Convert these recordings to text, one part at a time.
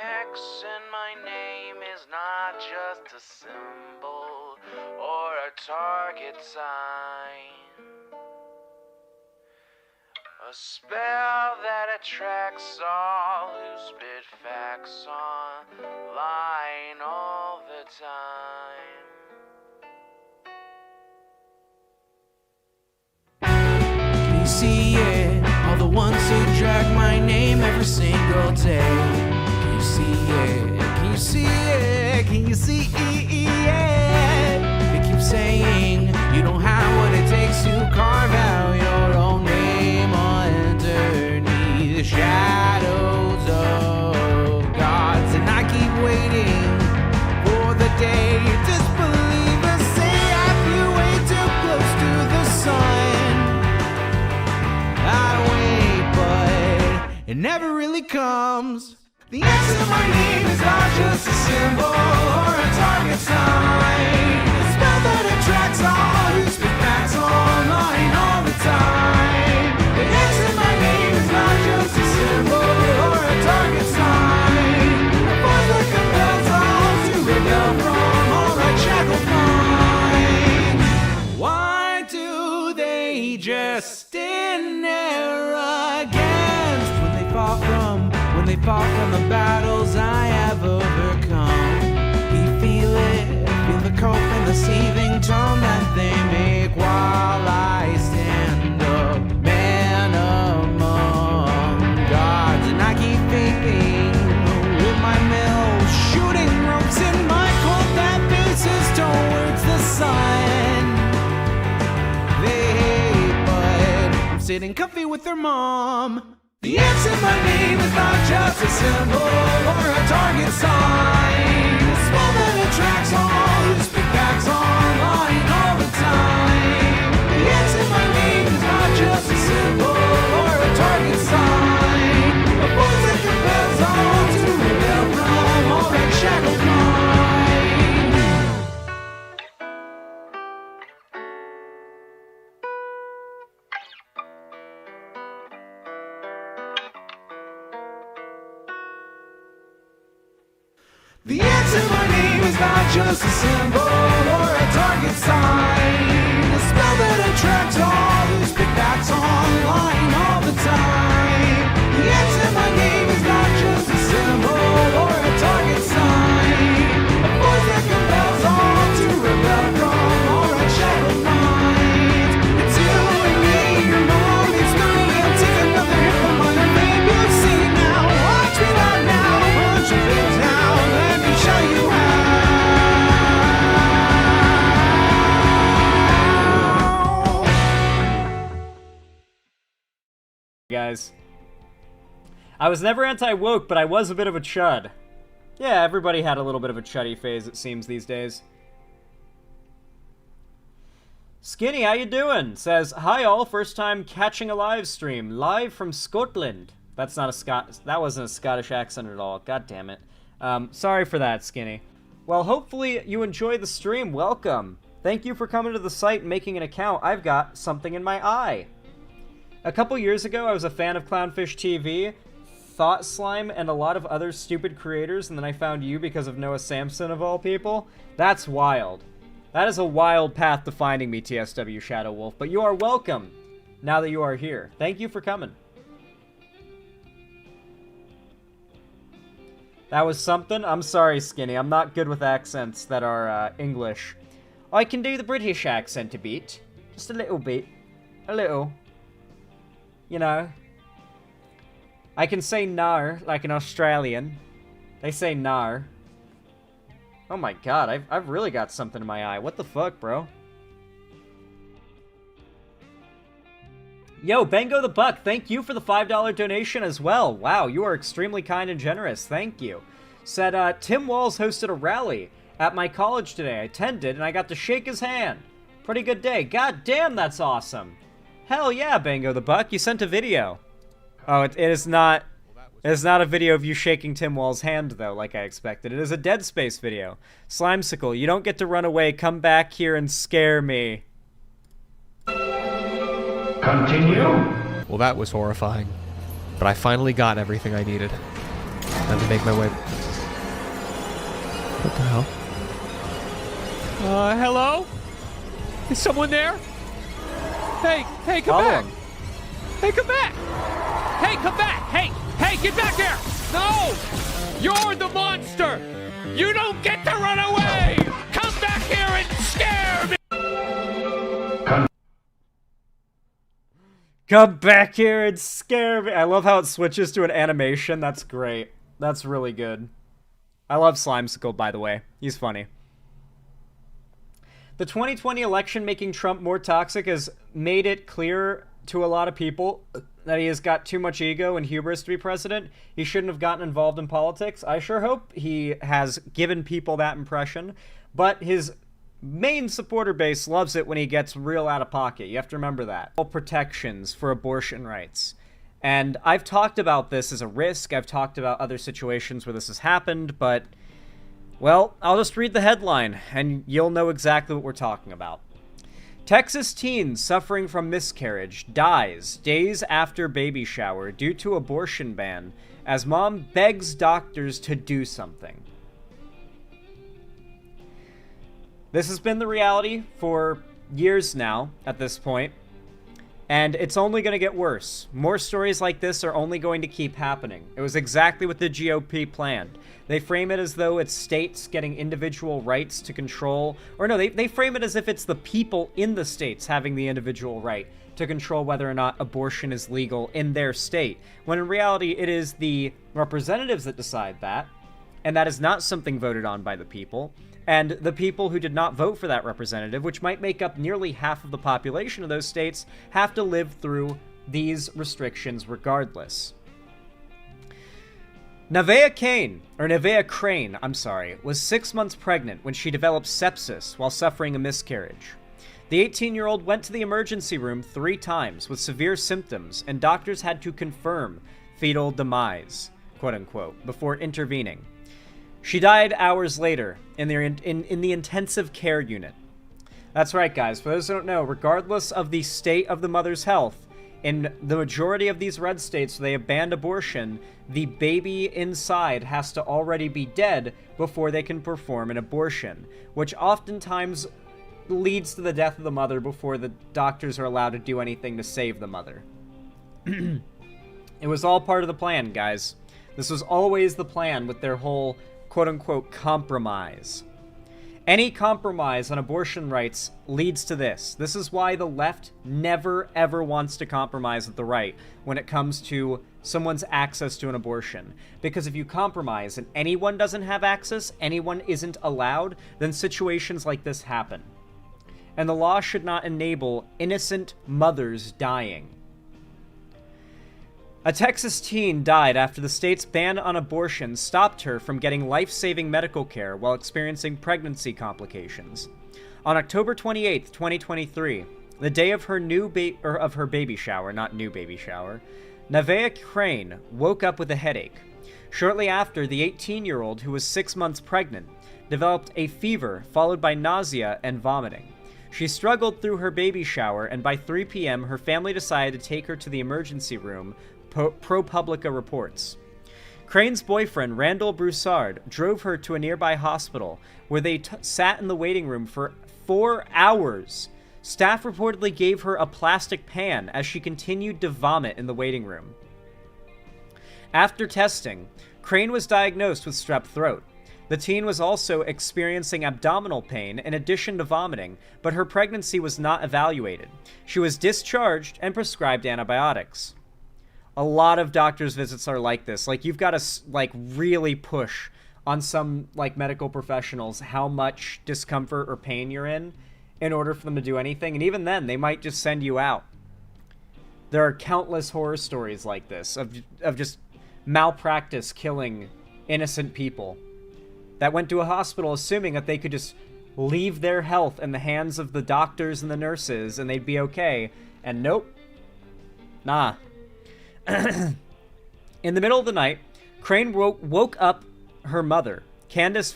X in my name is not just a symbol or a target sign. A spell that attracts all who spit facts online all the time. Can you see it? All the ones who drag my name every single day. Can you see it? Can you see it? Can you see it? They keep saying you don't have what it takes to carve out your own name underneath the shadows of gods. And I keep waiting for the day disbelievers say I flew way too close to the sun. I wait, but it never really comes. The X in my name is not just a symbol or a target sign. A spell that attracts all who speak facts online all the time. The X in my name is not just a symbol or a target sign. A force that compels all to rebel from all that shackled mind. Why do they just stand there against when they fall from the battles I have overcome? You feel it, feel the cope and the seething tone that they make while I stand up, man among gods. And I keep thinking with my mill, shooting ropes in my cold that faces towards the sun. They hate, but I'm sitting comfy with their mom. The X in my name is not just a symbol or a target sign. A spell that attracts all who speak facts online all the time. The X in my name is not just a symbol or a target sign. A force that compels all to rebel from all that shackled mind. The X in my name is not just a symbol or a target sign. A spell that attracts all who speak facts online all the time. The X in my name is not just a symbol or a target sign. A force that compels all to rebel from all that shackled minds. It's you and me, your mom, it's me. I'll take another hit from my name. You've seen now, watch me right now, punch your face down. Show you how. Guys, I was never anti-woke, but I was a bit of a chud. Yeah, everybody had a little bit of a chuddy phase, it seems, these days. Skinny, how you doing? Says, hi all, first time catching a live stream, live from Scotland. That's not a that wasn't a Scottish accent at all, god damn it. Sorry for that, Skinny. Well, hopefully you enjoy the stream. Welcome. Thank you for coming to the site and making an account. I've got something in my eye. A couple years ago, I was a fan of Clownfish TV, Thought Slime, and a lot of other stupid creators, and then I found you because of Noah Samson, of all people. That's wild. That is a wild path to finding me, TSW Shadow Wolf, but you are welcome now that you are here. Thank you for coming. That was something? I'm sorry, Skinny. I'm not good with accents that are English. I can do the British accent a bit. Just a little bit. A little. You know. I can say nar like an Australian. They say nar. Oh my god, I've really got something in my eye. What the fuck, bro? Yo, Bengo the Buck, thank you for the $5 donation as well. Wow, you are extremely kind and generous. Thank you. Said, Tim Walls hosted a rally at my college today. I attended, and I got to shake his hand. Pretty good day. God damn, that's awesome. Hell yeah, Bengo the Buck. You sent a video. Oh, it is not... It is not a video of you shaking Tim Wall's hand, though, like I expected. It is a Dead Space video. Slimesicle, you don't get to run away. Come back here and scare me. Continue. Well, that was horrifying. But I finally got everything I needed. Time to make my way. What the hell? Hello? Is someone there? Hey, come Follow back! him. Hey, come back! Hey, come back! Hey, get back here! No! You're the monster! You don't get to run away! Come back here and scare me! Come back here and scare me. I love how it switches to an animation. That's great. That's really good. I love Slimesicle, by the way. He's funny. The 2020 election making Trump more toxic has made it clear to a lot of people that he has got too much ego and hubris to be president. He shouldn't have gotten involved in politics. I sure hope he has given people that impression. But his main supporter base loves it when he gets real out of pocket. You have to remember that. All protections for abortion rights. And I've talked about this as a risk. I've talked about other situations where this has happened, but, well, I'll just read the headline, and you'll know exactly what we're talking about. Texas teen suffering from miscarriage dies days after baby shower due to abortion ban as mom begs doctors to do something. This has been the reality for years now at this point, and it's only going to get worse. More stories like this are only going to keep happening. It was exactly what the GOP planned. They frame it as though it's states getting individual rights to control, or no, they frame it as if it's the people in the states having the individual right to control whether or not abortion is legal in their state, when in reality it is the representatives that decide that, and that is not something voted on by the people. And the people who did not vote for that representative, which might make up nearly half of the population of those states, have to live through these restrictions regardless. Nevaeh Crane, was 6 months pregnant when she developed sepsis while suffering a miscarriage. The 18-year-old went to the emergency room 3 times with severe symptoms, and doctors had to confirm fetal demise, quote-unquote, before intervening. She died hours later in the intensive care unit. That's right, guys. For those who don't know, regardless of the state of the mother's health, in the majority of these red states where they have banned abortion, the baby inside has to already be dead before they can perform an abortion, which oftentimes leads to the death of the mother before the doctors are allowed to do anything to save the mother. It was all part of the plan, guys. This was always the plan with their whole quote-unquote compromise. Any compromise on abortion rights leads to this. This is why the left never, ever wants to compromise with the right when it comes to someone's access to an abortion. Because if you compromise and anyone doesn't have access, anyone isn't allowed, then situations like this happen. And the law should not enable innocent mothers dying. A Texas teen died after the state's ban on abortion stopped her from getting life-saving medical care while experiencing pregnancy complications. On October 28, 2023, the day of her baby shower, Nevaeh Crane woke up with a headache. Shortly after, the 18-year-old, who was 6 months pregnant, developed a fever followed by nausea and vomiting. She struggled through her baby shower, and by 3 p.m., her family decided to take her to the emergency room, ProPublica reports. Crane's boyfriend, Randall Broussard, drove her to a nearby hospital, where they sat in the waiting room for 4 hours. Staff reportedly gave her a plastic pan as she continued to vomit in the waiting room. After testing, Crane was diagnosed with strep throat. The teen was also experiencing abdominal pain in addition to vomiting, but her pregnancy was not evaluated. She was discharged and prescribed antibiotics. A lot of doctors' visits are like this. Like, you've got to, really push on some, medical professionals how much discomfort or pain you're in order for them to do anything. And even then, they might just send you out. There are countless horror stories like this of just malpractice killing innocent people that went to a hospital assuming that they could just leave their health in the hands of the doctors and the nurses and they'd be okay. And nope. Nah. In the middle of the night, Crane woke up her mother, Candace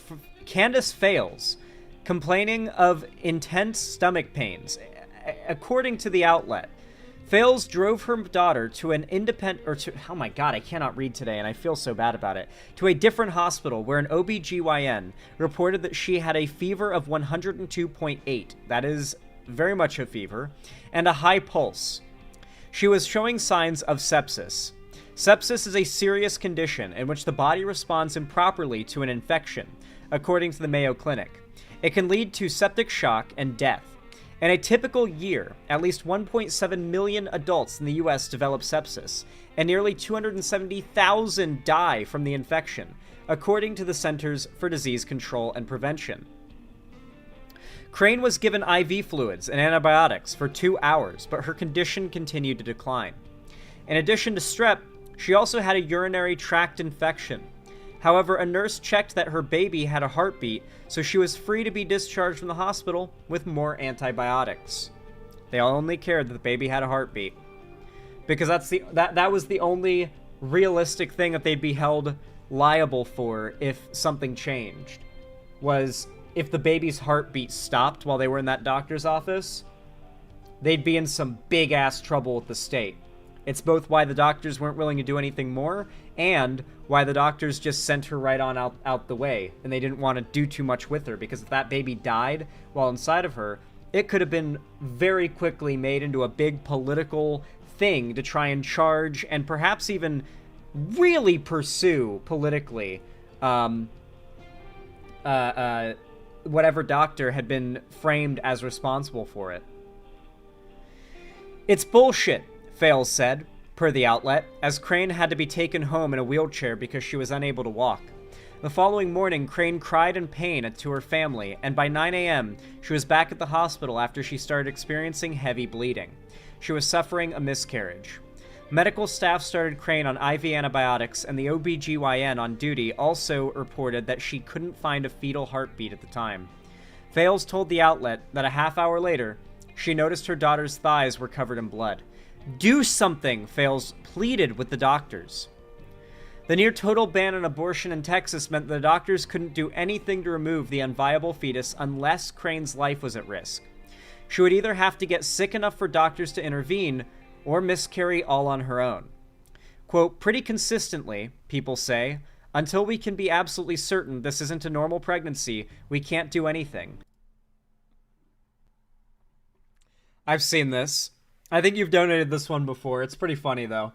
Fales, complaining of intense stomach pains. According to the outlet, Fales drove her daughter to an oh my god, I cannot read today and I feel so bad about it, to a different hospital where an OBGYN reported that she had a fever of 102.8, that is very much a fever, and a high pulse. She was showing signs of sepsis. Sepsis is a serious condition in which the body responds improperly to an infection, according to the Mayo Clinic. It can lead to septic shock and death. In a typical year, at least 1.7 million adults in the US develop sepsis, and nearly 270,000 die from the infection, according to the Centers for Disease Control and Prevention. Crane was given IV fluids and antibiotics for 2 hours, but her condition continued to decline. In addition to strep, she also had a urinary tract infection. However, a nurse checked that her baby had a heartbeat, so she was free to be discharged from the hospital with more antibiotics. They only cared that the baby had a heartbeat, because that was the only realistic thing that they'd be held liable for if something changed, was if the baby's heartbeat stopped while they were in that doctor's office, they'd be in some big-ass trouble with the state. It's both why the doctors weren't willing to do anything more, and why the doctors just sent her right on out the way, and they didn't want to do too much with her, because if that baby died while inside of her, it could have been very quickly made into a big political thing to try and charge, and perhaps even really pursue politically, whatever doctor had been framed as responsible for it. It's bullshit, Fales said, per the outlet, as Crane had to be taken home in a wheelchair because she was unable to walk. The following morning, Crane cried in pain to her family, and by 9 a.m., she was back at the hospital after she started experiencing heavy bleeding. She was suffering a miscarriage. Medical staff started Crane on IV antibiotics, and the OBGYN on duty also reported that she couldn't find a fetal heartbeat at the time. Fales told the outlet that a half hour later, she noticed her daughter's thighs were covered in blood. Do something, Fales pleaded with the doctors. The near-total ban on abortion in Texas meant the doctors couldn't do anything to remove the unviable fetus unless Crane's life was at risk. She would either have to get sick enough for doctors to intervene or miscarry all on her own. Quote, pretty consistently, people say, until we can be absolutely certain this isn't a normal pregnancy, we can't do anything. I've seen this. I think you've donated this one before. It's pretty funny, though.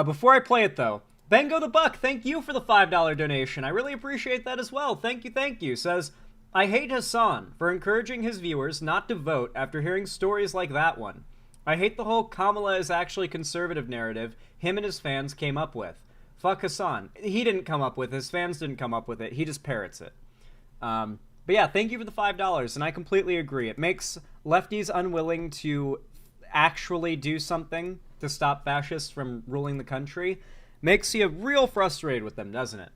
Before I play it, though, Bengo the Buck, thank you for the $5 donation. I really appreciate that as well. Thank you. Says, I hate Hassan for encouraging his viewers not to vote after hearing stories like that one. I hate the whole Kamala is actually conservative narrative him and his fans came up with. Fuck Hassan. He didn't come up with it. His fans didn't come up with it. He just parrots it. But yeah, thank you for the $5, and I completely agree. It makes lefties unwilling to actually do something to stop fascists from ruling the country. Makes you real frustrated with them, doesn't it?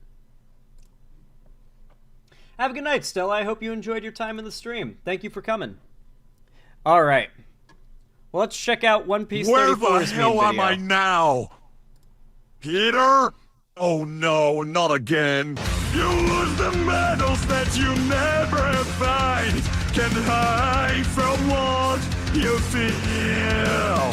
Have a good night, Stella. I hope you enjoyed your time in the stream. Thank you for coming. All right. Well, let's check out One Piece 34's Where the main hell video. am I now? Peter? Oh no, not again. You lose the medals that you never find. Can't hide from what you feel.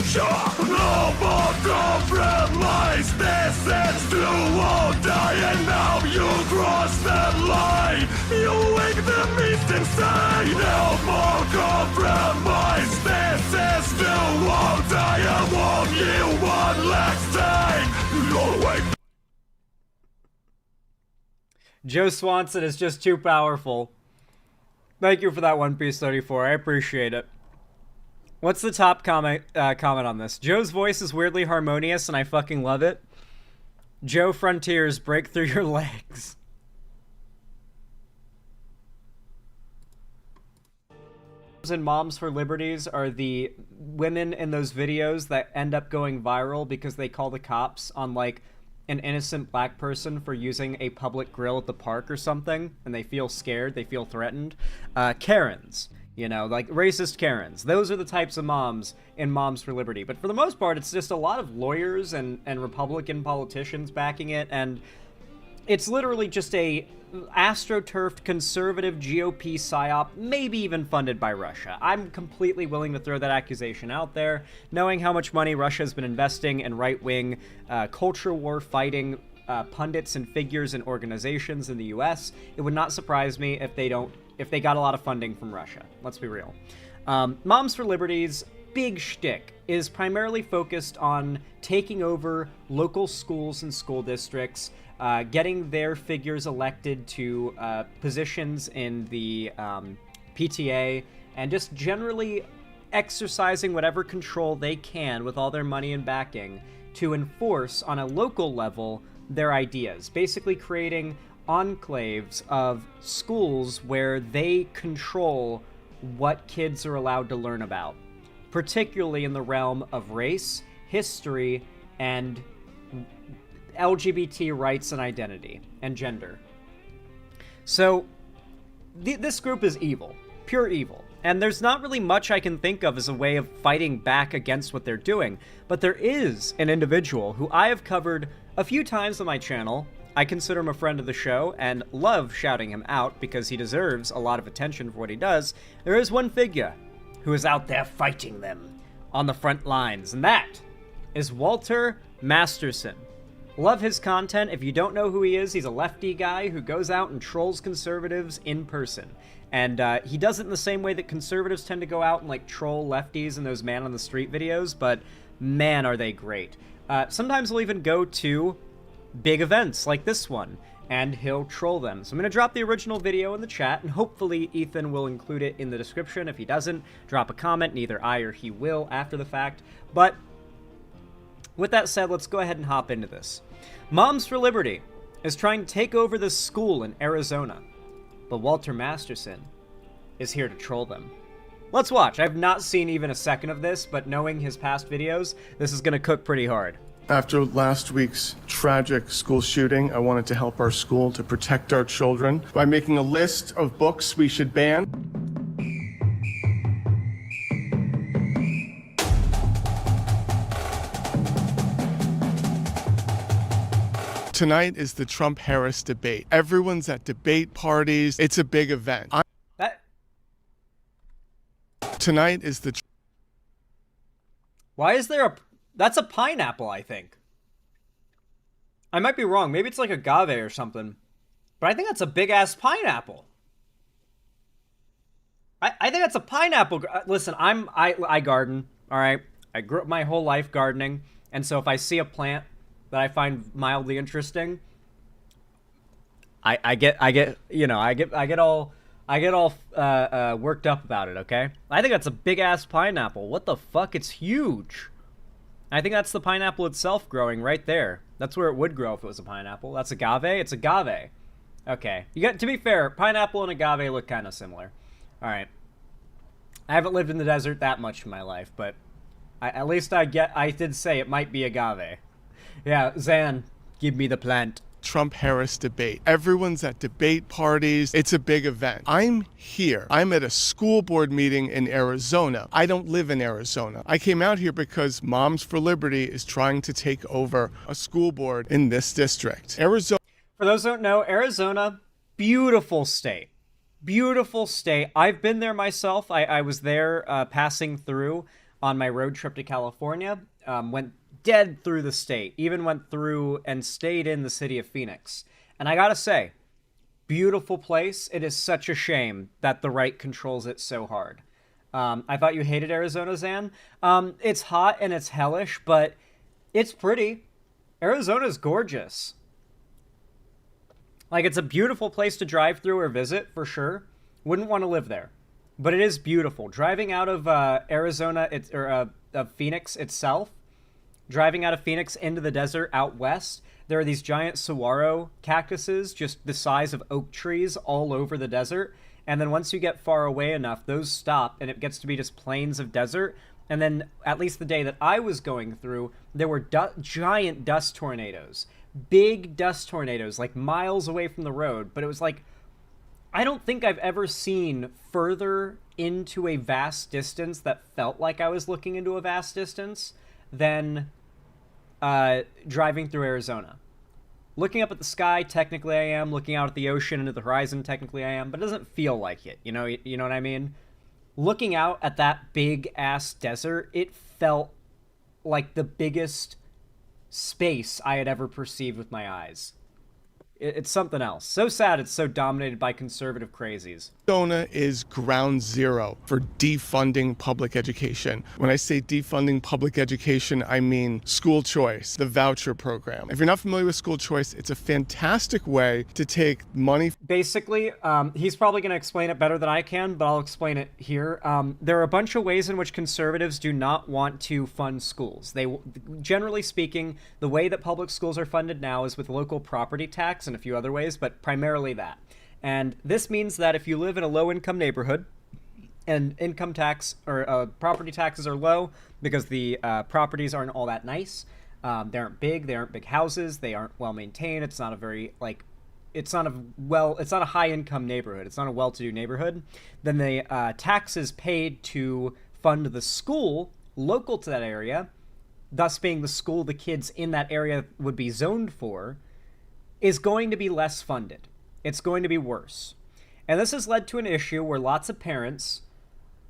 Sure, no more compromise. This is too won't die, and now you cross that line. You wake the beast inside. No more compromise. This is too won't die. I want you one last time. You'll wake. Joe Swanson is just too powerful. Thank you for that, One Piece 34. I appreciate it. What's the top comment on this? Joe's voice is weirdly harmonious, and I fucking love it. Joe Frontiers, break through your legs. And Moms for Liberties are the women in those videos that end up going viral because they call the cops on, like, an innocent black person for using a public grill at the park or something, and they feel scared, they feel threatened. Karens. You know, like racist Karens. Those are the types of moms in Moms for Liberty. But for the most part, it's just a lot of lawyers and Republican politicians backing it. And It's literally just a astroturfed conservative GOP psyop, maybe even funded by Russia. I'm completely willing to throw that accusation out there, knowing how much money Russia has been investing in right-wing culture war fighting pundits and figures and organizations in the US. It would not surprise me if they got a lot of funding from Russia. Let's be real. Moms for Liberty's big shtick is primarily focused on taking over local schools and school districts, getting their figures elected to positions in the PTA, and just generally exercising whatever control they can with all their money and backing to enforce on a local level their ideas, basically creating enclaves of schools where they control what kids are allowed to learn about, particularly in the realm of race, history, and LGBT rights and identity, and gender. So, this group is evil. Pure evil. And there's not really much I can think of as a way of fighting back against what they're doing, but there is an individual who I have covered a few times on my channel. I consider him a friend of the show, and love shouting him out because he deserves a lot of attention for what he does. There is one figure who is out there fighting them on the front lines, and that is Walter Masterson. Love his content. If you don't know who he is, he's a lefty guy who goes out and trolls conservatives in person. And he does it in the same way that conservatives tend to go out and like troll lefties in those man on the street videos, but man, are they great. Sometimes he'll even go to big events like this one, and he'll troll them. So I'm going to drop the original video in the chat, and hopefully Ethan will include it in the description. If he doesn't, drop a comment. Neither I or he will after the fact. But with that said, let's go ahead and hop into this. Moms for Liberty is trying to take over this school in Arizona, but Walter Masterson is here to troll them. Let's watch. I've not seen even a second of this, but knowing his past videos, this is going to cook pretty hard. After last week's tragic school shooting, I wanted to help our school to protect our children by making a list of books we should ban. Tonight is the Trump-Harris debate. Everyone's at debate parties. It's a big event. Tonight is the... Why is there a... That's a pineapple, I think. I might be wrong. Maybe it's like agave or something. But I think that's a big-ass pineapple. I think that's a pineapple. Listen, I garden, all right? I grew up my whole life gardening. And so if I see a plant that I find mildly interesting, I get all worked up about it, okay? I think that's a big-ass pineapple. What the fuck? It's huge. I think that's the pineapple itself growing right there. That's where it would grow if it was a pineapple. That's agave? It's agave. Okay. To be fair, pineapple and agave look kind of similar. All right. I haven't lived in the desert that much in my life, but at least I did say it might be agave. Yeah, Zan, give me the plant. Trump-Harris debate. Everyone's at debate parties. It's a big event. I'm here. I'm at a school board meeting in Arizona. I don't live in Arizona. I came out here because Moms for Liberty is trying to take over a school board in this district. Arizona. For those who don't know, Arizona, beautiful state. Beautiful state. I've been there myself. I was there passing through on my road trip to California. Went dead through the state, even went through and stayed in the city of Phoenix. And I gotta say, beautiful place. It is such a shame that the right controls it so hard. I thought you hated Arizona, Zan. It's hot and it's hellish, but it's pretty. Arizona's gorgeous. Like, it's a beautiful place to drive through or visit, for sure. Wouldn't want to live there. But it is beautiful. Driving out of Arizona, of Phoenix itself, driving out of Phoenix into the desert out west, there are these giant saguaro cactuses, just the size of oak trees all over the desert. And then once you get far away enough, those stop and it gets to be just plains of desert. And then, at least the day that I was going through, there were giant dust tornadoes. Big dust tornadoes, like miles away from the road. But it was like, I don't think I've ever seen further into a vast distance that felt like I was looking into a vast distance than driving through Arizona. Looking up at the sky, technically I am. Looking out at the ocean into the horizon, technically I am. But it doesn't feel like it. You know what I mean? Looking out at that big-ass desert, it felt like the biggest space I had ever perceived with my eyes. It's something else. So sad it's so dominated by conservative crazies. Arizona is ground zero for defunding public education. When I say defunding public education, I mean school choice, the voucher program. If you're not familiar with school choice, it's a fantastic way to take money. Basically, he's probably going to explain it better than I can, but I'll explain it here. There are a bunch of ways in which conservatives do not want to fund schools. Generally speaking, the way that public schools are funded now is with local property tax and a few other ways, but primarily that. And this means that if you live in a low-income neighborhood and income tax or property taxes are low because the properties aren't all that nice, they aren't big houses, they aren't well maintained, it's not a very it's not a high-income neighborhood, it's not a well-to-do neighborhood, then the taxes paid to fund the school local to that area, thus being the school the kids in that area would be zoned for, is going to be less funded. It's going to be worse. And this has led to an issue where lots of parents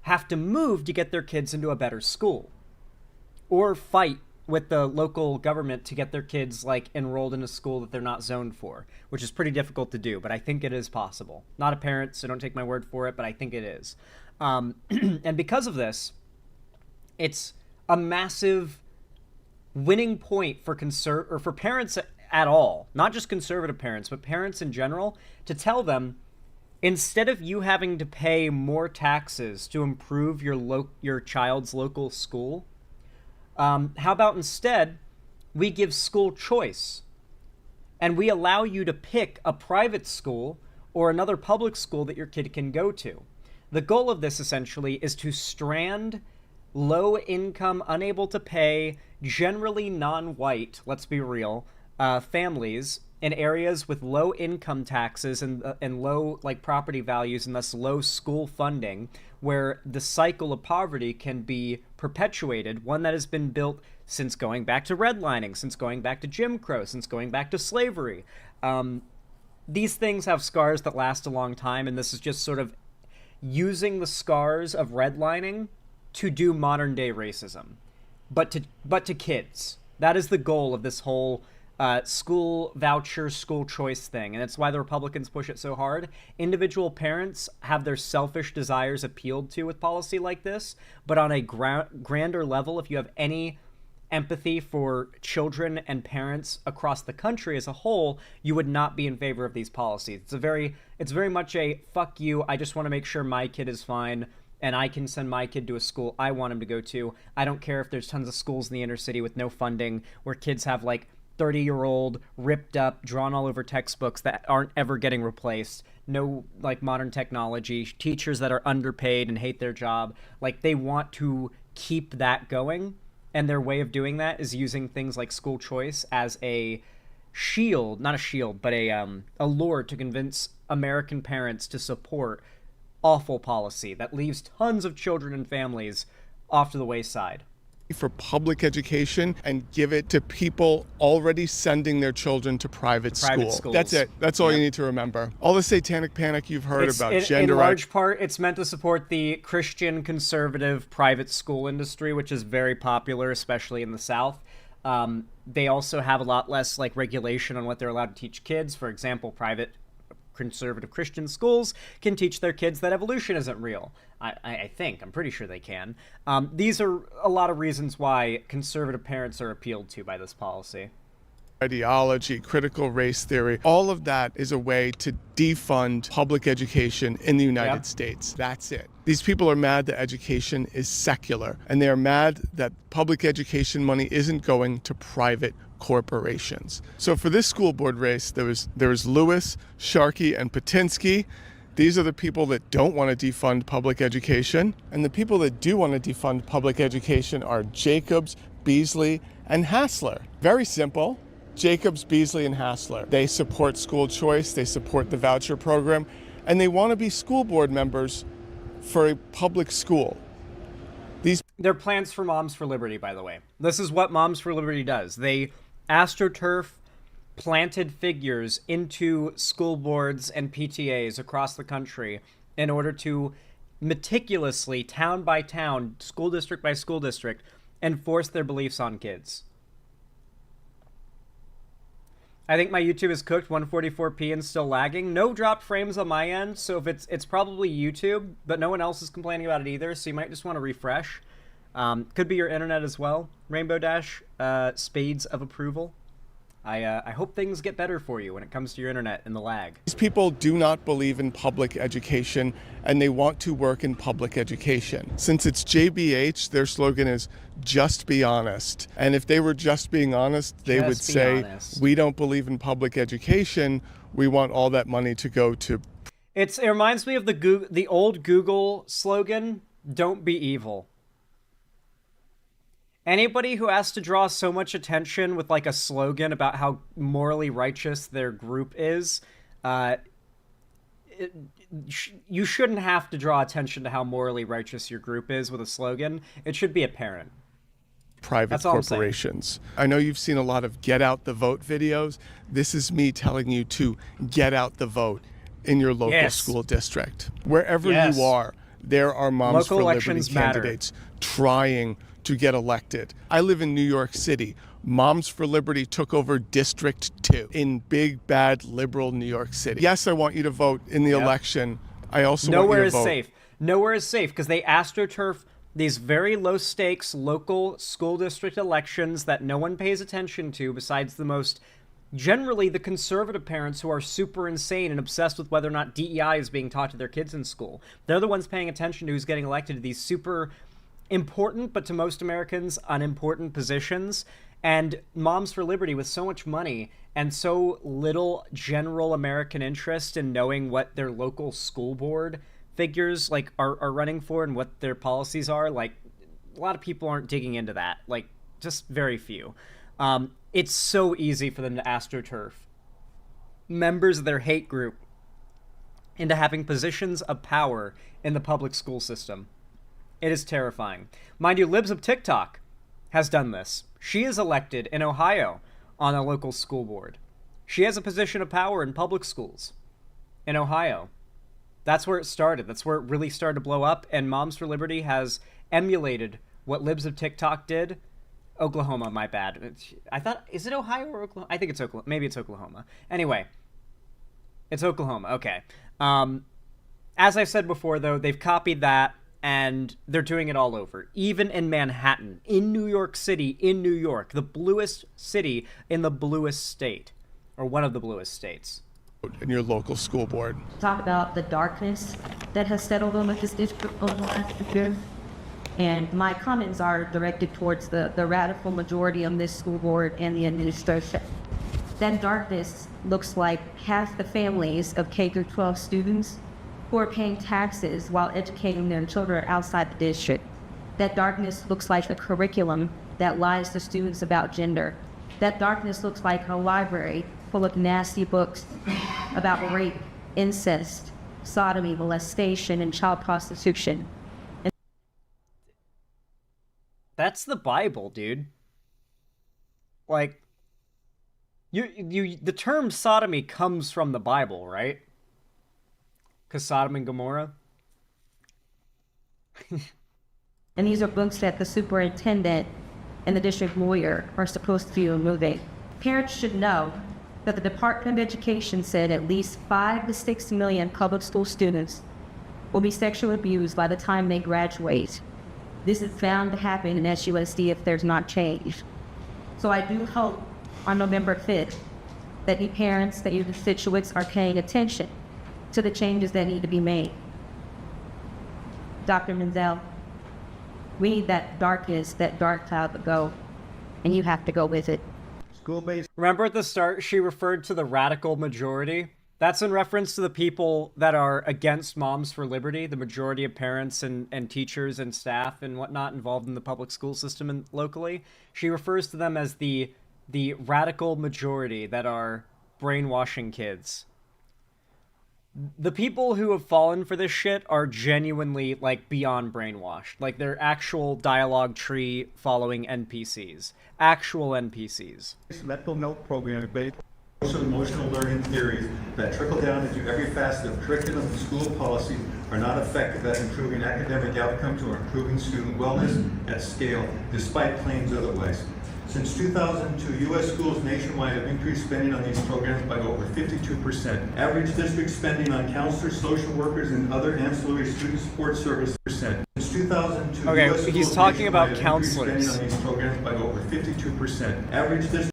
have to move to get their kids into a better school, or fight with the local government to get their kids enrolled in a school that they're not zoned for, which is pretty difficult to do, but I think it is possible. Not a parent, so don't take my word for it, but I think it is. And because of this, it's a massive winning point for parents at all, not just conservative parents, but parents in general, to tell them, instead of you having to pay more taxes to improve your child's local school, how about instead we give school choice and we allow you to pick a private school or another public school that your kid can go to. The goal of this essentially is to strand low income, unable to pay, generally non-white, let's be real, families in areas with low income taxes and low property values and thus low school funding, where the cycle of poverty can be perpetuated, one that has been built since going back to redlining, since going back to Jim Crow, since going back to slavery. These things have scars that last a long time, and this is just sort of using the scars of redlining to do modern day racism, but to kids. That is the goal of this whole school voucher, school choice thing, and it's why the Republicans push it so hard. Individual parents have their selfish desires appealed to with policy like this, but on a grander level, if you have any empathy for children and parents across the country as a whole, you would not be in favor of these policies. It's very much a fuck you, I just want to make sure my kid is fine and I can send my kid to a school I want him to go to. I don't care if there's tons of schools in the inner city with no funding where kids have 30-year-old, ripped up, drawn all over textbooks that aren't ever getting replaced, no modern technology, teachers that are underpaid and hate their job. They want to keep that going, and their way of doing that is using things like school choice as a shield, not a shield, but a lure to convince American parents to support awful policy that leaves tons of children and families off to the wayside. For public education and give it to people already sending their children to private schools. That's it. That's all you need to remember. All the satanic panic you've heard about gender. In large part, it's meant to support the Christian conservative private school industry, which is very popular, especially in the South. They also have a lot less regulation on what they're allowed to teach kids. For example, private conservative Christian schools can teach their kids that evolution isn't real. I'm pretty sure they can. These are a lot of reasons why conservative parents are appealed to by this policy. Ideology, critical race theory, all of that is a way to defund public education in the United States. That's it. These people are mad that education is secular, and they are mad that public education money isn't going to private corporations. So for this school board race, there was Lewis, Sharkey, and Patinsky. These are the people that don't want to defund public education. And the people that do want to defund public education are Jacobs, Beasley, and Hassler. Very simple. Jacobs, Beasley, and Hassler. They support school choice, they support the voucher program, and they want to be school board members for a public school. They're plans for Moms for Liberty, by the way. This is what Moms for Liberty does. They astroturf planted figures into school boards and PTAs across the country in order to meticulously, town by town, school district by school district, enforce their beliefs on kids. I think my YouTube is cooked 144p and still lagging. No dropped frames on my end, so if it's probably YouTube, but no one else is complaining about it either, so you might just want to refresh. Could be your internet as well. Rainbow Dash, spades of approval. I hope things get better for you when it comes to your internet and the lag. These people do not believe in public education, and they want to work in public education. Since it's JBH, their slogan is just be honest. And if they were just being honest, they would say, we don't believe in public education. We want all that money to go to... It reminds me of the old Google slogan, don't be evil. Anybody who has to draw so much attention with like a slogan about how morally righteous their group is, you shouldn't have to draw attention to how morally righteous your group is with a slogan. It should be apparent. Private corporations. I know you've seen a lot of get out the vote videos. This is me telling you to get out the vote in your local school district. Wherever you are, there are Moms for Liberty candidates trying to get elected. I live in New York City. Moms for Liberty took over District 2 in big, bad, liberal New York City. Yes, I want you to vote in the election. I also want you to vote. Nowhere is safe. Nowhere is safe because they astroturf these very low stakes local school district elections that no one pays attention to besides the most, generally the conservative parents who are super insane and obsessed with whether or not DEI is being taught to their kids in school. They're the ones paying attention to who's getting elected to these super important, but to most Americans, unimportant positions. And Moms for Liberty, with so much money and so little general American interest in knowing what their local school board figures like are running for and what their policies are, like a lot of people aren't digging into that, like just very few. It's so easy for them to astroturf members of their hate group into having positions of power in the public school system. It is terrifying. Mind you, Libs of TikTok has done this. She is elected in Ohio on a local school board. She has a position of power in public schools in Ohio. That's where it started. That's where it really started to blow up, and Moms for Liberty has emulated what Libs of TikTok did. Oklahoma, my bad. I thought, is it Ohio or Oklahoma? I think it's Oklahoma. Maybe it's Oklahoma. Anyway, it's Oklahoma. Okay. As I said before, though, they've copied that, and they're doing it all over. Even in Manhattan, in New York City, in New York, the bluest city in the bluest state, or one of the bluest states. In your local school board. Talk about the darkness that has settled on this district over the last year. And my comments are directed towards the radical majority on this school board and the administration. That darkness looks like half the families of K-12 students who are paying taxes while educating their children outside the district. That darkness looks like the curriculum that lies to students about gender. That darkness looks like a library full of nasty books about rape, incest, sodomy, molestation, and child prostitution. That's the Bible, dude. Like, the term sodomy comes from the Bible, right? Because Sodom and Gomorrah. And these are books that the superintendent and the district lawyer are supposed to be removing. Parents should know that the Department of Education said at least 5 to 6 million public school students will be sexually abused by the time they graduate. This is bound to happen in SUSD if there's not change. So I do hope on November 5th that you parents, that you constituents are paying attention to the changes that need to be made. Dr. Menzel, we need that darkness, that dark cloud to go, and you have to go with it. School-based. Remember at the start, she referred to the radical majority? That's in reference to the people that are against Moms for Liberty, the majority of parents and teachers and staff and whatnot involved in the public school system and locally. She refers to them as the radical majority that are brainwashing kids. The people who have fallen for this shit are genuinely, like, beyond brainwashed. Like, they're actual dialogue tree following NPCs. Actual NPCs. Mental note program based. social emotional learning theories that trickle down into every facet of curriculum and school policy are not effective at improving academic outcomes or improving student wellness at scale, despite claims otherwise. Since 2002, U.S. schools nationwide have increased spending on these programs by over 52%. Average district spending on counselors, social workers, and other ancillary student support services percent. Since 2002, Okay, US he's schools talking about nationwide have increased counselors. spending on these programs by over 52%. Average district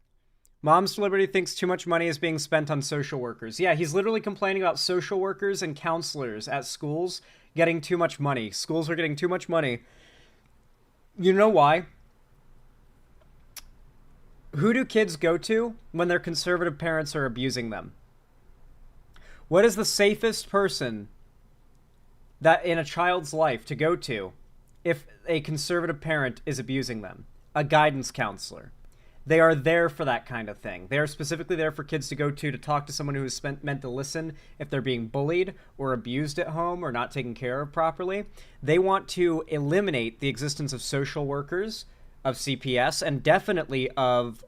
Moms for Liberty thinks too much money is being spent on social workers. Yeah, he's literally complaining about social workers and counselors at schools getting too much money. Schools are getting too much money. You know why? Who do kids go to when their conservative parents are abusing them? What is the safest person that in a child's life to go to if a conservative parent is abusing them? A guidance counselor. They are there for that kind of thing. They are specifically there for kids to go to talk to someone who is meant to listen if they're being bullied or abused at home or not taken care of properly. They want to eliminate the existence of social workers, of CPS, and definitely of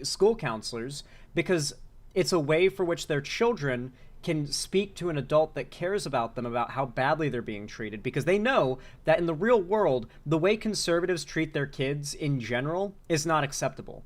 school counselors, because it's a way for which their children can speak to an adult that cares about them about how badly they're being treated, because they know that in the real world, the way conservatives treat their kids in general is not acceptable.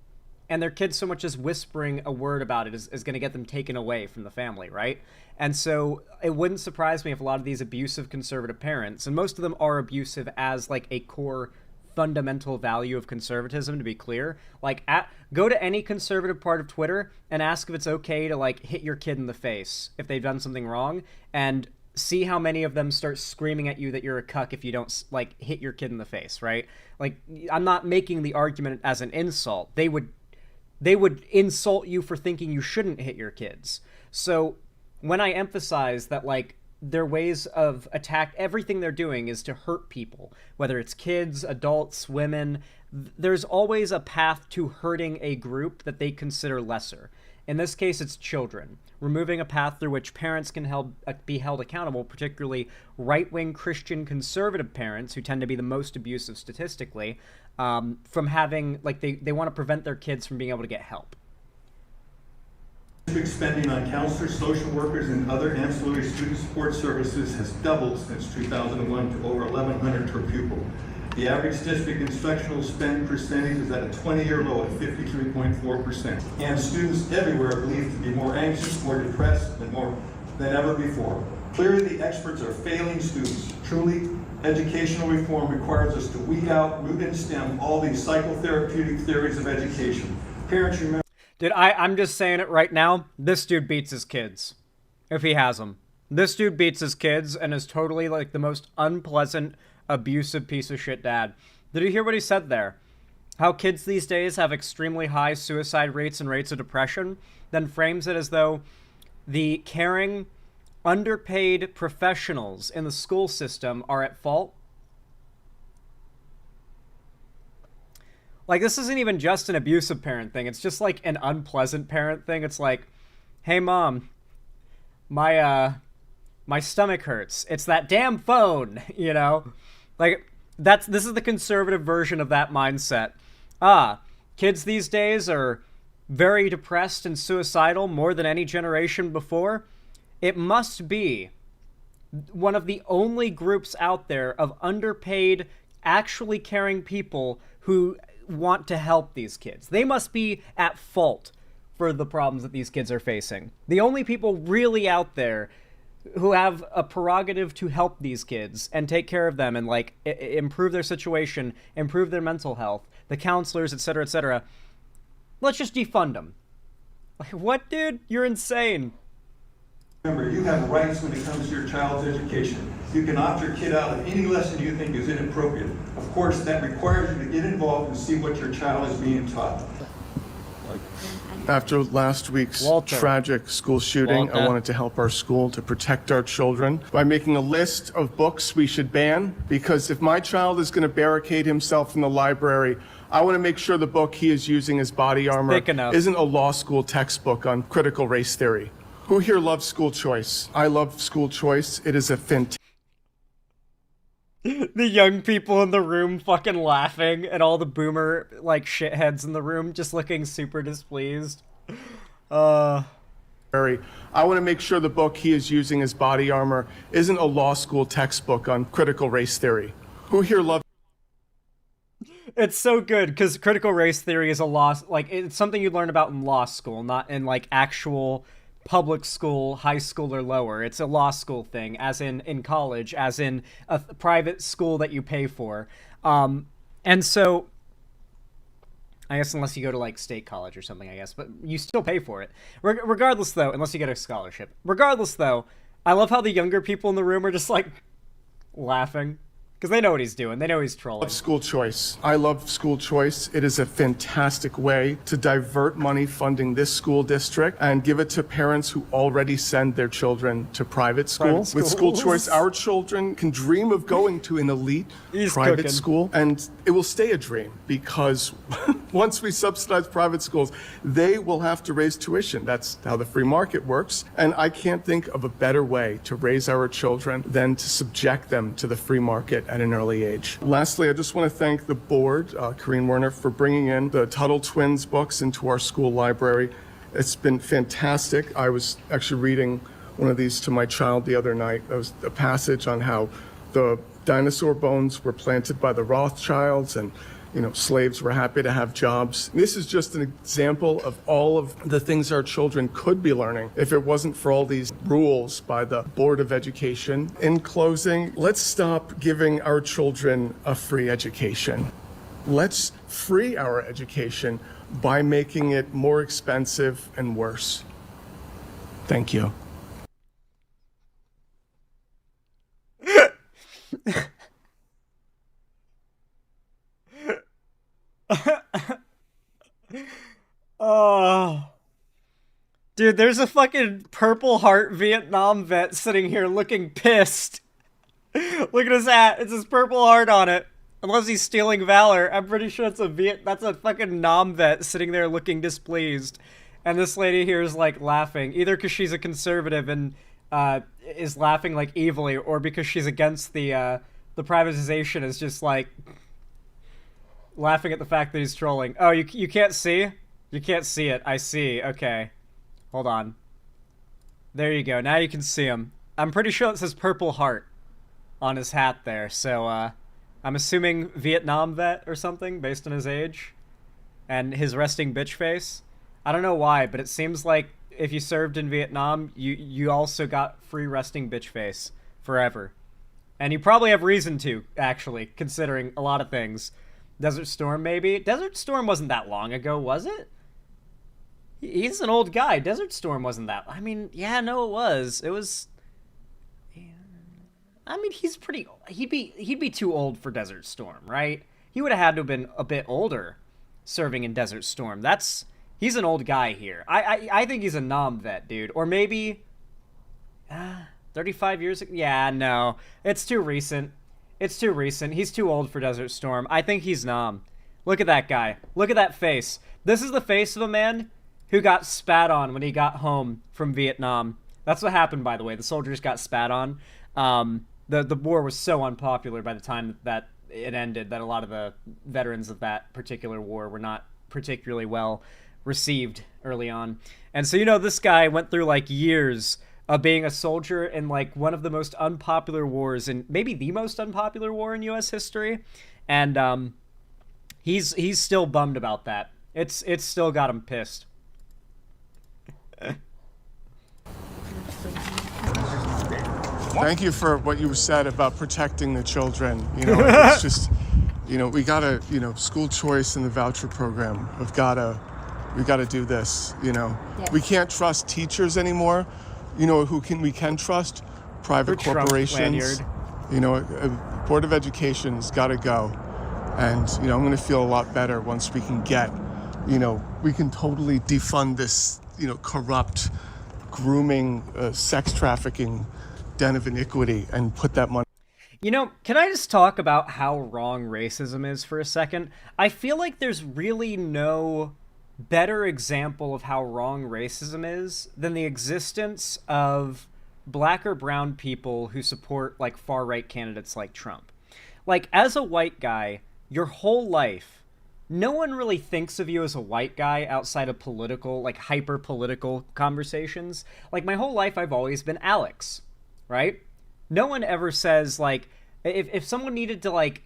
And their kids so much as whispering a word about it is going to get them taken away from the family, right? And so it wouldn't surprise me if a lot of these abusive conservative parents, and most of them are abusive as like a core fundamental value of conservatism, to be clear, like go to any conservative part of Twitter and ask if it's okay to like hit your kid in the face if they've done something wrong, and see how many of them start screaming at you that you're a cuck if you don't like hit your kid in the face, right? Like, I'm not making the argument as an insult. They would insult you for thinking you shouldn't hit your kids. So when I emphasize that, like, their ways of attack, everything they're doing is to hurt people, whether it's kids, adults, women. There's always a path to hurting a group that they consider lesser. In this case, it's children. Removing a path through which parents can be held accountable, particularly right-wing Christian conservative parents, who tend to be the most abusive statistically, from having, like, they want to prevent their kids from being able to get help. District spending on counselors, social workers, and other ancillary student support services has doubled since 2001 to over $1,100 per pupil. The average district instructional spend percentage is at a 20-year low at 53.4%. And students everywhere are believed to be more anxious, more depressed than ever before. Clearly, the experts are failing students. Truly, educational reform requires us to weed out, root and stem all these psychotherapeutic theories of education. Parents, remember. Dude, I'm just saying it right now. This dude beats his kids. If he has them. This dude beats his kids and is totally like the most unpleasant, abusive piece of shit dad. Did you hear what he said there? How kids these days have extremely high suicide rates and rates of depression, then frames it as though the caring, underpaid professionals in the school system are at fault. Like, this isn't even just an abusive parent thing. It's just, like, an unpleasant parent thing. It's like, hey, Mom, my stomach hurts. It's that damn phone, you know? Like, this is the conservative version of that mindset. Kids these days are very depressed and suicidal more than any generation before. It must be one of the only groups out there of underpaid, actually caring people who want to help these kids. They must be at fault for the problems that these kids are facing. The only people really out there who have a prerogative to help these kids and take care of them and like improve their situation, improve their mental health, the counselors, etc., etc. Let's just defund them. Like, what, dude? You're insane. Remember, you have rights when it comes to your child's education. You can opt your kid out of any lesson you think is inappropriate. Of course, that requires you to get involved and see what your child is being taught. After last week's Walter. tragic school shooting, Walter. I wanted to help our school to protect our children by making a list of books we should ban, because if my child is going to barricade himself in the library, I want to make sure the book he is using as body armor thick enough. isn't a law school textbook on critical race theory. Who here loves school choice? I love school choice. It is a fantastic. The young people in the room fucking laughing, and all the boomer, like, shitheads in the room just looking super displeased. I want to make sure the book he is using as body armor isn't a law school textbook on critical race theory. Who here loves... It's so good because critical race theory is a law, like it's something you learn about in law school, not in like actual public school, high school or lower. It's a law school thing, as in college, as in a private school that you pay for. And so I guess unless you go to like state college or something, I guess, but you still pay for it. Regardless though, unless you get a scholarship. Regardless though, I love how the younger people in the room are just like laughing. Because they know what he's doing. They know he's trolling. School choice. I love school choice. It is a fantastic way to divert money funding this school district and give it to parents who already send their children to private school. With school choice, our children can dream of going to an elite private school, and it will stay a dream because once we subsidize private schools, they will have to raise tuition. That's how the free market works. And I can't think of a better way to raise our children than to subject them to the free market at an early age. Lastly, I just want to thank the board, Corrine Werner, for bringing in the Tuttle Twins books into our school library. It's been fantastic. I was actually reading one of these to my child the other night. It was a passage on how the dinosaur bones were planted by the Rothschilds, and slaves were happy to have jobs. This is just an example of all of the things our children could be learning if it wasn't for all these rules by the Board of Education. In closing, let's stop giving our children a free education. Let's free our education by making it more expensive and worse. Thank you. Oh, dude, there's a fucking Purple Heart Vietnam vet sitting here looking pissed. Look at his hat. It's his Purple Heart on it. Unless he's stealing valor, I'm pretty sure that's a fucking Nam vet sitting there looking displeased. And this lady here is like laughing, either because she's a conservative and is laughing like evilly, or because she's against the privatization, is just like laughing at the fact that he's trolling. Oh, you can't see? You can't see it. I see. Okay. Hold on. There you go. Now you can see him. I'm pretty sure it says Purple Heart on his hat there. So, I'm assuming Vietnam vet or something based on his age and his resting bitch face. I don't know why, but it seems like if you served in Vietnam, you also got free resting bitch face forever. And you probably have reason to, actually, considering a lot of things. Desert Storm, maybe? Desert Storm wasn't that long ago, was it? He's an old guy. Desert Storm wasn't that... I mean, yeah, no, it was. It was... I mean, he's pretty... He'd be too old for Desert Storm, right? He would have had to have been a bit older serving in Desert Storm. He's an old guy here. I think he's a Nam vet, dude. Or maybe... 35 years ago? Yeah, no. It's too recent. It's too recent. He's too old for Desert Storm. I think he's Nam. Look at that guy. Look at that face. This is the face of a man who got spat on when he got home from Vietnam. That's what happened, by the way. The soldiers got spat on. The war was so unpopular by the time that it ended that a lot of the veterans of that particular war were not particularly well received early on. And so, this guy went through, like, years of being a soldier in like one of the most unpopular wars, and maybe the most unpopular war in U.S. history, and he's still bummed about that. It's still got him pissed. Thank you for what you said about protecting the children. It's just, we gotta, school choice and the voucher program. We gotta do this. We can't trust teachers anymore. We can trust? Private corporations. Board of Education's got to go. And, I'm going to feel a lot better once we can get, we can totally defund this, corrupt, grooming, sex trafficking den of iniquity and put that money. Can I just talk about how wrong racism is for a second? I feel like there's really no better example of how wrong racism is than the existence of black or brown people who support like far-right candidates like Trump. Like, as a white guy, your whole life no one really thinks of you as a white guy outside of political, like hyper-political conversations. Like, my whole life I've always been Alex, right? No one ever says, like, if someone needed to, like,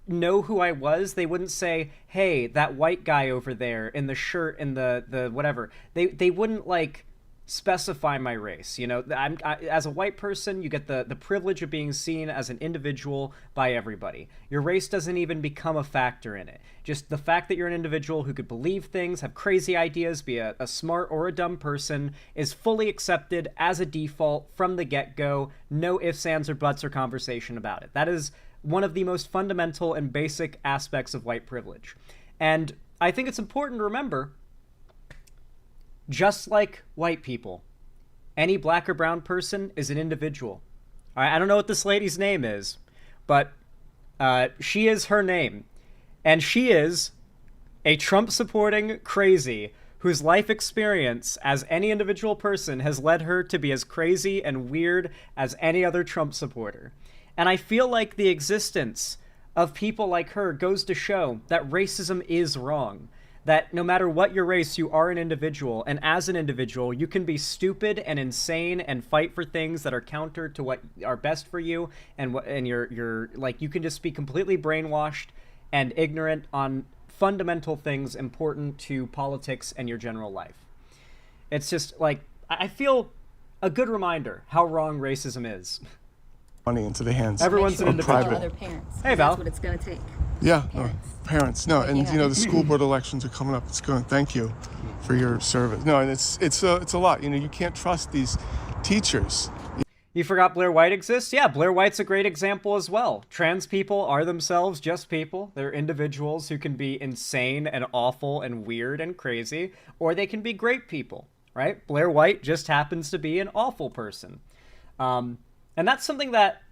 know who I was, they wouldn't say, hey, that white guy over there in the shirt and the whatever. They wouldn't, like, specify my race. You know, as a white person, you get the privilege of being seen as an individual by everybody. Your race doesn't even become a factor in it. Just the fact that you're an individual who could believe things, have crazy ideas, be a smart or a dumb person, is fully accepted as a default from the get-go. No ifs, ands, or buts or conversation about it. That is one of the most fundamental and basic aspects of white privilege. And I think it's important to remember, just like white people, any black or brown person is an individual. All right, I don't know what this lady's name is, but she is her name. And she is a Trump-supporting crazy whose life experience as any individual person has led her to be as crazy and weird as any other Trump supporter. And I feel like the existence of people like her goes to show that racism is wrong. That no matter what your race, you are an individual, and as an individual, you can be stupid and insane and fight for things that are counter to what are best for you, and you're like, you can just be completely brainwashed and ignorant on fundamental things important to politics and your general life. It's just like, I feel a good reminder how wrong racism is. Money into the hands Everyone's an of individual. private. Other parents. Hey, Val. That's what it's going to take. Yeah, no, parents. No, and Yeah. you know the school board elections are coming up. It's going. Thank you for your service. No, and it's a lot. You know, you can't trust these teachers. You forgot Blair White exists? Yeah, Blair White's a great example as well. Trans people are themselves just people. They're individuals who can be insane and awful and weird and crazy, or they can be great people, right? Blair White just happens to be an awful person. And that's something that,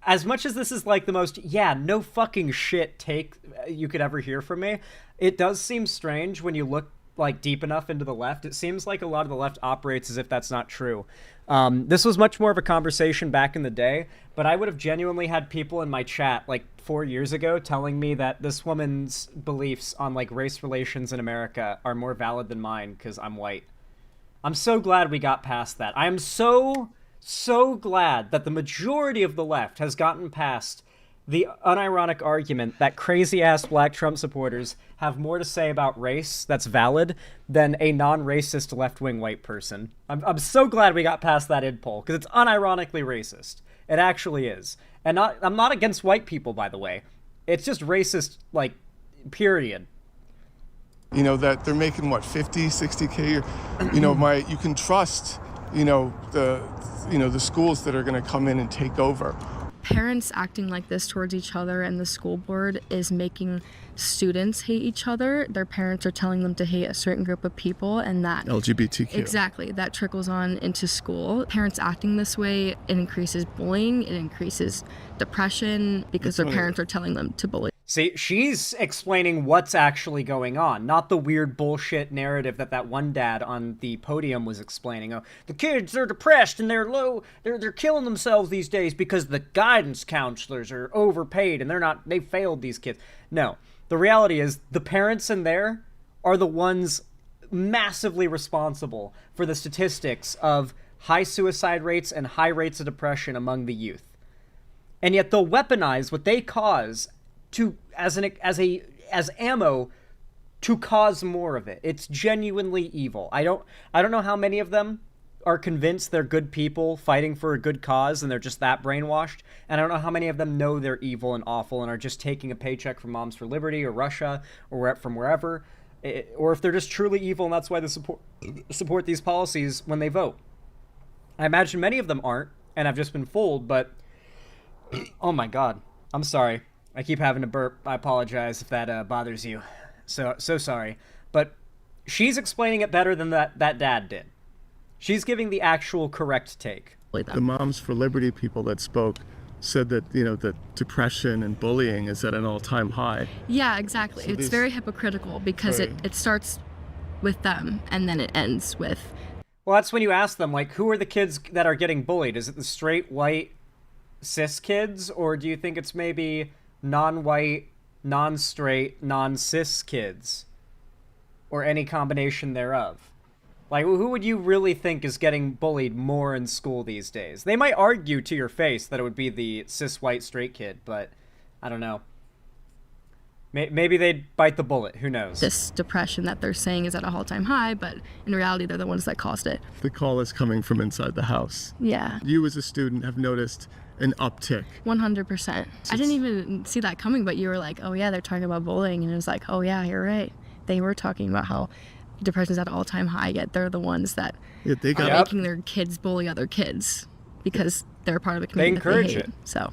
as much as this is like the most, no fucking shit take you could ever hear from me, it does seem strange when you look like deep enough into the left. It seems like a lot of the left operates as if that's not true. This was much more of a conversation back in the day, but I would have genuinely had people in my chat like 4 years ago telling me that this woman's beliefs on like race relations in America are more valid than mine because I'm white. I'm so glad we got past that. I am so glad that the majority of the left has gotten past the unironic argument that crazy-ass black Trump supporters have more to say about race that's valid than a non-racist left-wing white person. I'm so glad we got past that id poll, because it's unironically racist. It actually is. And I'm not against white people, by the way. It's just racist, like, period. You know, that they're making, what, 50, 60K a year? You know, you can trust, the schools that are going to come in and take over. Parents acting like this towards each other and the school board is making students hate each other. Their parents are telling them to hate a certain group of people, and that LGBTQ. Exactly, that trickles on into school. Parents acting this way, it increases bullying, it increases depression because their parents are telling them to bully. See, she's explaining what's actually going on, not the weird bullshit narrative that one dad on the podium was explaining. Oh, the kids, they're depressed and they're killing themselves these days because the guidance counselors are overpaid and they failed these kids. No, the reality is the parents in there are the ones massively responsible for the statistics of high suicide rates and high rates of depression among the youth. And yet they'll weaponize what they cause as ammo to cause more of it. It's genuinely evil. I don't know how many of them are convinced they're good people fighting for a good cause and they're just that brainwashed. And I don't know how many of them know they're evil and awful and are just taking a paycheck from Moms for Liberty or Russia or from wherever, or if they're just truly evil and that's why they support these policies when they vote. I imagine many of them aren't, and I've just been fooled, but oh my God, I'm sorry. I keep having to burp. I apologize if that bothers you. So sorry. But she's explaining it better than that dad did. She's giving the actual correct take. The Moms for Liberty people that spoke said that, that depression and bullying is at an all-time high. Yeah, exactly. So it's very hypocritical because Right. it starts with them and then it ends with... Well, that's when you ask them, like, who are the kids that are getting bullied? Is it the straight, white, cis kids? Or do you think it's maybe non-white, non-straight, non-cis kids, or any combination thereof. Like, who would you really think is getting bullied more in school these days? They might argue to your face that it would be the cis white straight kid, but I don't know. Maybe they'd bite the bullet. Who knows? This depression that they're saying is at a all-time high, but in reality, they're the ones that caused it. The call is coming from inside the house. Yeah. You as a student have noticed an uptick. 100%. I didn't even see that coming, but you were like, oh yeah, they're talking about bullying. And it was like, oh yeah, you're right. They were talking about how depression's at an all-time high, yet they're the ones that are making their kids bully other kids because they're part of the community. They encourage that they hate. it. So.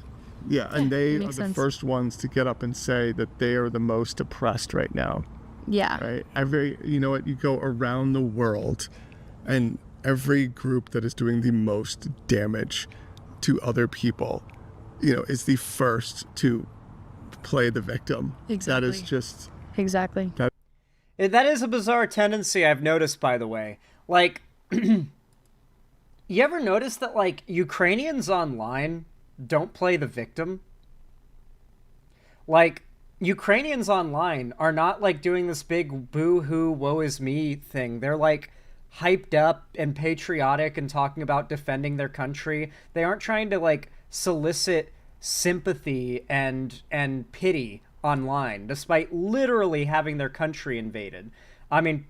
Yeah, and they are the sense. first ones to get up and say that they are the most oppressed right now. Yeah. Right? You know what? You go around the world, and every group that is doing the most damage to other people, is the first to play the victim. Exactly. That is just... Exactly. That is a bizarre tendency I've noticed, by the way. Like, you ever notice that, like, Ukrainians online don't play the victim? Like, Ukrainians online are not, like, doing this big boo-hoo, woe is me thing. They're, like, hyped up and patriotic and talking about defending their country. They aren't trying to, like, solicit sympathy and pity online, despite literally having their country invaded. I mean,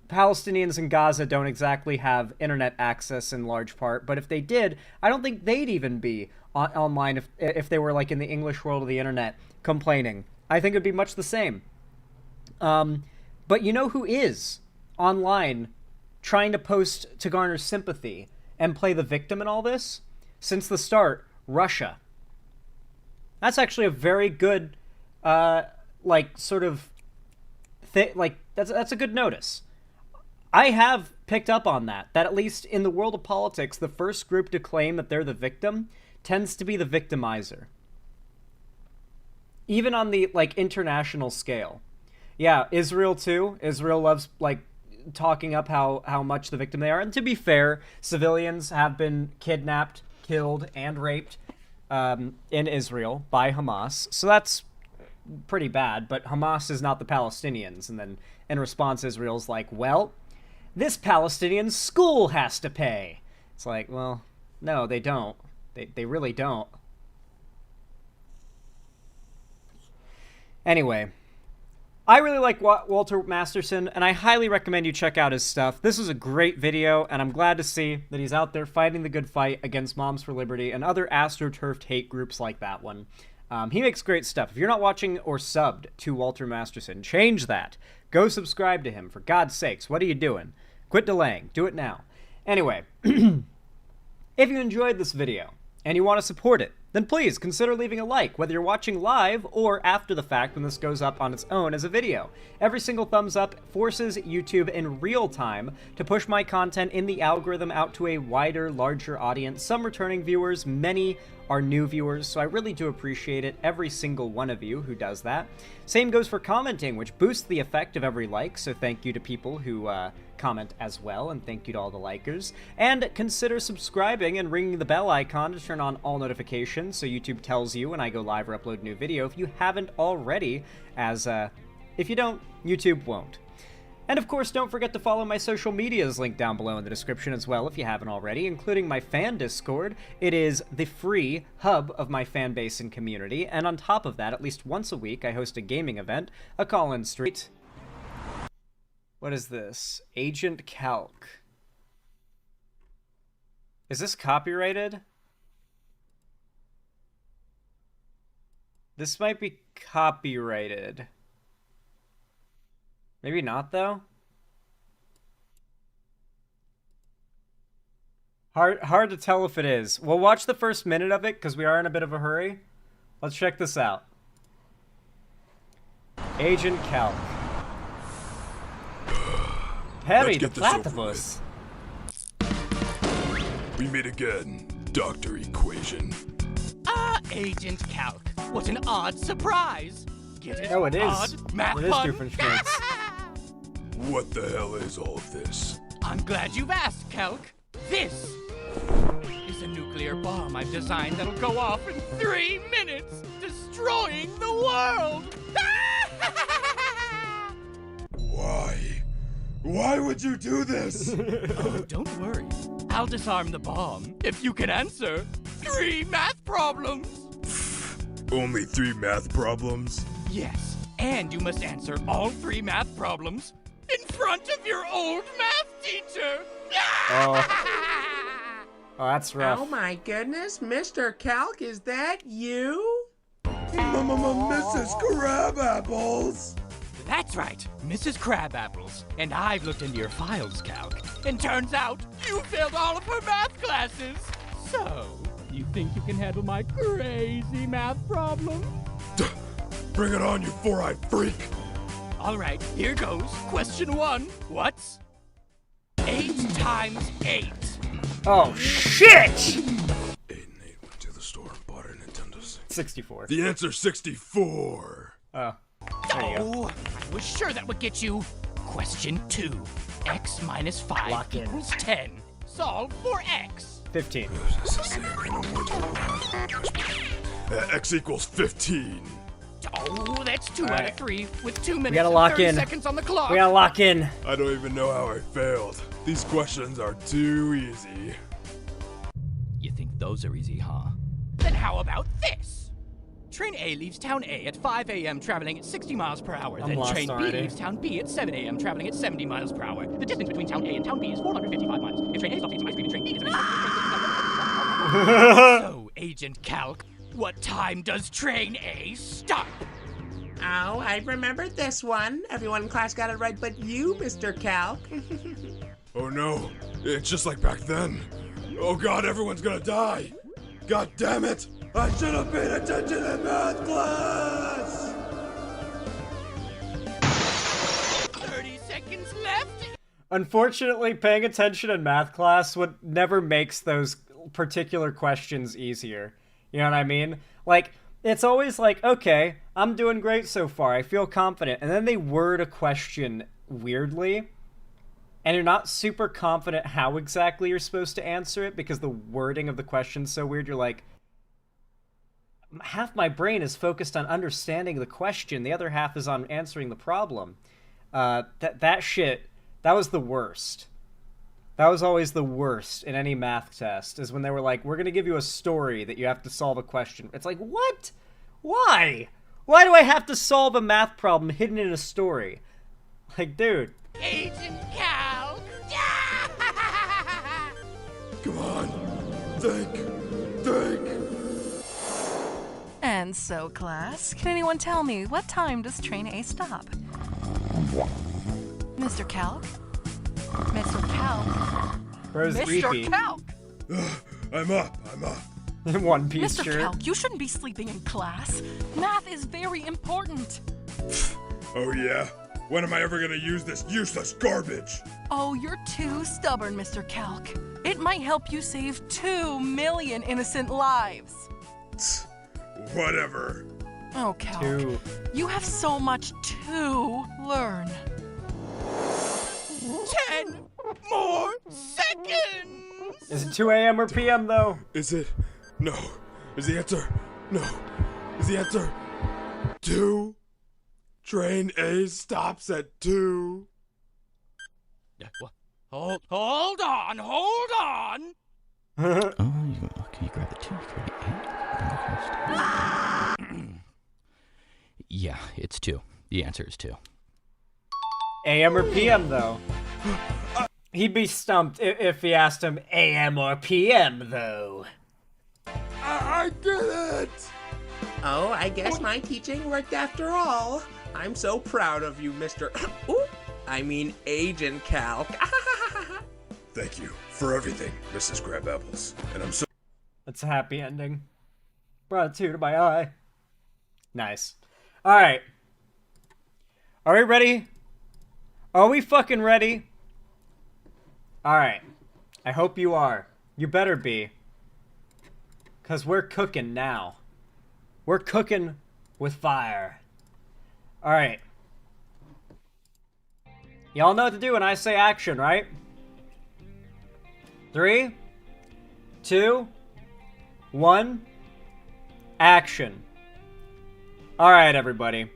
Palestinians in Gaza don't exactly have internet access in large part, but if they did, I don't think they'd even be online if they were, like, in the English world of the internet complaining. I think it'd be much the same. But you know who is online trying to post to garner sympathy and play the victim in all this? Since the start, Russia. That's actually a very good, that's a good notice. I have picked up on that at least in the world of politics, the first group to claim that they're the victim tends to be the victimizer. Even on the, like, international scale. Yeah, Israel too. Israel loves, like, talking up how much the victim they are. And to be fair, civilians have been kidnapped, killed, and raped in Israel by Hamas. So that's pretty bad, but Hamas is not the Palestinians. And then in response, Israel's like, well, this Palestinian school has to pay. It's like, well, no, they don't. They really don't. Anyway, I really like Walter Masterson, and I highly recommend you check out his stuff. This is a great video, and I'm glad to see that he's out there fighting the good fight against Moms for Liberty and other astroturfed hate groups like that one. He makes great stuff. If you're not watching or subbed to Walter Masterson, change that. Go subscribe to him, for God's sakes. What are you doing? Quit delaying. Do it now. Anyway, if you enjoyed this video and you want to support it, then please consider leaving a like, whether you're watching live or after the fact when this goes up on its own as a video. Every single thumbs up forces YouTube in real time to push my content in the algorithm out to a wider, larger audience. Some returning viewers, many are new viewers, so I really do appreciate it, every single one of you who does that. Same goes for commenting, which boosts the effect of every like, so thank you to people who comment as well, and thank you to all the likers. And consider subscribing and ringing the bell icon to turn on all notifications so YouTube tells you when I go live or upload a new video if you haven't already, as if you don't, YouTube won't. And of course, don't forget to follow my social medias linked down below in the description as well if you haven't already, including my fan Discord. It is the free hub of my fan base and community, and on top of that, at least once a week, I host a gaming event, a call-in street. What is this? Agent Calc. Is this copyrighted? This might be copyrighted. Maybe not, though? Hard to tell if it is. We'll watch the first minute of it, because we are in a bit of a hurry. Let's check this out. Agent Calc. Perry the Platypus. We meet again, Dr. Equation. Agent Calc. What an odd surprise. Get it? Oh, it is. Odd math It is fun? Doofenshmirtz. What the hell is all of this? I'm glad you've asked, Calc. This is a nuclear bomb I've designed that'll go off in 3 minutes, destroying the world. Why would you do this? Oh, don't worry. I'll disarm the bomb if you can answer 3 math problems. Only 3 math problems? Yes, and you must answer all 3 math problems in front of your old math teacher. Oh, that's rough. Oh my goodness, Mr. Calc, is that you? Mrs. Crabapples! That's right, Mrs. Crabapples. And I've looked into your files, Calc. And turns out you failed all of her math classes. So, you think you can handle my crazy math problem? Bring it on, you 4-eyed freak! All right, here goes. Question 1. What's 8 times 8? Oh, shit! 8 and 8 went to the store and bought a Nintendo 64. The answer's 64. Oh. There you go. Oh, I was sure that would get you. Question 2. X minus 5 Lock in. equals 10. Solve for X. 15. X equals 15. Oh, that's 2 out Alright. of 3 with 2 minutes gotta and lock 30 in. seconds on the clock. We gotta lock in. I don't even know how I failed. These questions are too easy. You think those are easy, huh? Then how about this? Train A leaves town A at 5 a.m. traveling at 60 miles per hour. I'm Then lost train already. B leaves town B at 7 a.m. traveling at 70 miles per hour. The distance between town A and town B is 455 miles. If train A stops eating some ice cream and train B is So, Agent Calc, what time does train A stop? Oh, I remembered this one. Everyone in class got it right but you, Mr. Calc. Oh no, it's just like back then. Oh god, everyone's gonna die. God damn it! I should have paid attention in math class! 30 seconds left. Unfortunately, paying attention in math class never makes those particular questions easier. You know what I mean? Like, it's always like, okay, I'm doing great so far. I feel confident. And then they word a question weirdly, and you're not super confident how exactly you're supposed to answer it because the wording of the question's so weird. You're like, half my brain is focused on understanding the question. The other half is on answering the problem. That shit, that was the worst. That was always the worst in any math test, is when they were like, we're going to give you a story that you have to solve a question. It's like, what? Why? Why do I have to solve a math problem hidden in a story? Like, dude. Agent Calc. Come on, think. And so, class, can anyone tell me what time does train A stop? Mr. Calc? Mr. Calc? Bro's Mr. creepy. Calc! I'm up. One Piece Mr. shirt. Calc, you shouldn't be sleeping in class. Math is very important. Oh yeah? When am I ever gonna use this useless garbage? Oh, you're too stubborn, Mr. Calc. It might help you save 2 million innocent lives. Whatever. Oh, Calc, 2. you have so much to learn. 10 more seconds. Is it 2 a.m. or p.m. though? Is it? No. Is the answer? No. Is the answer 2? Train A stops at 2. Hold on. Oh, you grab the 2, you grab the 8. Yeah, it's 2. The answer is 2. A.m. or p.m. though? He'd be stumped if he asked him a.m. or p.m. though. I did it! Oh, I guess my teaching worked after all. I'm so proud of you, Mr. Agent Calc. Thank you for everything, Mrs. Crabapples. And I'm so... That's a happy ending. Brought a tear to my eye. Nice. Alright. Are we ready? Are we fucking ready? Alright. I hope you are. You better be. Because we're cooking now. We're cooking with fire. Alright. Y'all know what to do when I say action, right? 3, 2, 1, action. Alright, everybody.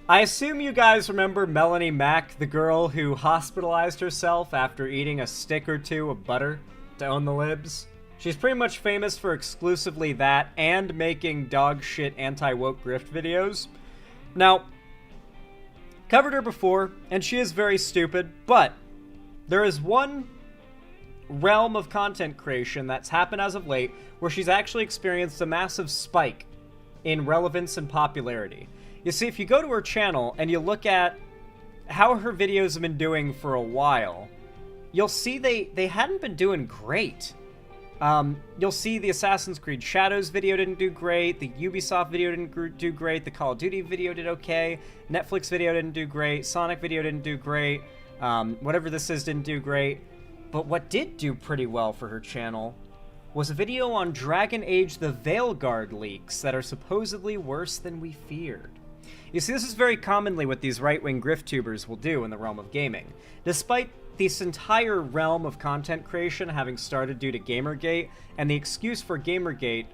I assume you guys remember Melonie Mack, the girl who hospitalized herself after eating a stick or two of butter to own the libs. She's pretty much famous for exclusively that and making dog shit anti-woke grift videos. Now, covered her before, and she is very stupid, but there is one realm of content creation that's happened as of late where she's actually experienced a massive spike in relevance and popularity. You see, if you go to her channel and you look at how her videos have been doing for a while, you'll see they hadn't been doing great. You'll see the Assassin's Creed Shadows video didn't do great, the Ubisoft video didn't do great, the Call of Duty video did okay, Netflix video didn't do great, Sonic video didn't do great, whatever this is didn't do great. But what did do pretty well for her channel was a video on Dragon Age the Veilguard leaks that are supposedly worse than we feared. You see, this is very commonly what these right-wing grifttubers will do in the realm of gaming. Despite this entire realm of content creation having started due to Gamergate, and the excuse for Gamergate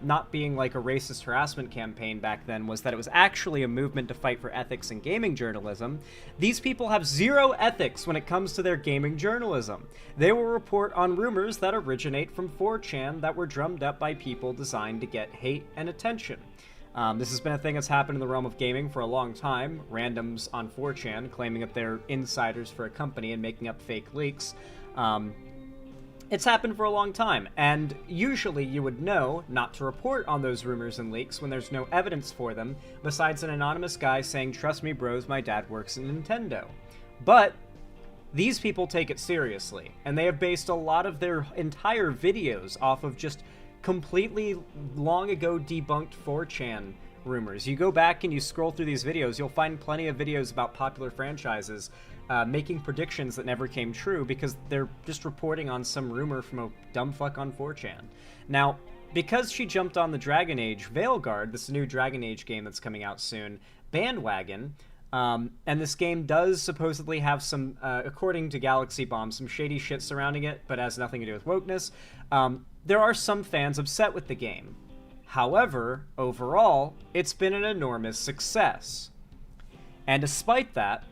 not being like a racist harassment campaign back then was that it was actually a movement to fight for ethics in gaming journalism, these people have zero ethics when it comes to their gaming journalism. They will report on rumors that originate from 4chan that were drummed up by people designed to get hate and attention. This has been a thing that's happened in the realm of gaming for a long time. Randoms on 4chan claiming that they're insiders for a company and making up fake leaks. It's happened for a long time, and usually you would know not to report on those rumors and leaks when there's no evidence for them, besides an anonymous guy saying, "Trust me bros, my dad works at Nintendo." But these people take it seriously, and they have based a lot of their entire videos off of just completely long ago debunked 4chan rumors. You go back and you scroll through these videos, you'll find plenty of videos about popular franchises making predictions that never came true because they're just reporting on some rumor from a dumb fuck on 4chan. Now, because she jumped on the Dragon Age Veilguard, this new Dragon Age game that's coming out soon, bandwagon, and this game does supposedly have some, according to Galaxy Bomb, some shady shit surrounding it, but has nothing to do with wokeness. There are some fans upset with the game. However, overall, it's been an enormous success. And despite that,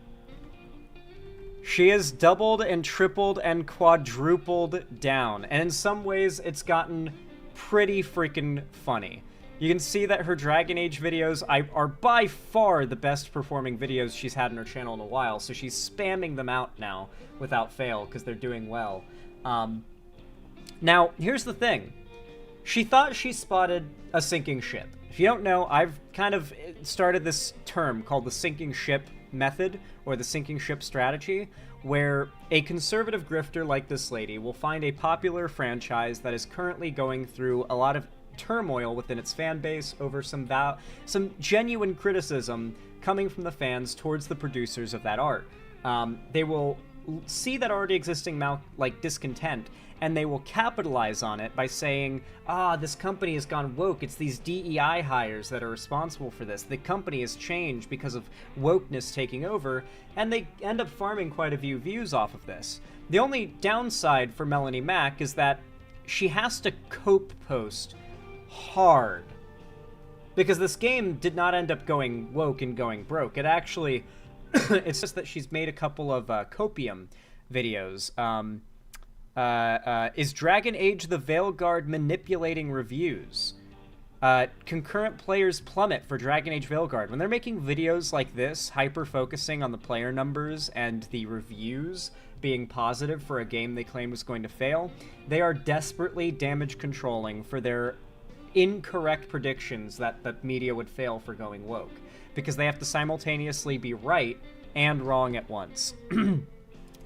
she has doubled and tripled and quadrupled down. And in some ways, it's gotten pretty freaking funny. You can see that her Dragon Age videos are by far the best performing videos she's had on her channel in a while, so she's spamming them out now without fail because they're doing well. Now, here's the thing. She thought she spotted a sinking ship. If you don't know, I've kind of started this term called the sinking ship method, or the sinking ship strategy, where a conservative grifter like this lady will find a popular franchise that is currently going through a lot of turmoil within its fan base over some genuine criticism coming from the fans towards the producers of that art. They will see that already existing discontent, and they will capitalize on it by saying, this company has gone woke, it's these DEI hires that are responsible for this, the company has changed because of wokeness taking over, and they end up farming quite a few views off of this. The only downside for Melonie Mack is that she has to cope post hard, because this game did not end up going woke and going broke. It actually, it's just that she's made a couple of copium videos. Is Dragon Age the Veilguard manipulating reviews? Concurrent players plummet for Dragon Age Veilguard. When they're making videos like this, hyper-focusing on the player numbers and the reviews being positive for a game they claim was going to fail, they are desperately damage controlling for their incorrect predictions that the media would fail for going woke, because they have to simultaneously be right and wrong at once.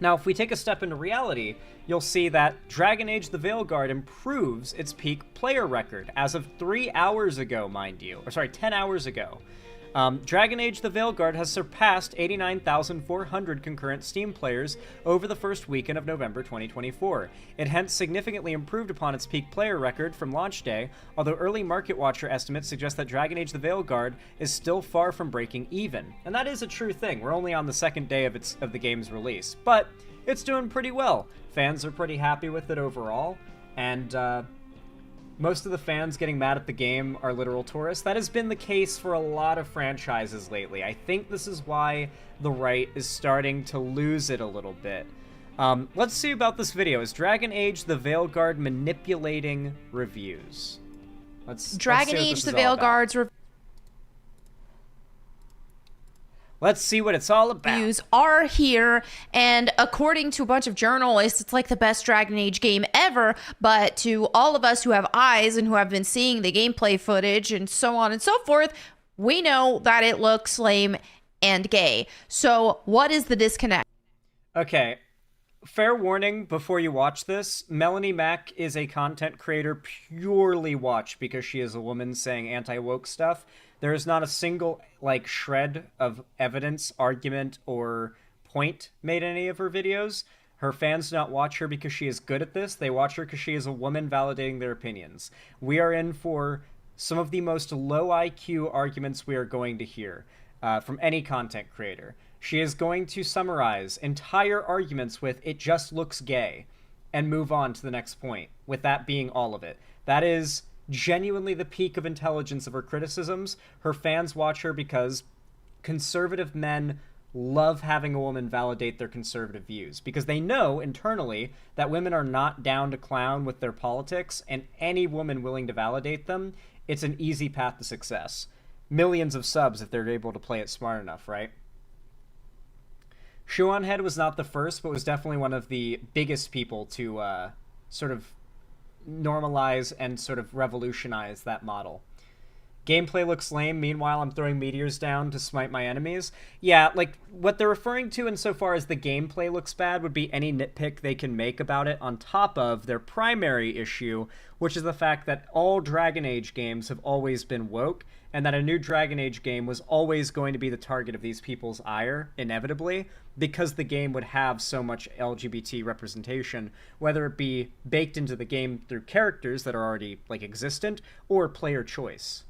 Now, if we take a step into reality, you'll see that Dragon Age the Veilguard improves its peak player record as of 3 hours ago, mind you. Or sorry, 10 hours ago. Dragon Age the Veilguard has surpassed 89,400 concurrent Steam players over the first weekend of November 2024. It hence significantly improved upon its peak player record from launch day, although early Market Watcher estimates suggest that Dragon Age the Veilguard is still far from breaking even. And that is a true thing. We're only on the second day of the game's release, but it's doing pretty well. Fans are pretty happy with it overall, and most of the fans getting mad at the game are literal tourists. That has been the case for a lot of franchises lately. I think this is why the right is starting to lose it a little bit. Let's see about this video. Is Dragon Age the Veilguard manipulating reviews? Dragon Age the Veilguard's Let's see what it's all about. Reviews are here, and according to a bunch of journalists, it's like the best Dragon Age game ever, but to all of us who have eyes and who have been seeing the gameplay footage and so on and so forth, we know that it looks lame and gay. So what is the disconnect? Okay, fair warning before you watch this, Melonie Mac is a content creator purely watched because she is a woman saying anti-woke stuff. There is not a single, like, shred of evidence, argument, or point made in any of her videos. Her fans do not watch her because she is good at this. They watch her because she is a woman validating their opinions. We are in for some of the most low IQ arguments we are going to hear from any content creator. She is going to summarize entire arguments with, "it just looks gay," and move on to the next point, with that being all of it. That is genuinely the peak of intelligence of her criticisms. Her fans watch her because conservative men love having a woman validate their conservative views, because they know internally that women are not down to clown with their politics, and any woman willing to validate them, it's an easy path to success. Millions of subs if they're able to play it smart enough, right? Shuonhead was not the first, but was definitely one of the biggest people to sort of normalize and sort of revolutionize that model. Gameplay looks lame, meanwhile I'm throwing meteors down to smite my enemies. Yeah, like, what they're referring to insofar as the gameplay looks bad would be any nitpick they can make about it on top of their primary issue, which is the fact that all Dragon Age games have always been woke, and that a new Dragon Age game was always going to be the target of these people's ire, inevitably, because the game would have so much LGBT representation, whether it be baked into the game through characters that are already, like, existent, or player choice.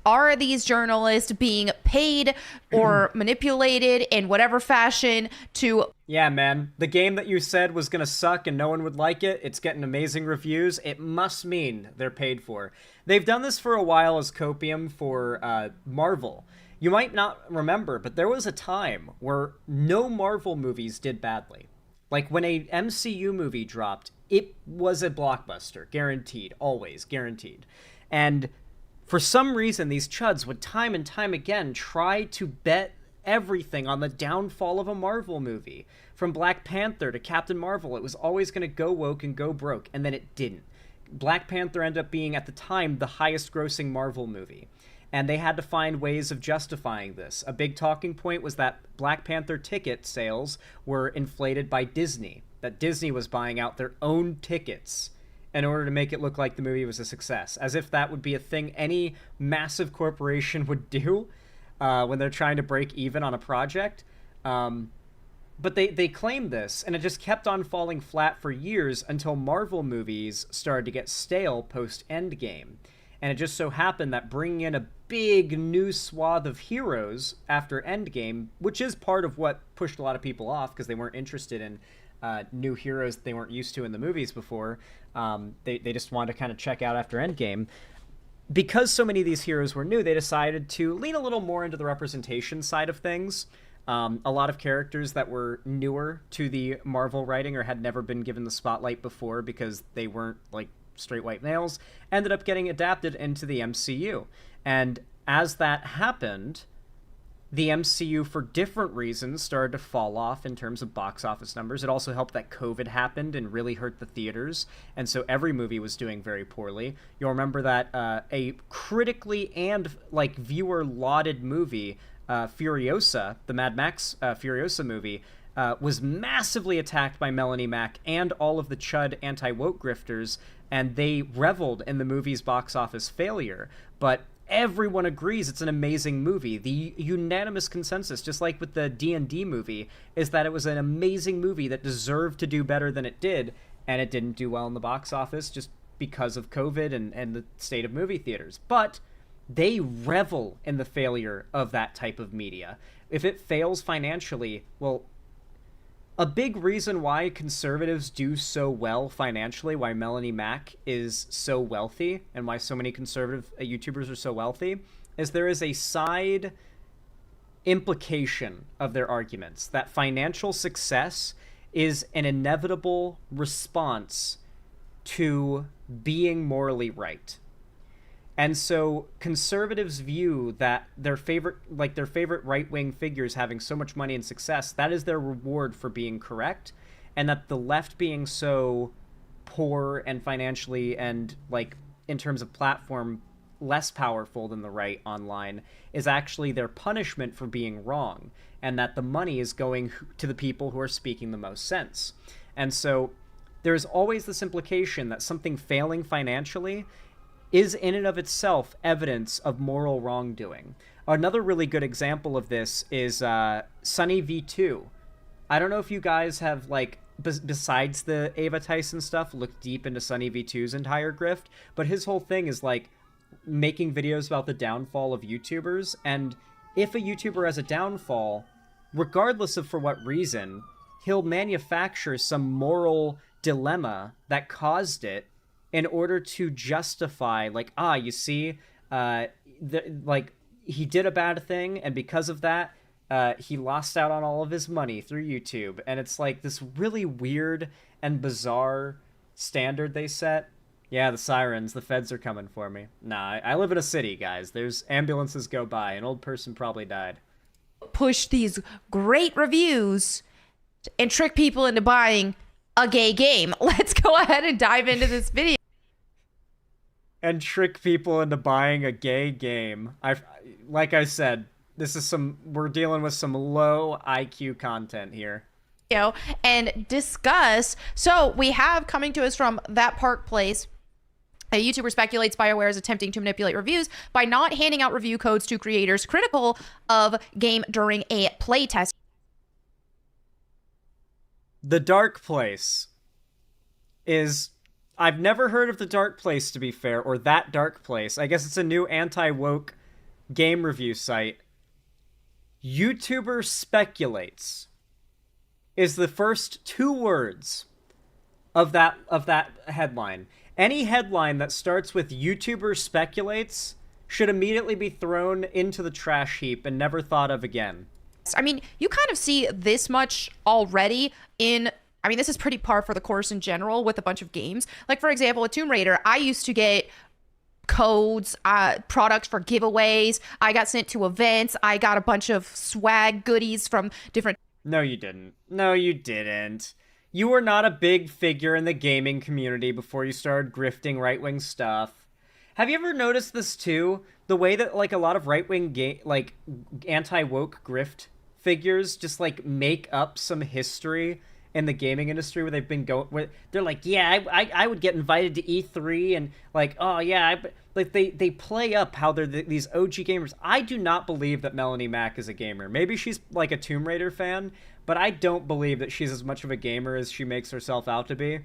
Are these journalists being paid or manipulated in whatever fashion to... Yeah, man. The game that you said was gonna suck and no one would like it, it's getting amazing reviews. It must mean they're paid for. They've done this for a while as copium for Marvel. You might not remember, but there was a time where no Marvel movies did badly. Like, when a MCU movie dropped, it was a blockbuster. Guaranteed. Always. Guaranteed. And for some reason, these chuds would time and time again try to bet everything on the downfall of a Marvel movie. From Black Panther to Captain Marvel, it was always going to go woke and go broke, and then it didn't. Black Panther ended up being, at the time, the highest-grossing Marvel movie. And they had to find ways of justifying this. A big talking point was that Black Panther ticket sales were inflated by Disney, that Disney was buying out their own tickets in order to make it look like the movie was a success, as if that would be a thing any massive corporation would do when they're trying to break even on a project. But they claimed this, and it just kept on falling flat for years until Marvel movies started to get stale post-Endgame. And it just so happened that bringing in a big new swath of heroes after Endgame, which is part of what pushed a lot of people off because they weren't interested in new heroes that they weren't used to in the movies before. They just wanted to kind of check out after Endgame. Because so many of these heroes were new, they decided to lean a little more into the representation side of things. A lot of characters that were newer to the Marvel writing or had never been given the spotlight before because they weren't, like, straight white males, ended up getting adapted into the MCU. And as that happened, the MCU, for different reasons, started to fall off in terms of box office numbers. It also helped that COVID happened and really hurt the theaters, and so every movie was doing very poorly. You'll remember that a critically and, like, viewer-lauded movie, Furiosa, the Mad Max Furiosa movie, was massively attacked by Melonie Mac and all of the chud anti-woke grifters, and they reveled in the movie's box office failure. But everyone agrees it's an amazing movie. The unanimous consensus, just like with the D&D movie, is that it was an amazing movie that deserved to do better than it did, and it didn't do well in the box office just because of COVID and the state of movie theaters. But they revel in the failure of that type of media. If it fails financially, well, a big reason why conservatives do so well financially, why Melonie Mac is so wealthy, and why so many conservative YouTubers are so wealthy, is there is a side implication of their arguments that financial success is an inevitable response to being morally right. And so conservatives view that their favorite right-wing figures having so much money and success, that is their reward for being correct, and that the left being so poor and financially and, like, in terms of platform, less powerful than the right online is actually their punishment for being wrong, and that the money is going to the people who are speaking the most sense. And so there's always this implication that something failing financially is in and of itself evidence of moral wrongdoing. Another really good example of this is Sunny V2. I don't know if you guys have, like, besides the Ava Tyson stuff, looked deep into Sunny V2's entire grift, but his whole thing is, like, making videos about the downfall of YouTubers, and if a YouTuber has a downfall, regardless of for what reason, he'll manufacture some moral dilemma that caused it in order to justify, like, you see, like, he did a bad thing, and because of that, he lost out on all of his money through YouTube. And it's like this really weird and bizarre standard they set. Yeah, the sirens, the feds are coming for me. Nah, I live in a city, guys. There's ambulances go by. An old person probably died. Push these great reviews and trick people into buying a gay game. Let's go ahead and dive into this video. And trick people into buying a gay game. Like I said, we're dealing with some low IQ content here. And discuss. So we have coming to us from That Park Place. A YouTuber speculates BioWare is attempting to manipulate reviews by not handing out review codes to creators critical of game during a playtest. The Dark Place is... I've never heard of The Dark Place, to be fair, or That Dark Place. I guess it's a new anti-woke game review site. YouTuber speculates is the first 2 words of that headline. Any headline that starts with YouTuber speculates should immediately be thrown into the trash heap and never thought of again. I mean, you kind of see this much already this is pretty par for the course in general with a bunch of games. Like, for example, with Tomb Raider, I used to get codes, products for giveaways. I got sent to events. I got a bunch of swag goodies from different... No, you didn't. No, you didn't. You were not a big figure in the gaming community before you started grifting right-wing stuff. Have you ever noticed this too? The way that, like, a lot of right-wing anti-woke grift figures just, like, make up some history in the gaming industry where they've been where they're like, yeah, I would get invited to E3 and, like, oh yeah, like they play up how they're these OG gamers. I do not believe that Melonie Mac is a gamer. Maybe she's like a Tomb Raider fan, but I don't believe that she's as much of a gamer as she makes herself out to be.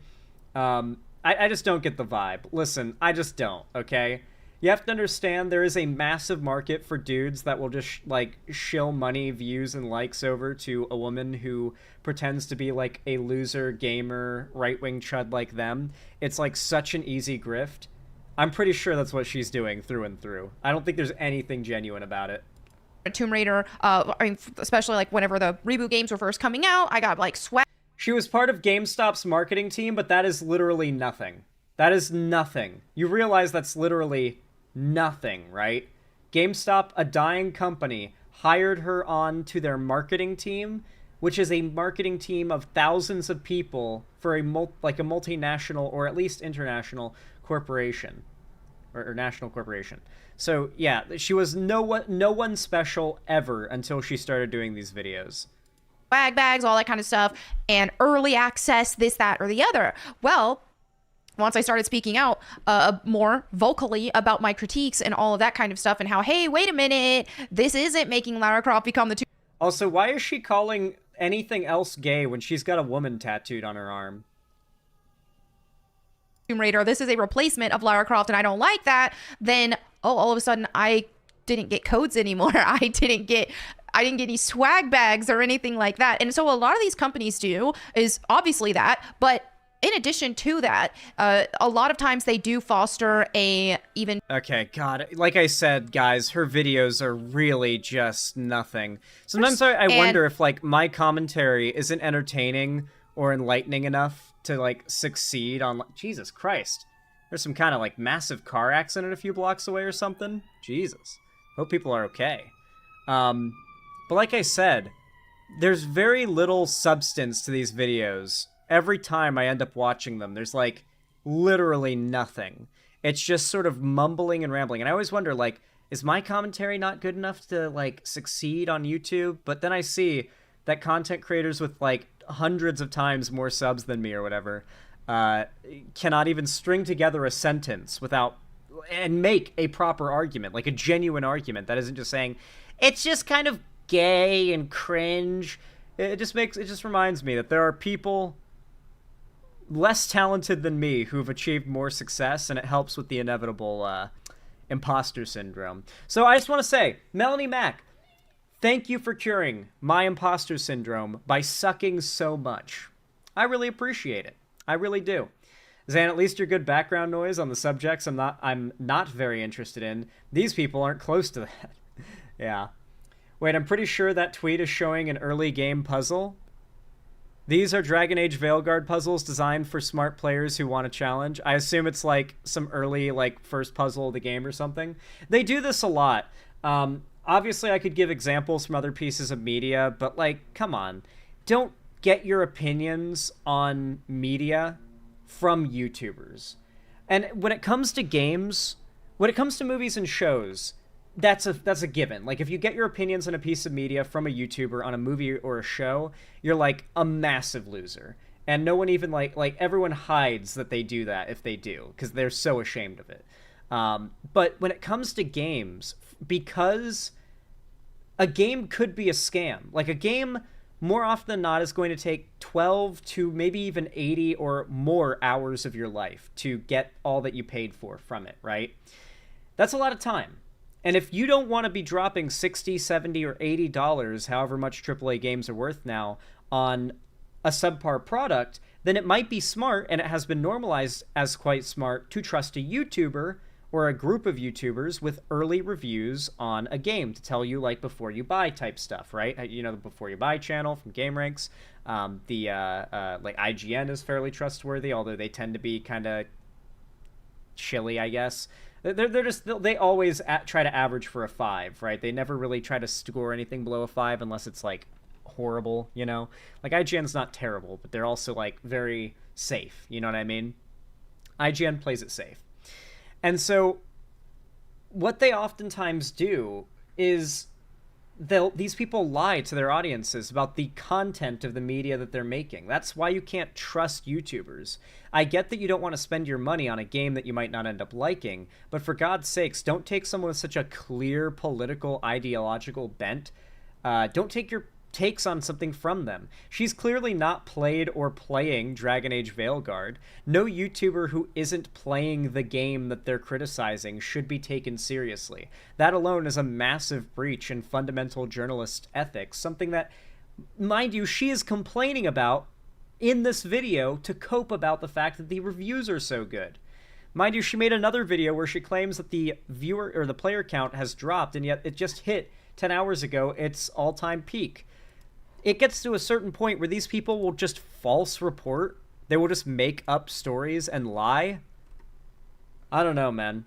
I just don't get the vibe. Listen, I just don't, okay? You have to understand there is a massive market for dudes that will just, like, shill money, views, and likes over to a woman who pretends to be, like, a loser gamer, right-wing chud like them. It's, like, such an easy grift. I'm pretty sure that's what she's doing through and through. I don't think there's anything genuine about it. Tomb Raider, especially, like, whenever the reboot games were first coming out, I got, like, swag. She was part of GameStop's marketing team, but that is literally nothing. That is nothing. You realize that's literally nothing, right? GameStop, a dying company, hired her on to their marketing team, which is a marketing team of thousands of people for a multinational or at least international corporation or national corporation. So yeah, she was no one special ever until she started doing these videos. Swag bags, all that kind of stuff, and early access, this, that, or the other. Well, once I started speaking out more vocally about my critiques and all of that kind of stuff and how, hey, wait a minute, this isn't making Lara Croft become the Tomb... Also, why is she calling anything else gay when she's got a woman tattooed on her arm? Tomb Raider, this is a replacement of Lara Croft and I don't like that, then, all of a sudden I didn't get codes anymore. I I didn't get any swag bags or anything like that. And so a lot of these companies do is obviously that, but in addition to that, a lot of times they do foster a even... Okay, God, like I said, guys, her videos are really just nothing. Sometimes I wonder if, like, my commentary isn't entertaining or enlightening enough to, like, succeed on... Jesus Christ. There's some kind of, like, massive car accident a few blocks away or something. Jesus. Hope people are okay. But like I said, there's very little substance to these videos. Every time I end up watching them, there's, like, literally nothing. It's just sort of mumbling and rambling. And I always wonder, like, is my commentary not good enough to, like, succeed on YouTube? But then I see that content creators with, like, hundreds of times more subs than me or whatever cannot even string together a sentence without... and make a proper argument, like a genuine argument that isn't just saying, it's just kind of gay and cringe. It just reminds me that there are people less talented than me who've achieved more success, and it helps with the inevitable imposter syndrome. So I just want to say, Melonie Mac, thank you for curing my imposter syndrome by sucking so much. I really appreciate it. I really do. Zan, at least your good background noise on the subjects I'm not very interested in. These people aren't close to that. Yeah. Wait, I'm pretty sure that tweet is showing an early game puzzle. These are Dragon Age Veilguard puzzles designed for smart players who want a challenge. I assume it's like some early, like, first puzzle of the game or something. They do this a lot. Obviously, I could give examples from other pieces of media, but, like, come on. Don't get your opinions on media from YouTubers. And when it comes to games, when it comes to movies and shows, that's a given. Like, if you get your opinions on a piece of media from a YouTuber on a movie or a show, you're like a massive loser. And no one even like everyone hides that they do that if they do, because they're so ashamed of it. But when it comes to games, because a game could be a scam. Like, a game more often than not is going to take 12 to maybe even 80 or more hours of your life to get all that you paid for from it, right? That's a lot of time. And if you don't want to be dropping $60, $70, or $80, however much AAA games are worth now, on a subpar product, then it might be smart, and it has been normalized as quite smart, to trust a YouTuber or a group of YouTubers with early reviews on a game to tell you, like, before you buy type stuff, right? You know, the before you buy channel from GameRanks. Like, IGN is fairly trustworthy, although they tend to be kind of chilly, I guess. They always try to average for a 5, right? They never really try to score anything below a 5 unless it's, like, horrible, you know? Like, IGN's not terrible, but they're also, like, very safe, you know what I mean? IGN plays it safe. And so what they oftentimes do is these people lie to their audiences about the content of the media that they're making. That's why you can't trust YouTubers. I get that you don't want to spend your money on a game that you might not end up liking, but for God's sakes, don't take someone with such a clear political, ideological bent. Don't take your takes on something from them. She's clearly not played or playing Dragon Age Veilguard. No YouTuber who isn't playing the game that they're criticizing should be taken seriously. That alone is a massive breach in fundamental journalist ethics, something that, mind you, she is complaining about in this video to cope about the fact that the reviews are so good. Mind you, she made another video where she claims that the viewer or the player count has dropped, and yet it just hit 10 hours ago its all-time peak. It gets to a certain point where these people will just false report. They will just make up stories and lie. I don't know, man.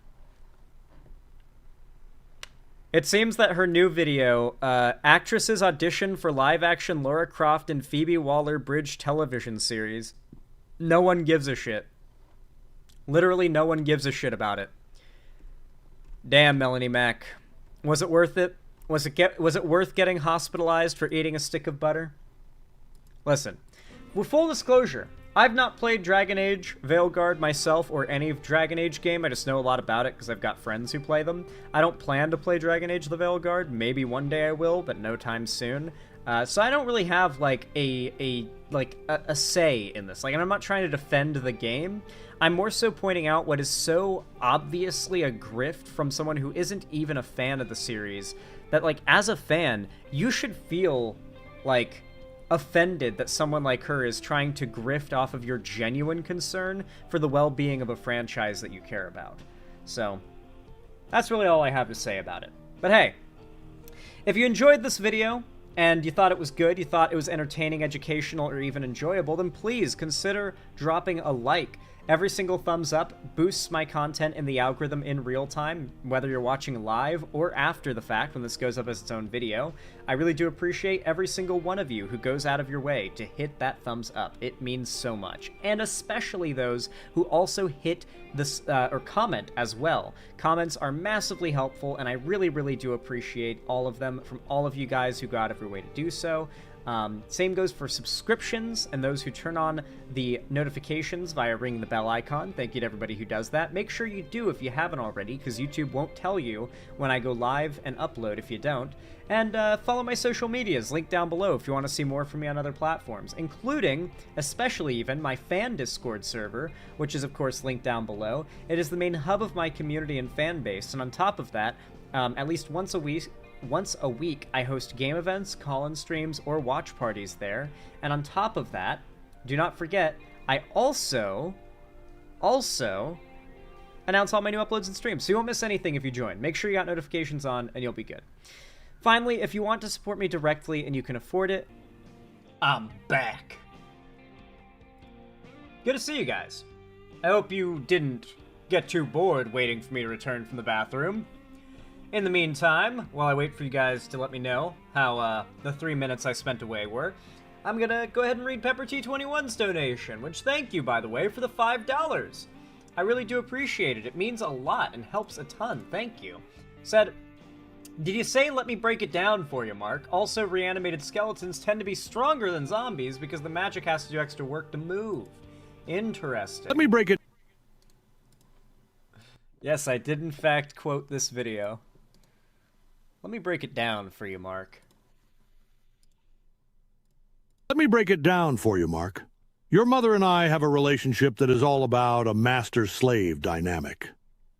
It seems that her new video, actresses audition for live-action Lara Croft and Phoebe Waller-Bridge television series. No one gives a shit. Literally no one gives a shit about it. Damn, Melonie Mac. Was it worth it? Was it worth getting hospitalized for eating a stick of butter? Listen, with full disclosure, I've not played Dragon Age Veilguard myself or any Dragon Age game. I just know a lot about it because I've got friends who play them. I don't plan to play Dragon Age the Veilguard. Maybe one day I will, but no time soon. So I don't really have like a say in this. Like, and I'm not trying to defend the game. I'm more so pointing out what is so obviously a grift from someone who isn't even a fan of the series, that, like, as a fan, you should feel, like, offended that someone like her is trying to grift off of your genuine concern for the well-being of a franchise that you care about. So, that's really all I have to say about it. But hey, if you enjoyed this video, and you thought it was good, you thought it was entertaining, educational, or even enjoyable, then please consider dropping a like. Every single thumbs up boosts my content in the algorithm in real time, whether you're watching live or after the fact when this goes up as its own video. I really do appreciate every single one of you who goes out of your way to hit that thumbs up. It means so much. And especially those who also hit this, or comment as well. Comments are massively helpful, and I really, really do appreciate all of them from all of you guys who go out of your way to do so. Same goes for subscriptions and those who turn on the notifications via ringing the bell icon. Thank you to everybody who does that. Make sure you do if you haven't already, because YouTube won't tell you when I go live and upload if you don't. And follow my social medias, linked down below if you want to see more from me on other platforms, including, especially even, my fan Discord server, which is of course linked down below. It is the main hub of my community and fan base, and on top of that, at least once a week, I host game events, call-in streams, or watch parties there. And on top of that, do not forget, I also announce all my new uploads and streams, so you won't miss anything if you join. Make sure you got notifications on, and you'll be good. Finally, if you want to support me directly and you can afford it, I'm back. Good to see you guys. I hope you didn't get too bored waiting for me to return from the bathroom. In the meantime, while I wait for you guys to let me know how the 3 minutes I spent away were, I'm gonna go ahead and read Pepper T21's donation, which thank you, by the way, for the $5. I really do appreciate it. It means a lot and helps a ton. Thank you. Said, did you say let me break it down for you, Mark? Also, reanimated skeletons tend to be stronger than zombies because the magic has to do extra work to move. Interesting. Let me break it. Yes, I did in fact quote this video. Let me break it down for you, Mark. Let me break it down for you, Mark. Your mother and I have a relationship that is all about a master-slave dynamic.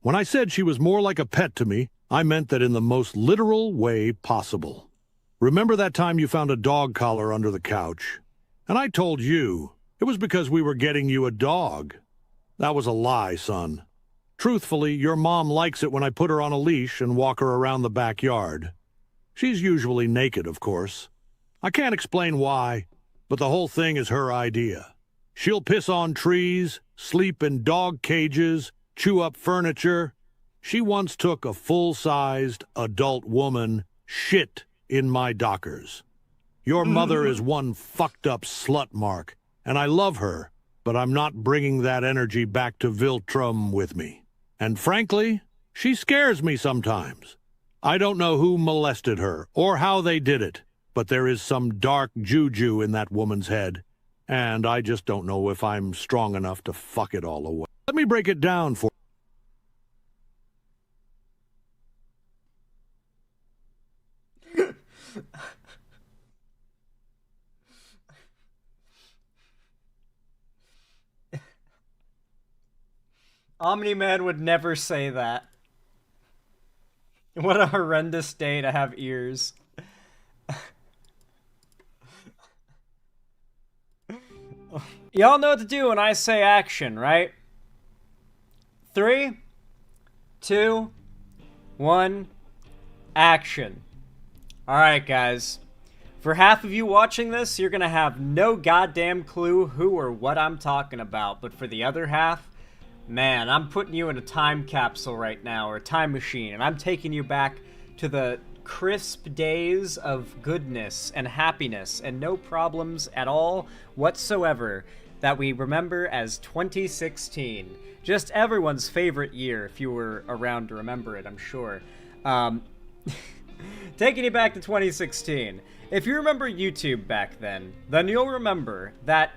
When I said she was more like a pet to me, I meant that in the most literal way possible. Remember that time you found a dog collar under the couch? And I told you it was because we were getting you a dog. That was a lie, son. Truthfully, your mom likes it when I put her on a leash and walk her around the backyard. She's usually naked, of course. I can't explain why, but the whole thing is her idea. She'll piss on trees, sleep in dog cages, chew up furniture. She once took a full-sized adult woman shit in my Dockers. Your mother is one fucked-up slut, Mark, and I love her, but I'm not bringing that energy back to Viltrum with me. And frankly, she scares me sometimes. I don't know who molested her or how they did it, but there is some dark juju in that woman's head, and I just don't know if I'm strong enough to fuck it all away. Let me break it down for Omni-Man would never say that. What a horrendous day to have ears. Y'all know what to do when I say action, right? 3, 2, 1, action. Alright, guys. For half of you watching this, you're gonna have no goddamn clue who or what I'm talking about. But for the other half, man, I'm putting you in a time capsule right now, or a time machine, and I'm taking you back to the crisp days of goodness and happiness and no problems at all whatsoever that we remember as 2016. Just everyone's favorite year, if you were around to remember it, I'm sure. Taking you back to 2016. If you remember YouTube back then you'll remember that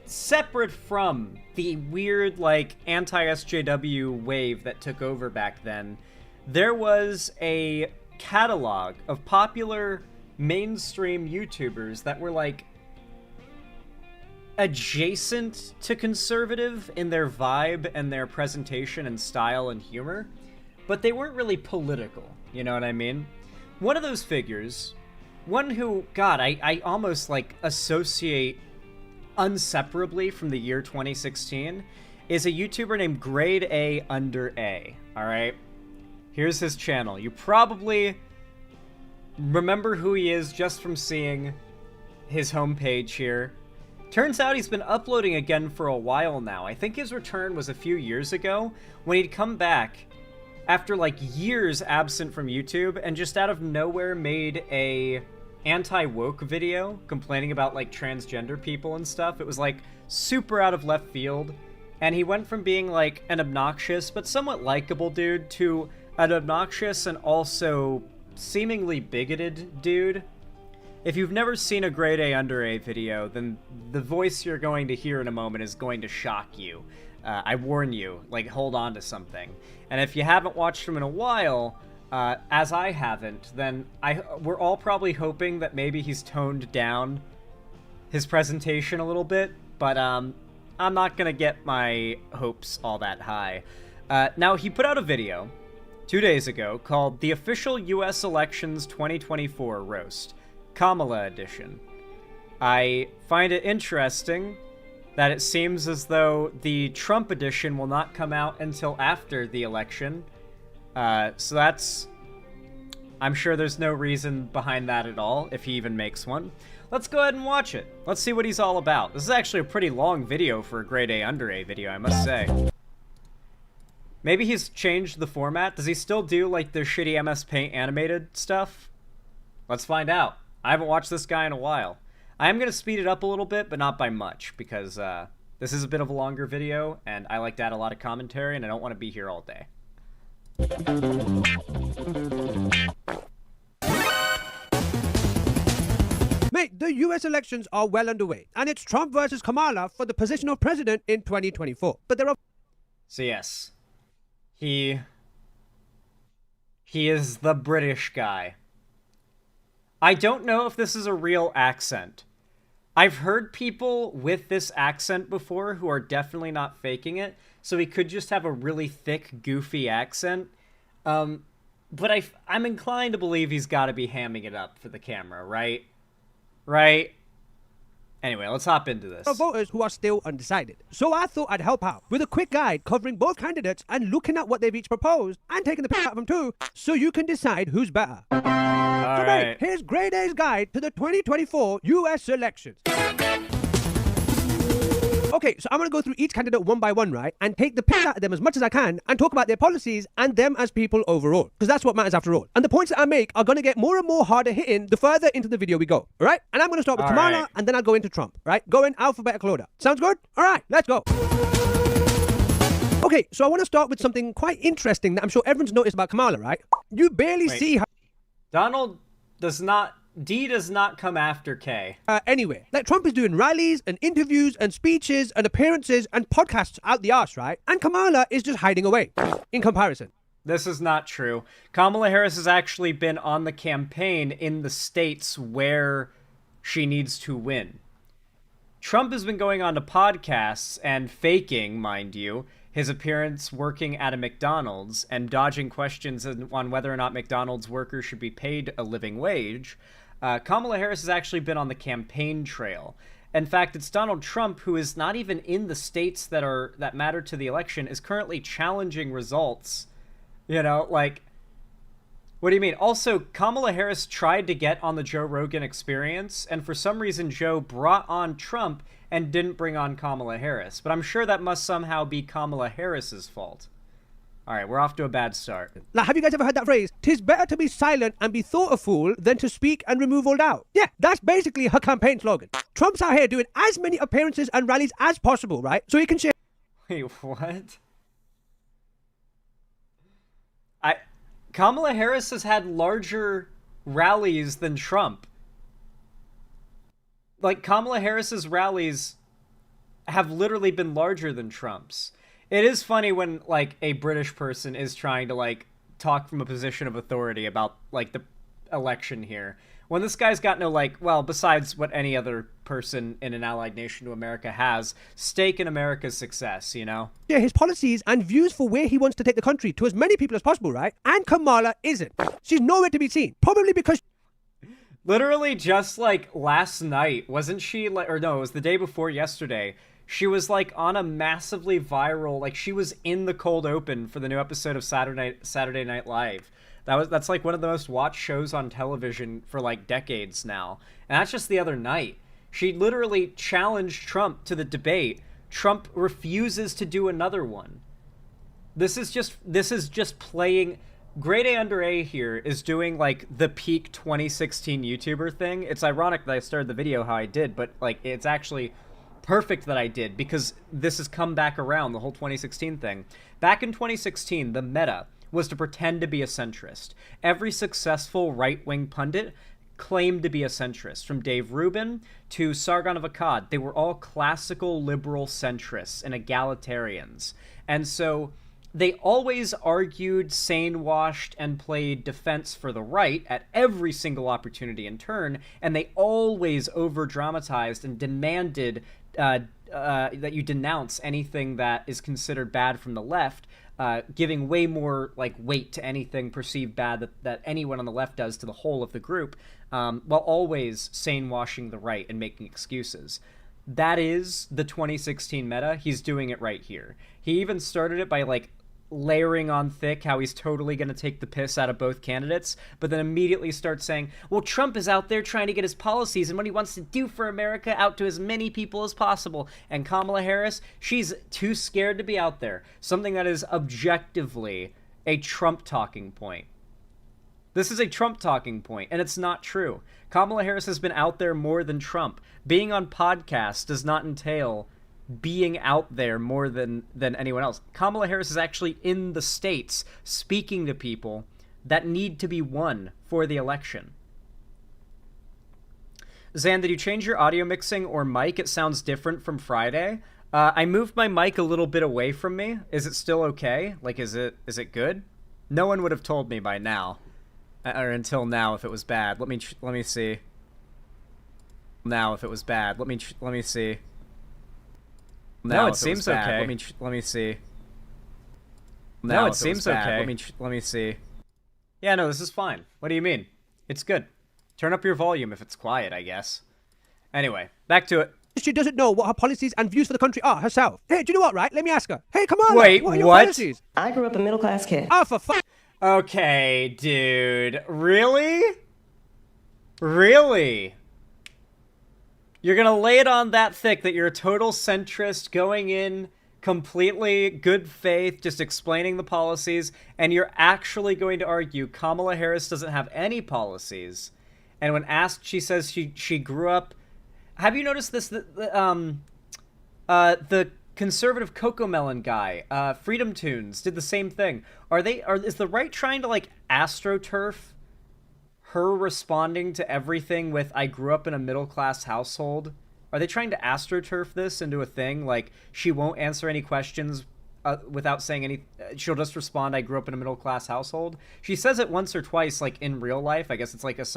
separate from the weird, like, anti-SJW wave that took over back then, there was a catalog of popular mainstream YouTubers that were, like, adjacent to conservative in their vibe and their presentation and style and humor, but they weren't really political, you know what I mean? one of those figures, one who, God, I almost like associate inseparably from the year 2016, is a YouTuber named Gradeaundera. All right, here's his channel. You probably remember who he is just from seeing his homepage here. Turns out he's been uploading again for a while now. I think his return was a few years ago when he'd come back after like years absent from YouTube and just out of nowhere made a anti-woke video complaining about like transgender people and stuff. It was like super out of left field, and he went from being like an obnoxious but somewhat likable dude to an obnoxious and also seemingly bigoted dude. If you've never seen a Gradeaundera video, then the voice you're going to hear in a moment is going to shock you. I warn you, like, hold on to something. And if you haven't watched him in a while, as I haven't, then we're all probably hoping that maybe he's toned down his presentation a little bit, but I'm not gonna get my hopes all that high. Now, he put out a video 2 days ago called The Official US Elections 2024 Roast, Kamala Edition. I find it interesting that it seems as though the Trump edition will not come out until after the election. So that's... I'm sure there's no reason behind that at all, if he even makes one. Let's go ahead and watch it. Let's see what he's all about. This is actually a pretty long video for a Gradeaundera video, I must say. Maybe he's changed the format. Does he still do, like, the shitty MS Paint animated stuff? Let's find out. I haven't watched this guy in a while. I am going to speed it up a little bit, but not by much, because this is a bit of a longer video, and I like to add a lot of commentary, and I don't want to be here all day. Mate, the US elections are well underway, and it's Trump versus Kamala for the position of president in 2024. But there are... So yes, he is the British guy. I don't know if this is a real accent. I've heard people with this accent before who are definitely not faking it, so he could just have a really thick, goofy accent. But I'm inclined to believe he's got to be hamming it up for the camera, right? Right? Anyway, let's hop into this. Voters who are still undecided. So I thought I'd help out with a quick guide covering both candidates and looking at what they've each proposed and taking the pick out of them too, so you can decide who's better. So right. Here's Grade A's guide to the 2024 US elections. Okay, so I'm going to go through each candidate one by one, right? And take the pick out of them as much as I can and talk about their policies and them as people overall. Because that's what matters after all. And the points that I make are going to get more and more harder hitting the further into the video we go. All right? And I'm going to start with Kamala and then I'll go into Trump. Right? Go in alphabetical order. Sounds good? All right, let's go. Okay, so I want to start with something quite interesting that I'm sure everyone's noticed about Kamala, right? You barely see her. D does not come after K. Anyway, like Trump is doing rallies and interviews and speeches and appearances and podcasts out the arse, right? And Kamala is just hiding away, in comparison. This is not true. Kamala Harris has actually been on the campaign in the states where she needs to win. Trump has been going on to podcasts and faking, mind you, his appearance working at a McDonald's and dodging questions on whether or not McDonald's workers should be paid a living wage. Kamala Harris has actually been on the campaign trail. In fact, it's Donald Trump, who is not even in the states that matter to the election, is currently challenging results. You know, like, what do you mean? Also, Kamala Harris tried to get on the Joe Rogan Experience, and for some reason Joe brought on Trump and didn't bring on Kamala Harris. But I'm sure that must somehow be Kamala Harris's fault. All right, we're off to a bad start. Like, have you guys ever heard that phrase? 'Tis better to be silent and be thought a fool than to speak and remove all doubt. Yeah, that's basically her campaign slogan. Trump's out here doing as many appearances and rallies as possible, right? So he can share... Wait, what? Kamala Harris has had larger rallies than Trump. Like, Kamala Harris's rallies have literally been larger than Trump's. It is funny when, like, a British person is trying to, like, talk from a position of authority about, like, the election here, When this guy's got no, like, well, besides what any other person in an allied nation to America has, stake in America's success, you know? Yeah, his policies and views for where he wants to take the country to as many people as possible, right? And Kamala isn't. She's nowhere to be seen. Probably because... Literally just, like, last night, wasn't she, like, or no, it was the day before yesterday, she was, like, on a massively viral, like, she was in the cold open for the new episode of Saturday Night Live. That's like one of the most watched shows on television for like decades now. And that's just the other night. She literally challenged Trump to the debate. Trump refuses to do another one. This is just playing. Gradeaundera here is doing like the peak 2016 YouTuber thing. It's ironic that I started the video how I did, but like it's actually perfect that I did because this has come back around, the whole 2016 thing. Back in 2016, the meta was to pretend to be a centrist. Every successful right-wing pundit claimed to be a centrist, from Dave Rubin to Sargon of Akkad. They were all classical liberal centrists and egalitarians. And so they always argued, sane-washed, and played defense for the right at every single opportunity in turn, and they always over-dramatized and demanded that you denounce anything that is considered bad from the left, giving way more like weight to anything perceived bad that anyone on the left does to the whole of the group, while always sane-washing the right and making excuses. That is the 2016 meta. He's doing it right here. He even started it by like layering on thick how he's totally going to take the piss out of both candidates, but then immediately starts saying, well, Trump is out there trying to get his policies and what he wants to do for America out to as many people as possible. And Kamala Harris, she's too scared to be out there. Something that is objectively a Trump talking point. This is a Trump talking point, and it's not true. Kamala Harris has been out there more than Trump. Being on podcasts does not entail being out there more than anyone else. Kamala Harris is actually in the states speaking to people that need to be won for the election. Zan, did you change your audio mixing or mic? It sounds different from Friday. I moved my mic a little bit away from me. Is it still okay? Like, is it good? No one would have told me by now, or until now, if it was bad. Let me see. Now, if it was bad, let me see. No, it seems okay. Let me see. No, it seems okay. Let me see. Yeah, no, this is fine. What do you mean? It's good. Turn up your volume if it's quiet, I guess. Anyway, back to it. She doesn't know what her policies and views for the country are herself. Hey, do you know what, right? Let me ask her. Hey, come on. Wait, what are your what? policies? I grew up a middle-class kid. Oh, for fuck. Okay, dude. Really? Really? You're gonna lay it on that thick that you're a total centrist, going in completely good faith, just explaining the policies, and you're actually going to argue Kamala Harris doesn't have any policies. And when asked, she says she grew up... Have you noticed this? The conservative Cocomelon guy, Freedom Tunes, did the same thing. Is the right trying to, like, astroturf her responding to everything with, I grew up in a middle-class household? Are they trying to astroturf this into a thing? Like, she won't answer any questions without saying any... She'll just respond, I grew up in a middle-class household? She says it once or twice, like, in real life. I guess it's like it's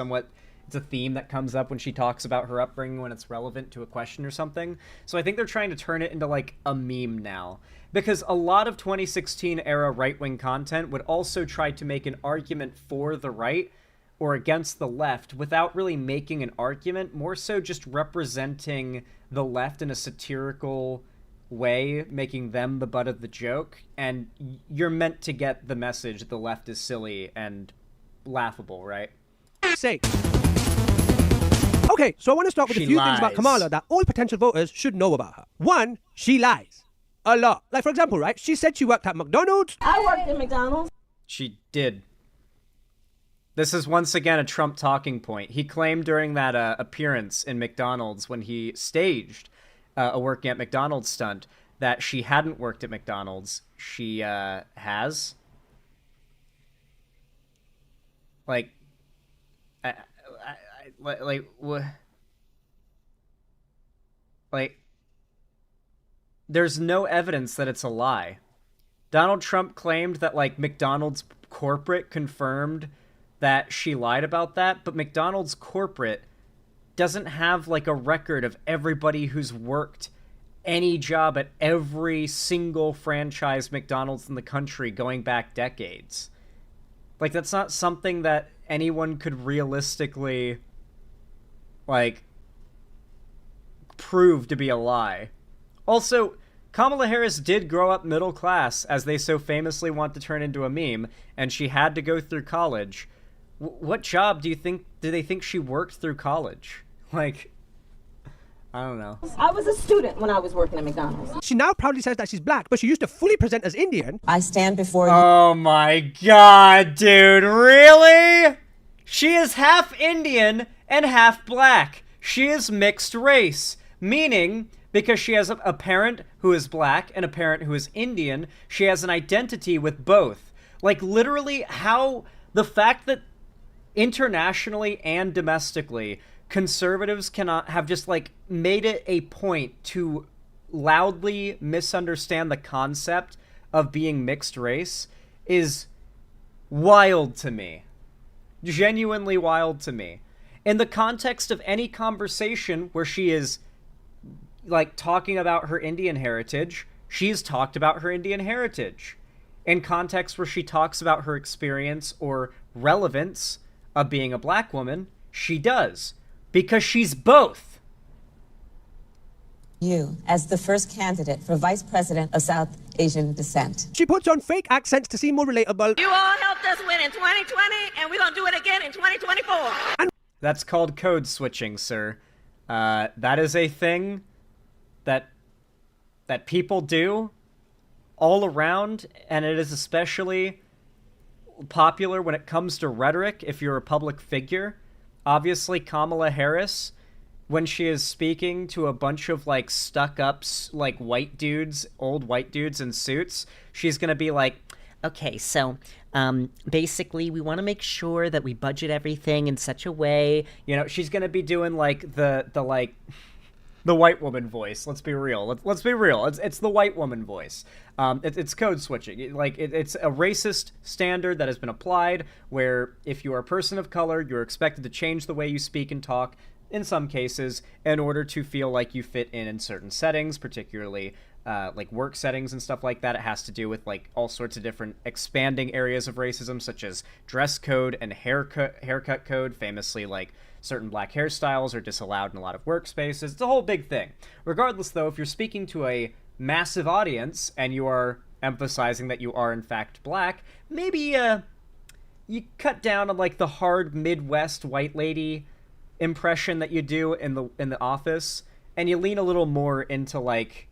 a theme that comes up when she talks about her upbringing when it's relevant to a question or something. So I think they're trying to turn it into, like, a meme now. Because a lot of 2016-era right-wing content would also try to make an argument for the right or against the left without really making an argument, more so just representing the left in a satirical way, making them the butt of the joke. And you're meant to get the message that the left is silly and laughable, right? Say. Okay, so I want to start with a few things about Kamala that all potential voters should know about her. One, she lies. A lot. Like, for example, right, she said she worked at McDonald's. I worked at McDonald's. She did. This is once again a Trump talking point. He claimed during that appearance in McDonald's when he staged a working at McDonald's stunt that she hadn't worked at McDonald's. She has. Like, there's no evidence that it's a lie. Donald Trump claimed that, like, McDonald's corporate confirmed that she lied about that, but McDonald's corporate doesn't have like a record of everybody who's worked any job at every single franchise McDonald's in the country going back decades. Like, that's not something that anyone could realistically, like, prove to be a lie. Also, Kamala Harris did grow up middle class, as they so famously want to turn into a meme, and she had to go through college. What job do they think she worked through college? Like, I don't know. I was a student when I was working at McDonald's. She now proudly says that she's black, but she used to fully present as Indian. I stand before you. Oh my god, dude, really? She is half Indian and half black. She is mixed race, meaning because she has a parent who is black and a parent who is Indian, she has an identity with both. Like, literally, how the fact that internationally and domestically, conservatives cannot have just, like, made it a point to loudly misunderstand the concept of being mixed race is wild to me. Genuinely wild to me. In the context of any conversation where she is, like, talking about her Indian heritage, she's talked about her Indian heritage. In context where she talks about her experience or relevance of being a black woman, she does. Because she's both. You, as the first candidate for vice president of South Asian descent. She puts on fake accents to seem more relatable. You all helped us win in 2020, and we're going to do it again in 2024. That's called code switching, sir. That is a thing that people do all around, and it is especially popular when it comes to rhetoric if you're a public figure. Obviously, Kamala Harris, when she is speaking to a bunch of, like, stuck-up, like, white dudes, old white dudes in suits, she's gonna be like, okay, so, basically, we want to make sure that we budget everything in such a way. You know, she's gonna be doing, like, the white woman voice. Let's be real. Let's be real. It's the white woman voice. It's code switching. It's a racist standard that has been applied where if you are a person of color, you're expected to change the way you speak and talk, in some cases, in order to feel like you fit in certain settings, particularly like work settings and stuff like that. It has to do with, like, all sorts of different expanding areas of racism, such as dress code and haircut code. Famously, like, certain black hairstyles are disallowed in a lot of workspaces. It's a whole big thing. Regardless, though, if you're speaking to a massive audience and you are emphasizing that you are in fact black, maybe you cut down on, like, the hard Midwest white lady impression that you do in the office, and you lean a little more into, like,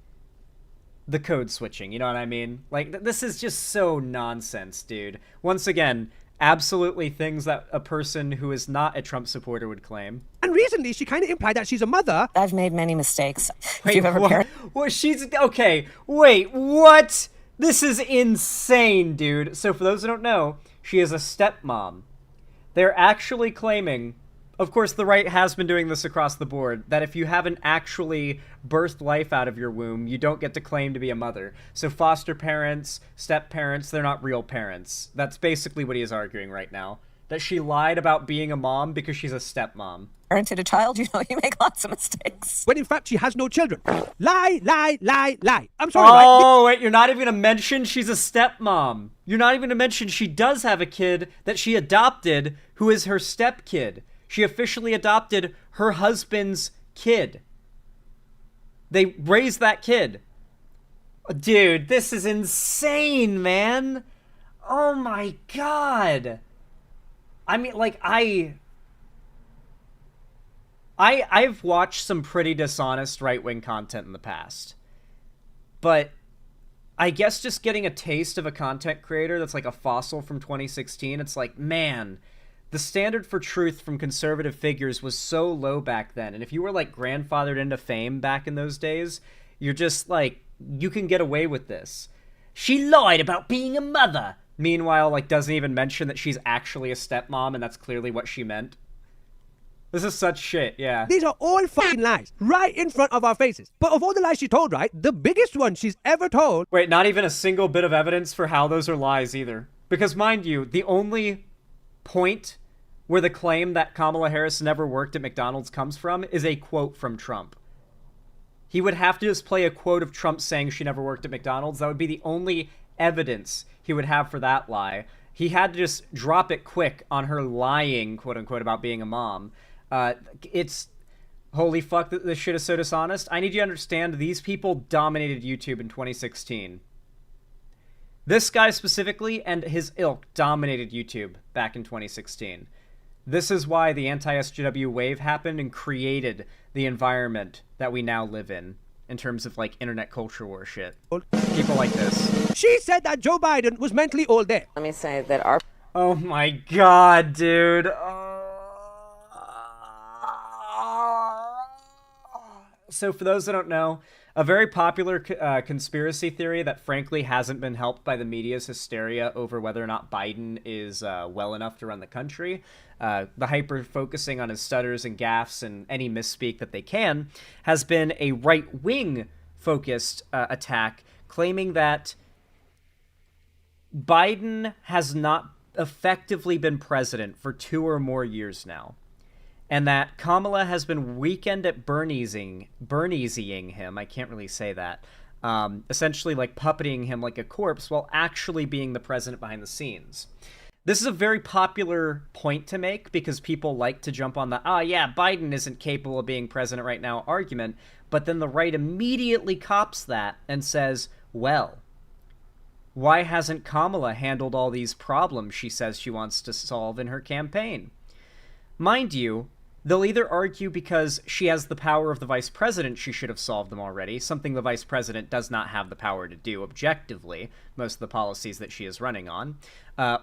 the code switching. You know what I mean? Like, this is just so nonsense, dude. Once again, absolutely things that a person who is not a Trump supporter would claim. And recently, she kind of implied that she's a mother. I've made many mistakes. Wait, If you've ever what? She's okay. Wait, what? This is insane, dude. So for those who don't know, she is a stepmom. They're actually claiming, of course, the right has been doing this across the board, that if you haven't actually birthed life out of your womb, you don't get to claim to be a mother. So foster parents, step parents, they're not real parents. That's basically what he is arguing right now. That she lied about being a mom because she's a stepmom. parented a child, you know you make lots of mistakes. When in fact she has no children. Lie, lie, lie, lie. I'm sorry, Oh, wait, you're not even going to mention she's a stepmom. You're not even going to mention she does have a kid that she adopted who is her stepkid. She officially adopted her husband's kid. They raised that kid. Dude, this is insane, man. Oh my god. I mean, like, I've watched some pretty dishonest right-wing content in the past. But I guess just getting a taste of a content creator that's like a fossil from 2016, it's like, man, the standard for truth from conservative figures was so low back then. And if you were, like, grandfathered into fame back in those days, you're just like, you can get away with this. She lied about being a mother. Meanwhile, like, doesn't even mention that she's actually a stepmom, and that's clearly what she meant. This is such shit, yeah. These are all fucking lies, right in front of our faces. But of all the lies she told, right, the biggest one she's ever told... Wait, not even a single bit of evidence for how those are lies either. Because, mind you, the only point where the claim that Kamala Harris never worked at McDonald's comes from is a quote from Trump. He would have to just play a quote of Trump saying she never worked at McDonald's. That would be the only evidence he would have for that lie. He had to just drop it quick on her lying, quote unquote, about being a mom. It's holy fuck, this shit is so dishonest. I need you to understand these people dominated YouTube in 2016. This guy specifically and his ilk dominated YouTube back in 2016. This is why the anti-SJW wave happened and created the environment that we now live in terms of, like, internet culture war shit. People like this. She said that Joe Biden was mentally all there. Let me say that our... Oh my god, dude. So for those that don't know, a very popular conspiracy theory that frankly hasn't been helped by the media's hysteria over whether or not Biden is well enough to run the country, the hyper-focusing on his stutters and gaffes and any misspeak that they can, has been a right-wing focused attack claiming that Biden has not effectively been president for 2 or more years now. And that Kamala has been weekend at Berniesying him. I can't really say that. Essentially, like, puppeting him like a corpse while actually being the president behind the scenes. This is a very popular point to make because people like to jump on the, yeah, Biden isn't capable of being president right now argument. But then the right immediately cops that and says, well, why hasn't Kamala handled all these problems she says she wants to solve in her campaign? Mind you, they'll either argue because she has the power of the vice president, she should have solved them already, something the vice president does not have the power to do objectively, most of the policies that she is running on.